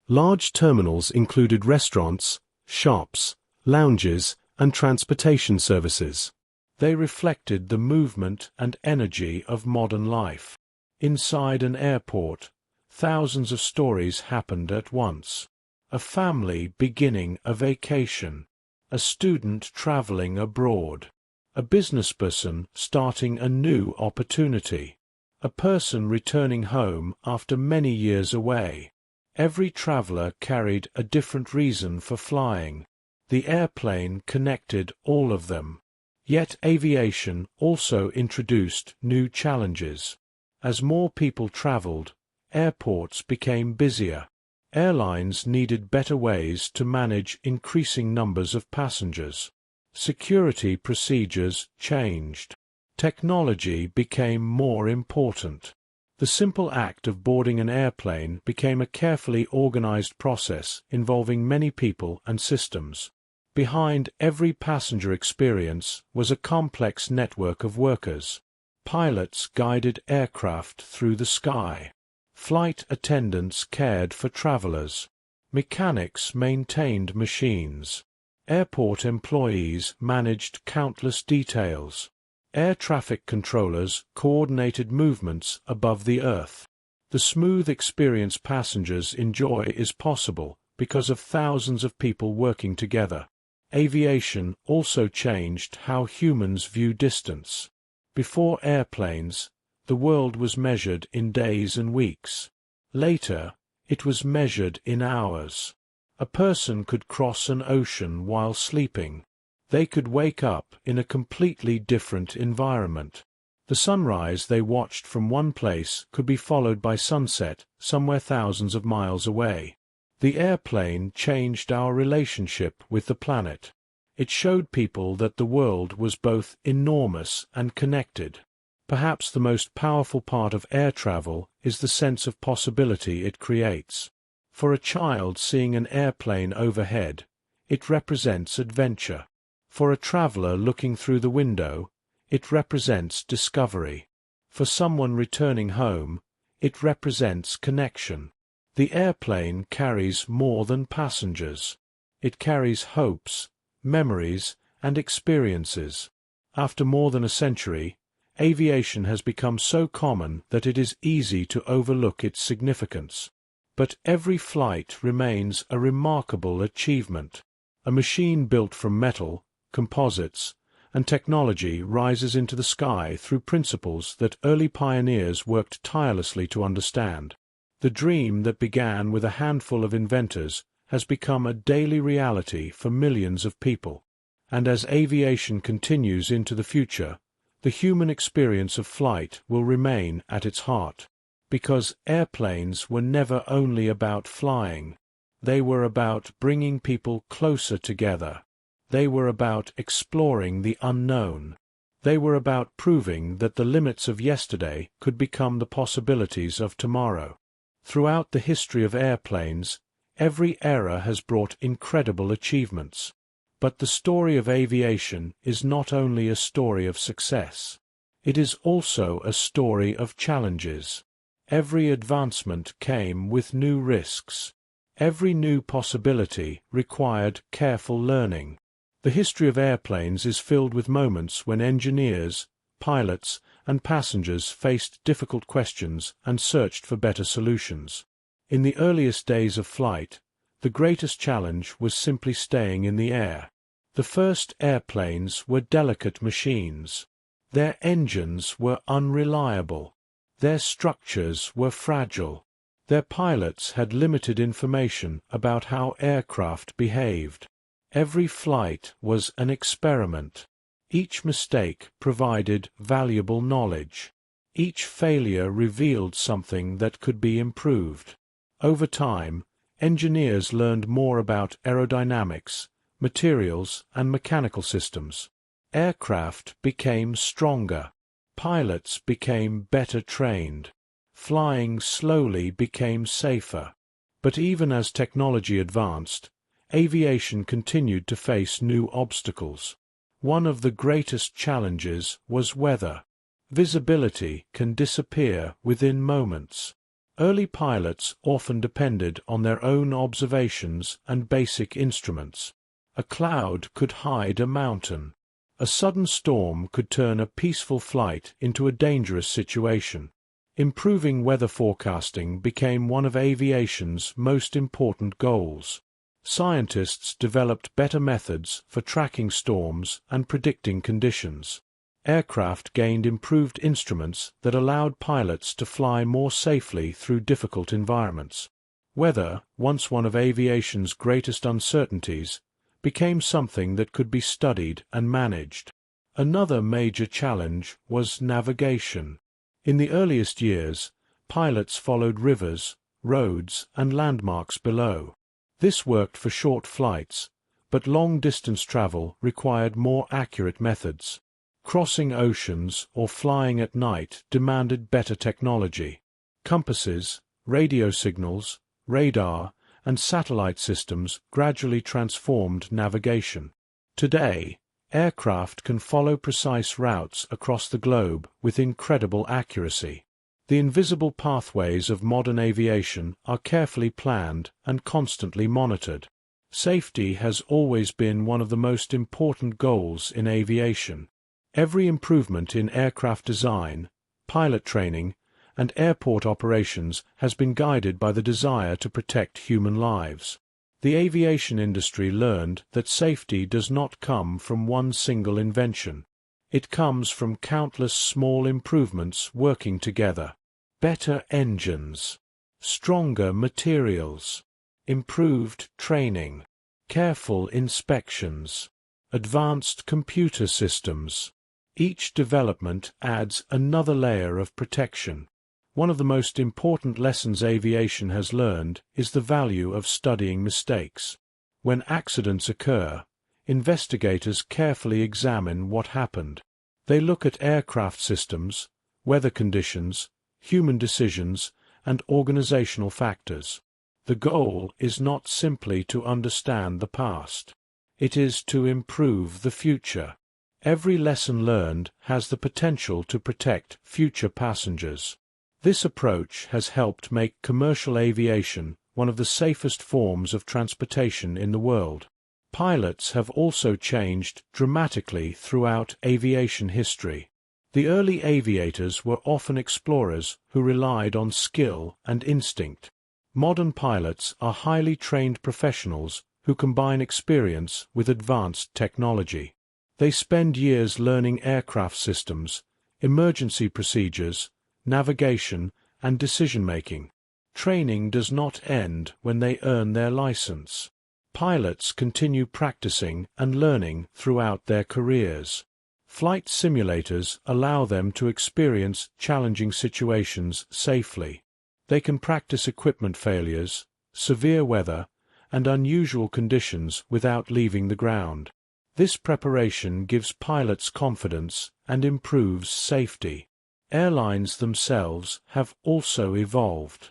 Large terminals included restaurants, shops, lounges, and transportation services. They reflected the movement and energy of modern life. Inside an airport, thousands of stories happened at once. A family beginning a vacation, a student traveling abroad, a businessperson starting a new opportunity, a person returning home after many years away. Every traveler carried a different reason for flying. The airplane connected all of them. Yet aviation also introduced new challenges. As more people traveled, airports became busier. Airlines needed better ways to manage increasing numbers of passengers. Security procedures changed. Technology became more important. The simple act of boarding an airplane became a carefully organized process involving many people and systems. Behind every passenger experience was a complex network of workers. Pilots guided aircraft through the sky. Flight attendants cared for travelers. Mechanics maintained machines. Airport employees managed countless details. Air traffic controllers coordinated movements above the earth. The smooth experience passengers enjoy is possible because of thousands of people working together. Aviation also changed how humans view distance. Before airplanes, the world was measured in days and weeks. Later, it was measured in hours. A person could cross an ocean while sleeping. They could wake up in a completely different environment. The sunrise they watched from one place could be followed by sunset somewhere thousands of miles away. The airplane changed our relationship with the planet. It showed people that the world was both enormous and connected. Perhaps the most powerful part of air travel is the sense of possibility it creates. For a child seeing an airplane overhead, it represents adventure. For a traveler looking through the window, it represents discovery. For someone returning home, it represents connection. The airplane carries more than passengers. It carries hopes, memories, and experiences. After more than a century, aviation has become so common that it is easy to overlook its significance. But every flight remains a remarkable achievement. A machine built from metal, composites, and technology rises into the sky through principles that early pioneers worked tirelessly to understand. The dream that began with a handful of inventors has become a daily reality for millions of people. And as aviation continues into the future, the human experience of flight will remain at its heart. Because airplanes were never only about flying. They were about bringing people closer together. They were about exploring the unknown. They were about proving that the limits of yesterday could become the possibilities of tomorrow. Throughout the history of airplanes, every era has brought incredible achievements. But the story of aviation is not only a story of success. It is also a story of challenges. Every advancement came with new risks. Every new possibility required careful learning. The history of airplanes is filled with moments when engineers, pilots, and passengers faced difficult questions and searched for better solutions. In the earliest days of flight, the greatest challenge was simply staying in the air. The first airplanes were delicate machines. Their engines were unreliable. Their structures were fragile. Their pilots had limited information about how aircraft behaved. Every flight was an experiment. Each mistake provided valuable knowledge. Each failure revealed something that could be improved. Over time, engineers learned more about aerodynamics, materials, and mechanical systems. Aircraft became stronger. Pilots became better trained. Flying slowly became safer. But even as technology advanced, aviation continued to face new obstacles. One of the greatest challenges was weather. Visibility can disappear within moments. Early pilots often depended on their own observations and basic instruments. A cloud could hide a mountain. A sudden storm could turn a peaceful flight into a dangerous situation. Improving weather forecasting became one of aviation's most important goals. Scientists developed better methods for tracking storms and predicting conditions. Aircraft gained improved instruments that allowed pilots to fly more safely through difficult environments. Weather, once one of aviation's greatest uncertainties, became something that could be studied and managed. Another major challenge was navigation. In the earliest years, pilots followed rivers, roads, and landmarks below. This worked for short flights, but long-distance travel required more accurate methods. Crossing oceans or flying at night demanded better technology. Compasses, radio signals, radar, and satellite systems gradually transformed navigation. Today, aircraft can follow precise routes across the globe with incredible accuracy. The invisible pathways of modern aviation are carefully planned and constantly monitored. Safety has always been one of the most important goals in aviation. Every improvement in aircraft design, pilot training, and airport operations has been guided by the desire to protect human lives. The aviation industry learned that safety does not come from one single invention. It comes from countless small improvements working together. Better engines, stronger materials, improved training, careful inspections, advanced computer systems. Each development adds another layer of protection. One of the most important lessons aviation has learned is the value of studying mistakes. When accidents occur, investigators carefully examine what happened. They look at aircraft systems, weather conditions, human decisions, and organizational factors. The goal is not simply to understand the past. It is to improve the future. Every lesson learned has the potential to protect future passengers. This approach has helped make commercial aviation one of the safest forms of transportation in the world. Pilots have also changed dramatically throughout aviation history. The early aviators were often explorers who relied on skill and instinct. Modern pilots are highly trained professionals who combine experience with advanced technology. They spend years learning aircraft systems, emergency procedures, navigation, and decision-making. training does not end when they earn their license. Pilots continue practicing and learning throughout their careers. Flight simulators allow them to experience challenging situations safely. They can practice equipment failures, severe weather, and unusual conditions without leaving the ground. This preparation gives pilots confidence and improves safety. Airlines themselves have also evolved.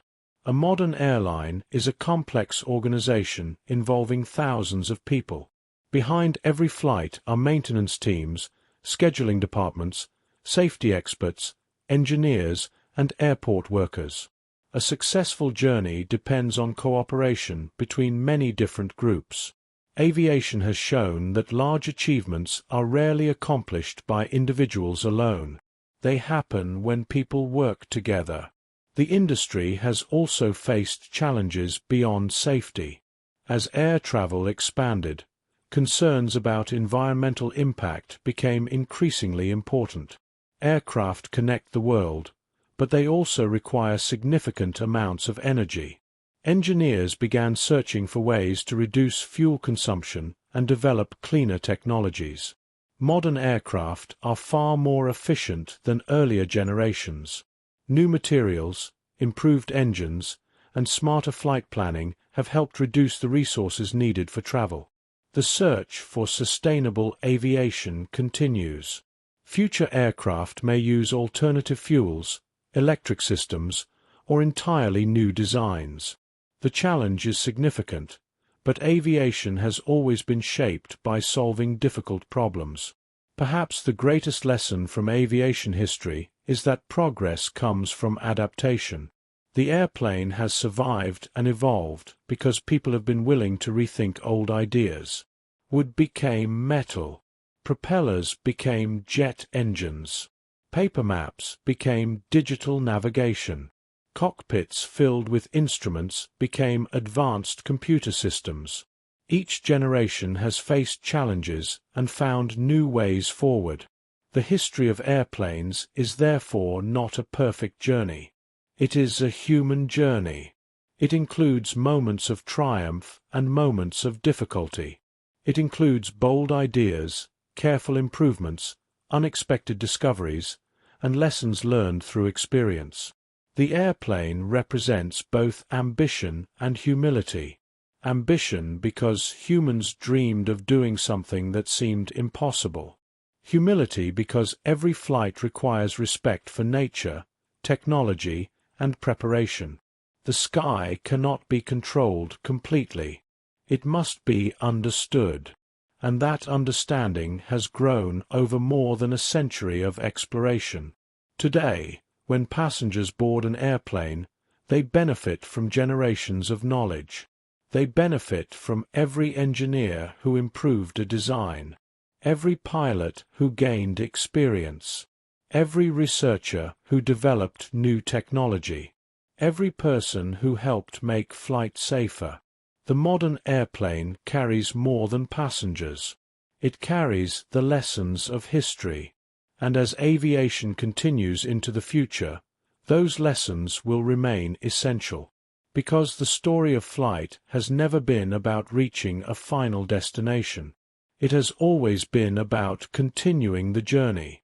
A modern airline is a complex organization involving thousands of people. Behind every flight are maintenance teams, scheduling departments, safety experts, engineers, and airport workers. A successful journey depends on cooperation between many different groups. Aviation has shown that large achievements are rarely accomplished by individuals alone. They happen when people work together. The industry has also faced challenges beyond safety. As air travel expanded, concerns about environmental impact became increasingly important. Aircraft connect the world, but they also require significant amounts of energy. Engineers began searching for ways to reduce fuel consumption and develop cleaner technologies. Modern aircraft are far more efficient than earlier generations. New materials, improved engines, and smarter flight planning have helped reduce the resources needed for travel. The search for sustainable aviation continues. Future aircraft may use alternative fuels, electric systems, or entirely new designs. The challenge is significant, but aviation has always been shaped by solving difficult problems. Perhaps the greatest lesson from aviation history is that progress comes from adaptation. The airplane has survived and evolved because people have been willing to rethink old ideas. Wood became metal. Propellers became jet engines. Paper maps became digital navigation. Cockpits filled with instruments became advanced computer systems. Each generation has faced challenges and found new ways forward. The history of airplanes is therefore not a perfect journey. It is a human journey. It includes moments of triumph and moments of difficulty. It includes bold ideas, careful improvements, unexpected discoveries, and lessons learned through experience. The airplane represents both ambition and humility. Ambition because humans dreamed of doing something that seemed impossible. Humility because every flight requires respect for nature, technology, and preparation. The sky cannot be controlled completely. It must be understood. And that understanding has grown over more than a century of exploration. Today, when passengers board an airplane, they benefit from generations of knowledge. They benefit from every engineer who improved a design, every pilot who gained experience, every researcher who developed new technology, every person who helped make flight safer. The modern airplane carries more than passengers. It carries the lessons of history. And as aviation continues into the future, those lessons will remain essential. Because the story of flight has never been about reaching a final destination. It has always been about continuing the journey.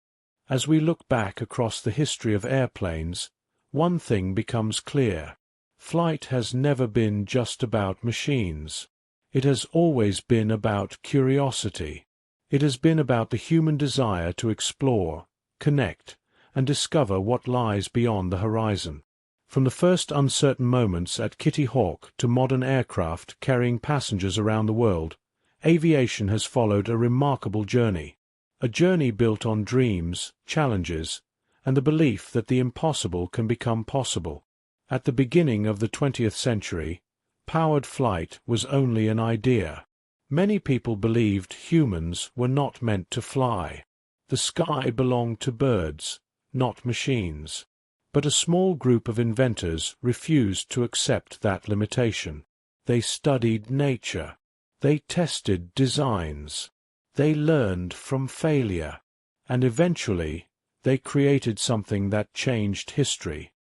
As we look back across the history of airplanes, one thing becomes clear. Flight has never been just about machines. It has always been about curiosity. It has been about the human desire to explore, connect, and discover what lies beyond the horizon. From the first uncertain moments at Kitty Hawk to modern aircraft carrying passengers around the world, aviation has followed a remarkable journey. A journey built on dreams, challenges, and the belief that the impossible can become possible. At the beginning of the 20th century, powered flight was only an idea. Many people believed humans were not meant to fly. The sky belonged to birds, not machines. But a small group of inventors refused to accept that limitation. They studied nature. They tested designs. They learned from failure. And eventually, they created something that changed history.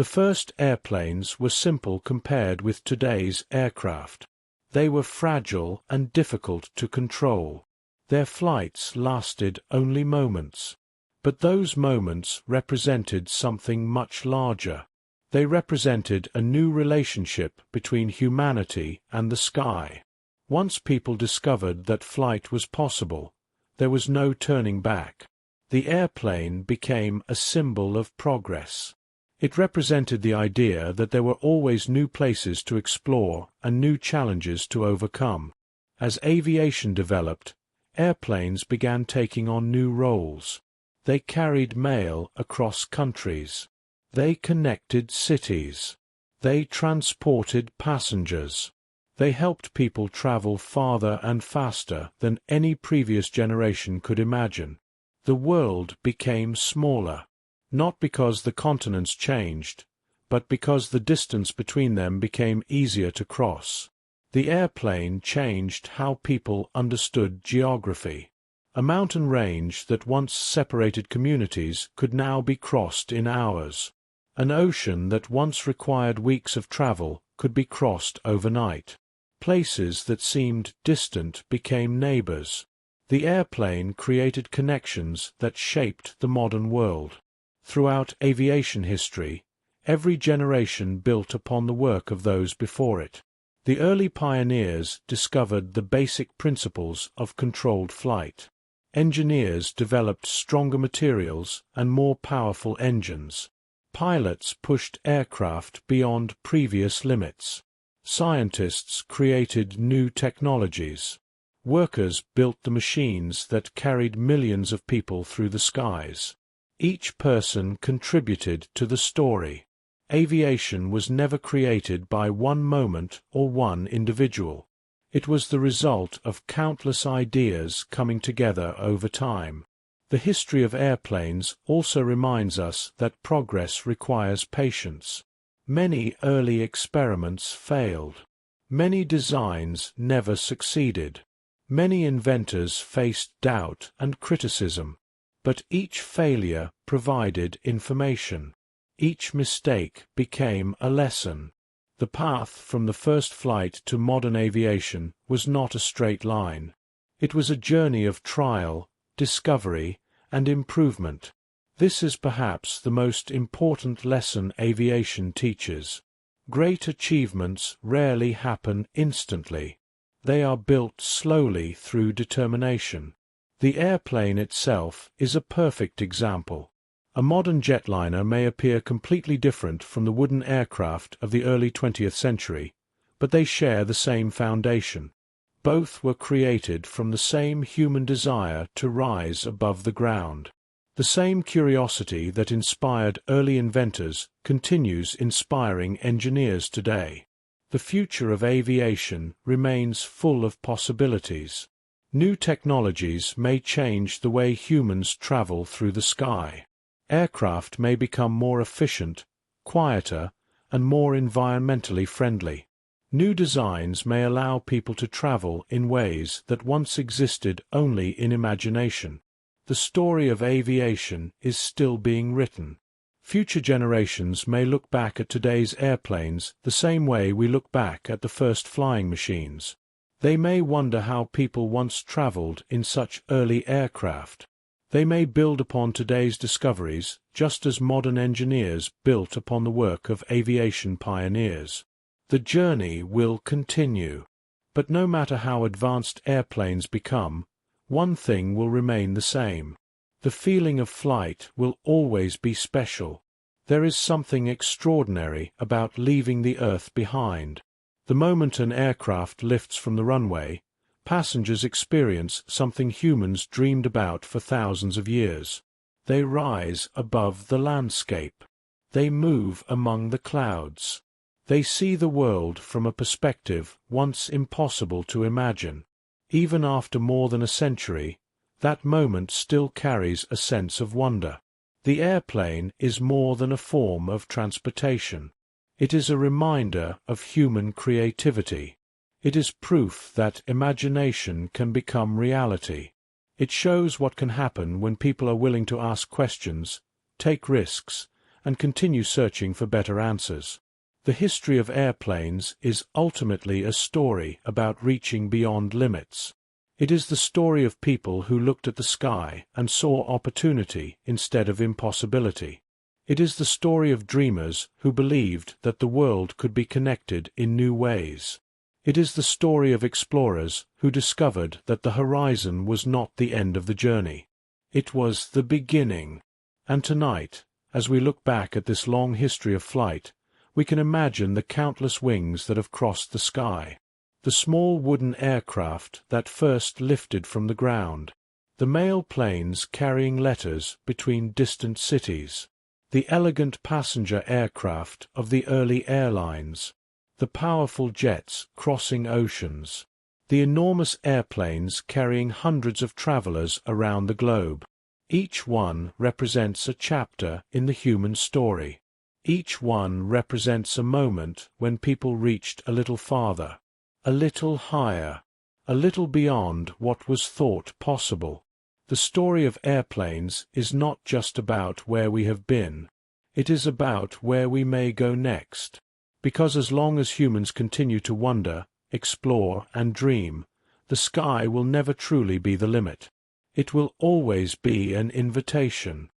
The first airplanes were simple compared with today's aircraft. They were fragile and difficult to control. Their flights lasted only moments. But those moments represented something much larger. They represented a new relationship between humanity and the sky. Once people discovered that flight was possible, there was no turning back. The airplane became a symbol of progress. It represented the idea that there were always new places to explore and new challenges to overcome. As aviation developed, airplanes began taking on new roles. They carried mail across countries. They connected cities. They transported passengers. They helped people travel farther and faster than any previous generation could imagine. The world became smaller, not because the continents changed, but because the distance between them became easier to cross. The airplane changed how people understood geography. A mountain range that once separated communities could now be crossed in hours. An ocean that once required weeks of travel could be crossed overnight. Places that seemed distant became neighbors. The airplane created connections that shaped the modern world. Throughout aviation history, every generation built upon the work of those before it. The early pioneers discovered the basic principles of controlled flight. Engineers developed stronger materials and more powerful engines. Pilots pushed aircraft beyond previous limits. Scientists created new technologies. Workers built the machines that carried millions of people through the skies. Each person contributed to the story. Aviation was never created by one moment or one individual. It was the result of countless ideas coming together over time. The history of airplanes also reminds us that progress requires patience. Many early experiments failed. Many designs never succeeded. Many inventors faced doubt and criticism. But each failure provided information. Each mistake became a lesson. The path from the first flight to modern aviation was not a straight line. It was a journey of trial, discovery, and improvement. This is perhaps the most important lesson aviation teaches. Great achievements rarely happen instantly. They are built slowly through determination. The airplane itself is a perfect example. A modern jetliner may appear completely different from the wooden aircraft of the early 20th century, but they share the same foundation. Both were created from the same human desire to rise above the ground. The same curiosity that inspired early inventors continues inspiring engineers today. The future of aviation remains full of possibilities. New technologies may change the way humans travel through the sky. Aircraft may become more efficient, quieter, and more environmentally friendly. New designs may allow people to travel in ways that once existed only in imagination. The story of aviation is still being written. Future generations may look back at today's airplanes the same way we look back at the first flying machines. They may wonder how people once traveled in such early aircraft. They may build upon today's discoveries just as modern engineers built upon the work of aviation pioneers. The journey will continue. But no matter how advanced airplanes become, one thing will remain the same. The feeling of flight will always be special. There is something extraordinary about leaving the Earth behind. The moment an aircraft lifts from the runway, passengers experience something humans dreamed about for thousands of years. They rise above the landscape. They move among the clouds. They see the world from a perspective once impossible to imagine. Even after more than a century, that moment still carries a sense of wonder. The airplane is more than a form of transportation. It is a reminder of human creativity. It is proof that imagination can become reality. It shows what can happen when people are willing to ask questions, take risks, and continue searching for better answers. The history of airplanes is ultimately a story about reaching beyond limits. It is the story of people who looked at the sky and saw opportunity instead of impossibility. It is the story of dreamers who believed that the world could be connected in new ways. It is the story of explorers who discovered that the horizon was not the end of the journey. It was the beginning. And tonight, as we look back at this long history of flight, we can imagine the countless wings that have crossed the sky. The small wooden aircraft that first lifted from the ground. The mail planes carrying letters between distant cities. The elegant passenger aircraft of the early airlines. The powerful jets crossing oceans. The enormous airplanes carrying hundreds of travelers around the globe. Each one represents a chapter in the human story. Each one represents a moment when people reached a little farther, a little higher, a little beyond what was thought possible. The story of airplanes is not just about where we have been. It is about where we may go next. Because as long as humans continue to wonder, explore, and dream, the sky will never truly be the limit. It will always be an invitation.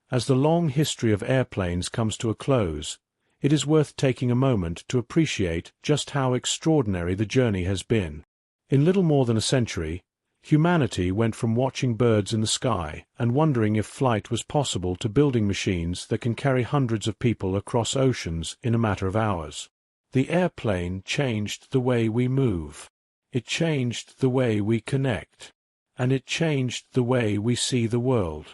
As the long history of airplanes comes to a close, it is worth taking a moment to appreciate just how extraordinary the journey has been. In little more than a century, humanity went from watching birds in the sky and wondering if flight was possible to building machines that can carry hundreds of people across oceans in a matter of hours. The airplane changed the way we move. It changed the way we connect. And it changed the way we see the world.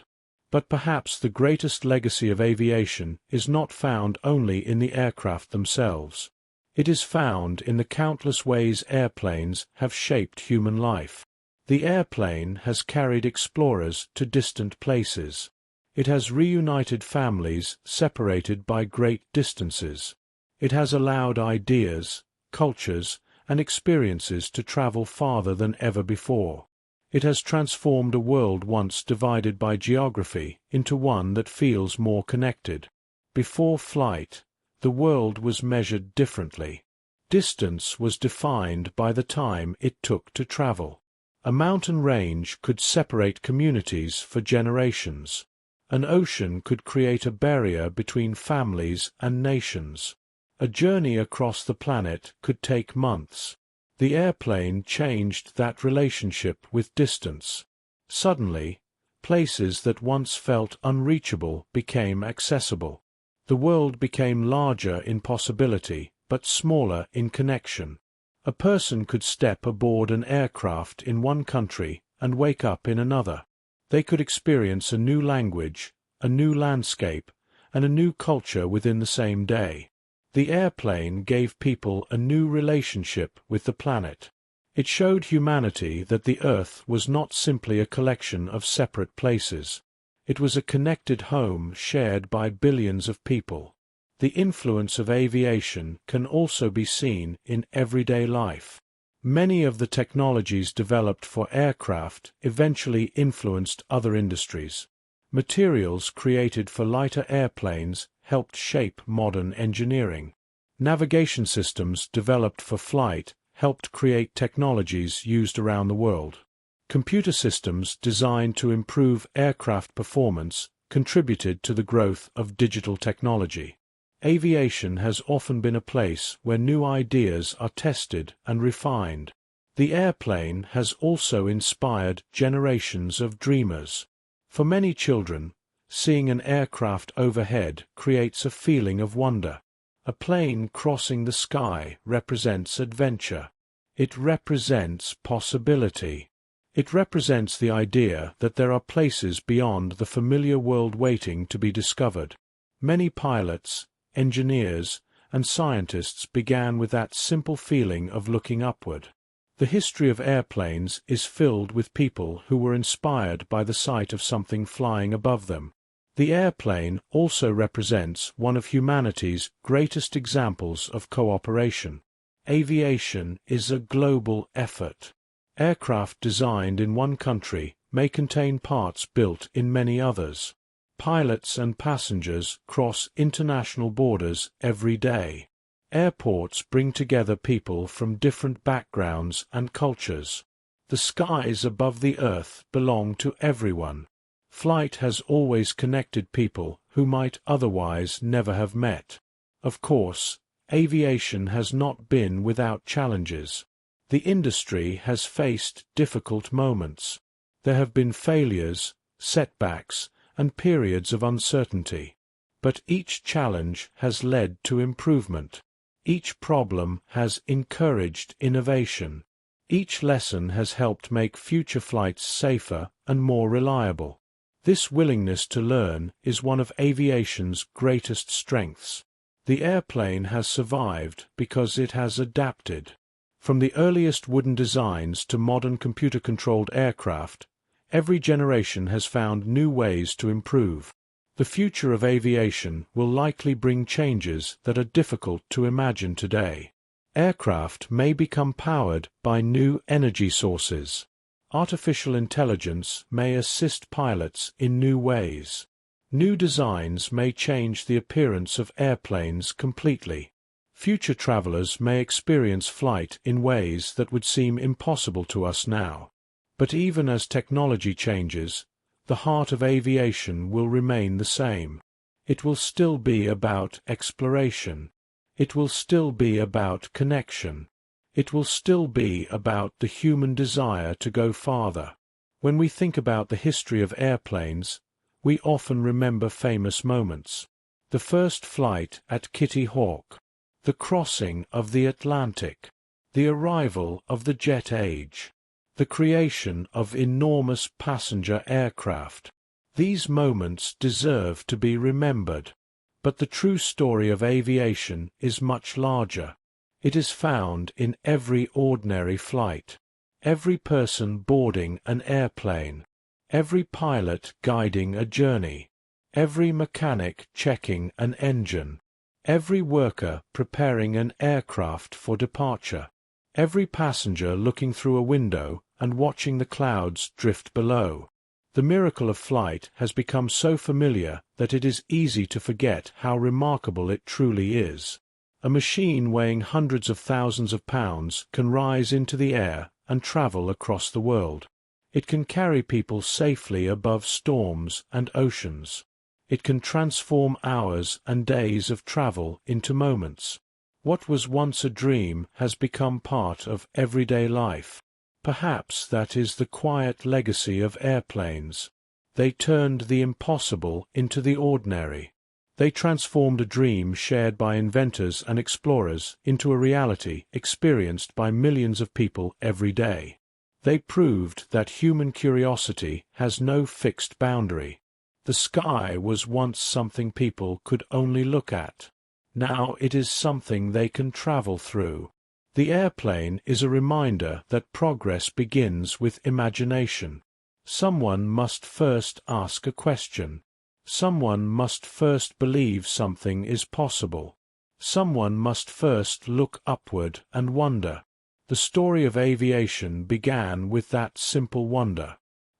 But perhaps the greatest legacy of aviation is not found only in the aircraft themselves. It is found in the countless ways airplanes have shaped human life. The airplane has carried explorers to distant places. It has reunited families separated by great distances. It has allowed ideas, cultures, and experiences to travel farther than ever before. It has transformed a world once divided by geography into one that feels more connected. Before flight, the world was measured differently. Distance was defined by the time it took to travel. A mountain range could separate communities for generations. An ocean could create a barrier between families and nations. A journey across the planet could take months. The airplane changed that relationship with distance. Suddenly, places that once felt unreachable became accessible. The world became larger in possibility, but smaller in connection. A person could step aboard an aircraft in one country and wake up in another. They could experience a new language, a new landscape, and a new culture within the same day. The airplane gave people a new relationship with the planet. It showed humanity that the Earth was not simply a collection of separate places. It was a connected home shared by billions of people. The influence of aviation can also be seen in everyday life. Many of the technologies developed for aircraft eventually influenced other industries. Materials created for lighter airplanes helped shape modern engineering. Navigation systems developed for flight helped create technologies used around the world. Computer systems designed to improve aircraft performance contributed to the growth of digital technology. Aviation has often been a place where new ideas are tested and refined. The airplane has also inspired generations of dreamers. For many children, seeing an aircraft overhead creates a feeling of wonder. A plane crossing the sky represents adventure. It represents possibility. It represents the idea that there are places beyond the familiar world waiting to be discovered. Many pilots, engineers, and scientists began with that simple feeling of looking upward. The history of airplanes is filled with people who were inspired by the sight of something flying above them. The airplane also represents one of humanity's greatest examples of cooperation. Aviation is a global effort. Aircraft designed in one country may contain parts built in many others. Pilots and passengers cross international borders every day. Airports bring together people from different backgrounds and cultures. The skies above the earth belong to everyone. Flight has always connected people who might otherwise never have met. Of course, aviation has not been without challenges. The industry has faced difficult moments. There have been failures, setbacks, and periods of uncertainty. But each challenge has led to improvement. Each problem has encouraged innovation. Each lesson has helped make future flights safer and more reliable. This willingness to learn is one of aviation's greatest strengths. The airplane has survived because it has adapted. From the earliest wooden designs to modern computer-controlled aircraft, every generation has found new ways to improve. The future of aviation will likely bring changes that are difficult to imagine today. Aircraft may become powered by new energy sources. Artificial intelligence may assist pilots in new ways. New designs may change the appearance of airplanes completely. Future travelers may experience flight in ways that would seem impossible to us now. But even as technology changes, the heart of aviation will remain the same. It will still be about exploration. It will still be about connection. It will still be about the human desire to go farther. When we think about the history of airplanes, we often remember famous moments. The first flight at Kitty Hawk, the crossing of the Atlantic, the arrival of the jet age, the creation of enormous passenger aircraft. These moments deserve to be remembered. But the true story of aviation is much larger. It is found in every ordinary flight, every person boarding an airplane, every pilot guiding a journey, every mechanic checking an engine, every worker preparing an aircraft for departure, every passenger looking through a window and watching the clouds drift below. The miracle of flight has become so familiar that it is easy to forget how remarkable it truly is. A machine weighing hundreds of thousands of pounds can rise into the air and travel across the world. It can carry people safely above storms and oceans. It can transform hours and days of travel into moments. What was once a dream has become part of everyday life. Perhaps that is the quiet legacy of airplanes. They turned the impossible into the ordinary. They transformed a dream shared by inventors and explorers into a reality experienced by millions of people every day. They proved that human curiosity has no fixed boundary. The sky was once something people could only look at. Now it is something they can travel through. The airplane is a reminder that progress begins with imagination. Someone must first ask a question. Someone must first believe something is possible. Someone must first look upward and wonder. The story of aviation began with that simple wonder.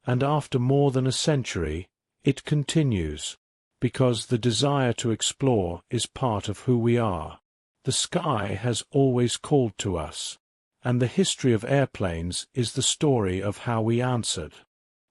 And after more than a century, it continues. Because the desire to explore is part of who we are. The sky has always called to us, and the history of airplanes is the story of how we answered.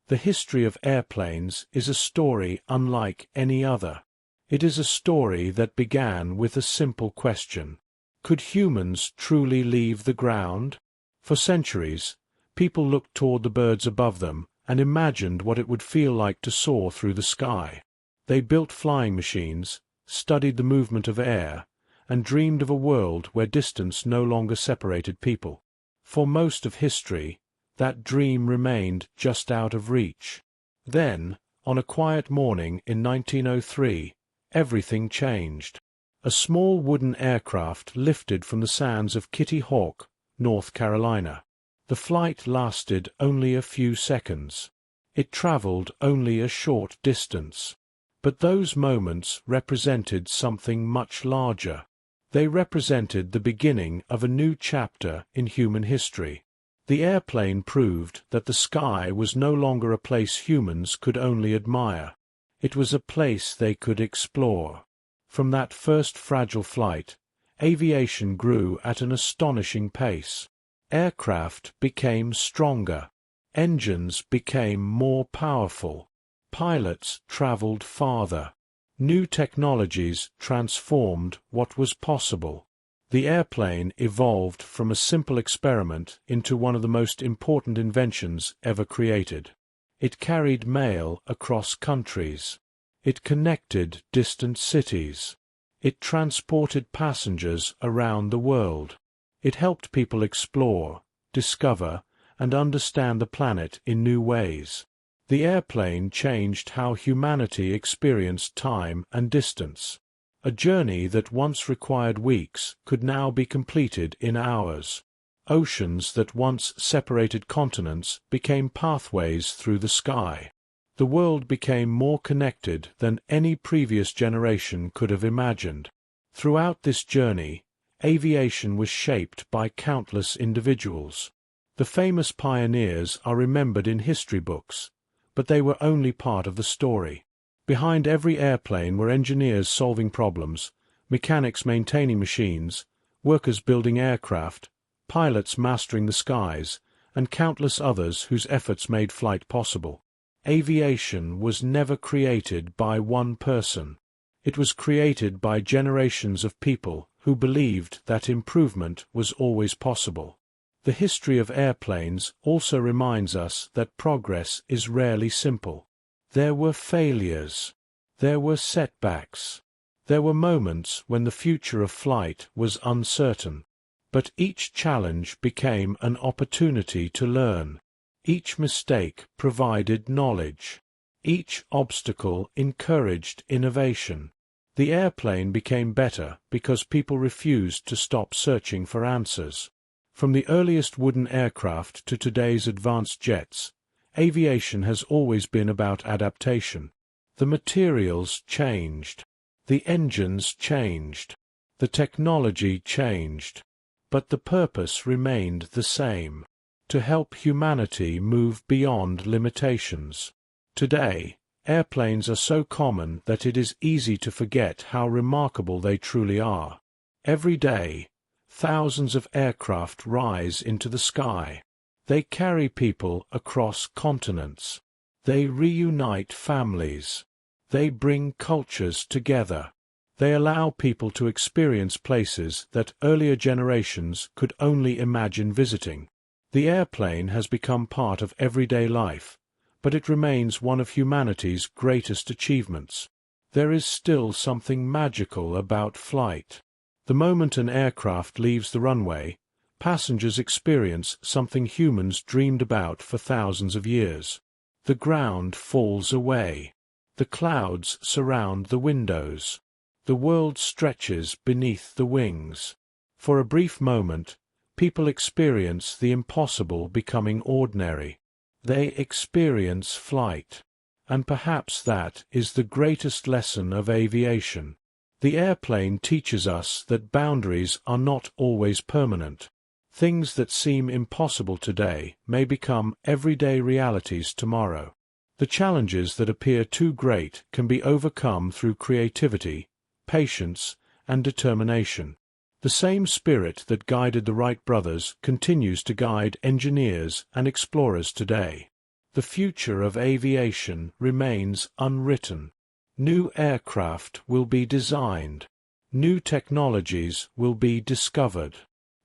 The history of airplanes is a story unlike any other. It is a story that began with a simple question. Could humans truly leave the ground? For centuries, people looked toward the birds above them and imagined what it would feel like to soar through the sky. They built flying machines, studied the movement of air, and dreamed of a world where distance no longer separated people. For most of history, that dream remained just out of reach. Then, on a quiet morning in 1903, everything changed. A small wooden aircraft lifted from the sands of Kitty Hawk, North Carolina. The flight lasted only a few seconds. It traveled only a short distance. But those moments represented something much larger. They represented the beginning of a new chapter in human history. The airplane proved that the sky was no longer a place humans could only admire. It was a place they could explore. From that first fragile flight, aviation grew at an astonishing pace. Aircraft became stronger. Engines became more powerful. Pilots traveled farther. New technologies transformed what was possible. The airplane evolved from a simple experiment into one of the most important inventions ever created. It carried mail across countries. It connected distant cities. It transported passengers around the world. It helped people explore, discover, and understand the planet in new ways. The airplane changed how humanity experienced time and distance. A journey that once required weeks could now be completed in hours. Oceans that once separated continents became pathways through the sky. The world became more connected than any previous generation could have imagined. Throughout this journey, aviation was shaped by countless individuals. The famous pioneers are remembered in history books, but they were only part of the story. Behind every airplane were engineers solving problems, mechanics maintaining machines, workers building aircraft, pilots mastering the skies, and countless others whose efforts made flight possible. Aviation was never created by one person. It was created by generations of people who believed that improvement was always possible. The history of airplanes also reminds us that progress is rarely simple. There were failures. There were setbacks. There were moments when the future of flight was uncertain. But each challenge became an opportunity to learn. Each mistake provided knowledge. Each obstacle encouraged innovation. The airplane became better because people refused to stop searching for answers. From the earliest wooden aircraft to today's advanced jets, aviation has always been about adaptation. The materials changed. The engines changed. The technology changed. But the purpose remained the same: to help humanity move beyond limitations. Today, airplanes are so common that it is easy to forget how remarkable they truly are. Every day, thousands of aircraft rise into the sky. They carry people across continents. They reunite families. They bring cultures together. They allow people to experience places that earlier generations could only imagine visiting. The airplane has become part of everyday life, but it remains one of humanity's greatest achievements. There is still something magical about flight. The moment an aircraft leaves the runway, passengers experience something humans dreamed about for thousands of years. The ground falls away. The clouds surround the windows. The world stretches beneath the wings. For a brief moment, people experience the impossible becoming ordinary. They experience flight. And perhaps that is the greatest lesson of aviation. The airplane teaches us that boundaries are not always permanent. Things that seem impossible today may become everyday realities tomorrow. The challenges that appear too great can be overcome through creativity, patience, and determination. The same spirit that guided the Wright brothers continues to guide engineers and explorers today. The future of aviation remains unwritten. New aircraft will be designed. New technologies will be discovered.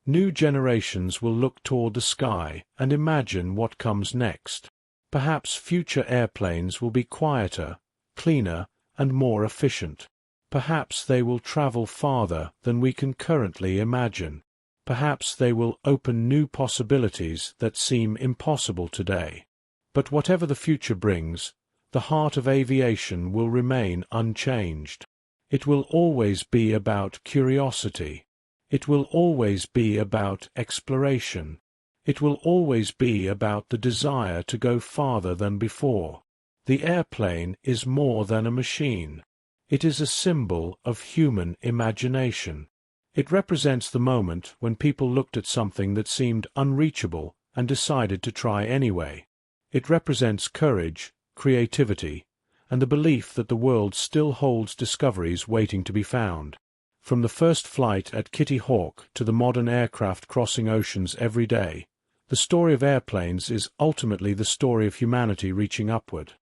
New generations will look toward the sky and imagine what comes next. Perhaps future airplanes will be quieter, cleaner, and more efficient. Perhaps they will travel farther than we can currently imagine. Perhaps they will open new possibilities that seem impossible today. But whatever the future brings, the heart of aviation will remain unchanged. It will always be about curiosity. It will always be about exploration. It will always be about the desire to go farther than before. The airplane is more than a machine. It is a symbol of human imagination. It represents the moment when people looked at something that seemed unreachable and decided to try anyway. It represents courage, creativity, and the belief that the world still holds discoveries waiting to be found. From the first flight at Kitty Hawk to the modern aircraft crossing oceans every day, the story of airplanes is ultimately the story of humanity reaching upward.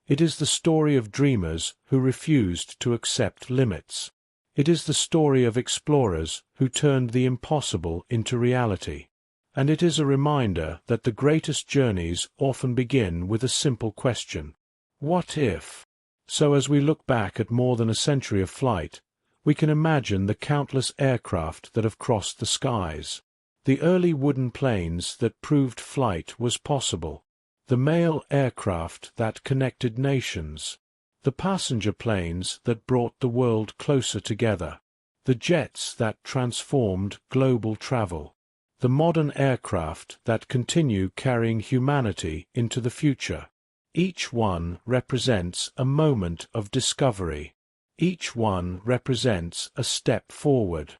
It is the story of dreamers who refused to accept limits. It is the story of explorers who turned the impossible into reality. And it is a reminder that the greatest journeys often begin with a simple question: what if? So as we look back at more than a century of flight, we can imagine the countless aircraft that have crossed the skies. The early wooden planes that proved flight was possible. The mail aircraft that connected nations. The passenger planes that brought the world closer together. The jets that transformed global travel. The modern aircraft that continue carrying humanity into the future. Each one represents a moment of discovery. Each one represents a step forward.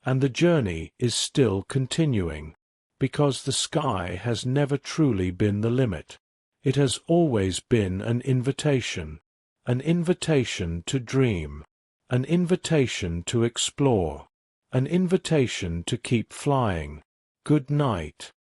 And the journey is still continuing. Because the sky has never truly been the limit. It has always been an invitation. An invitation to dream. An invitation to explore. An invitation to keep flying. Good night.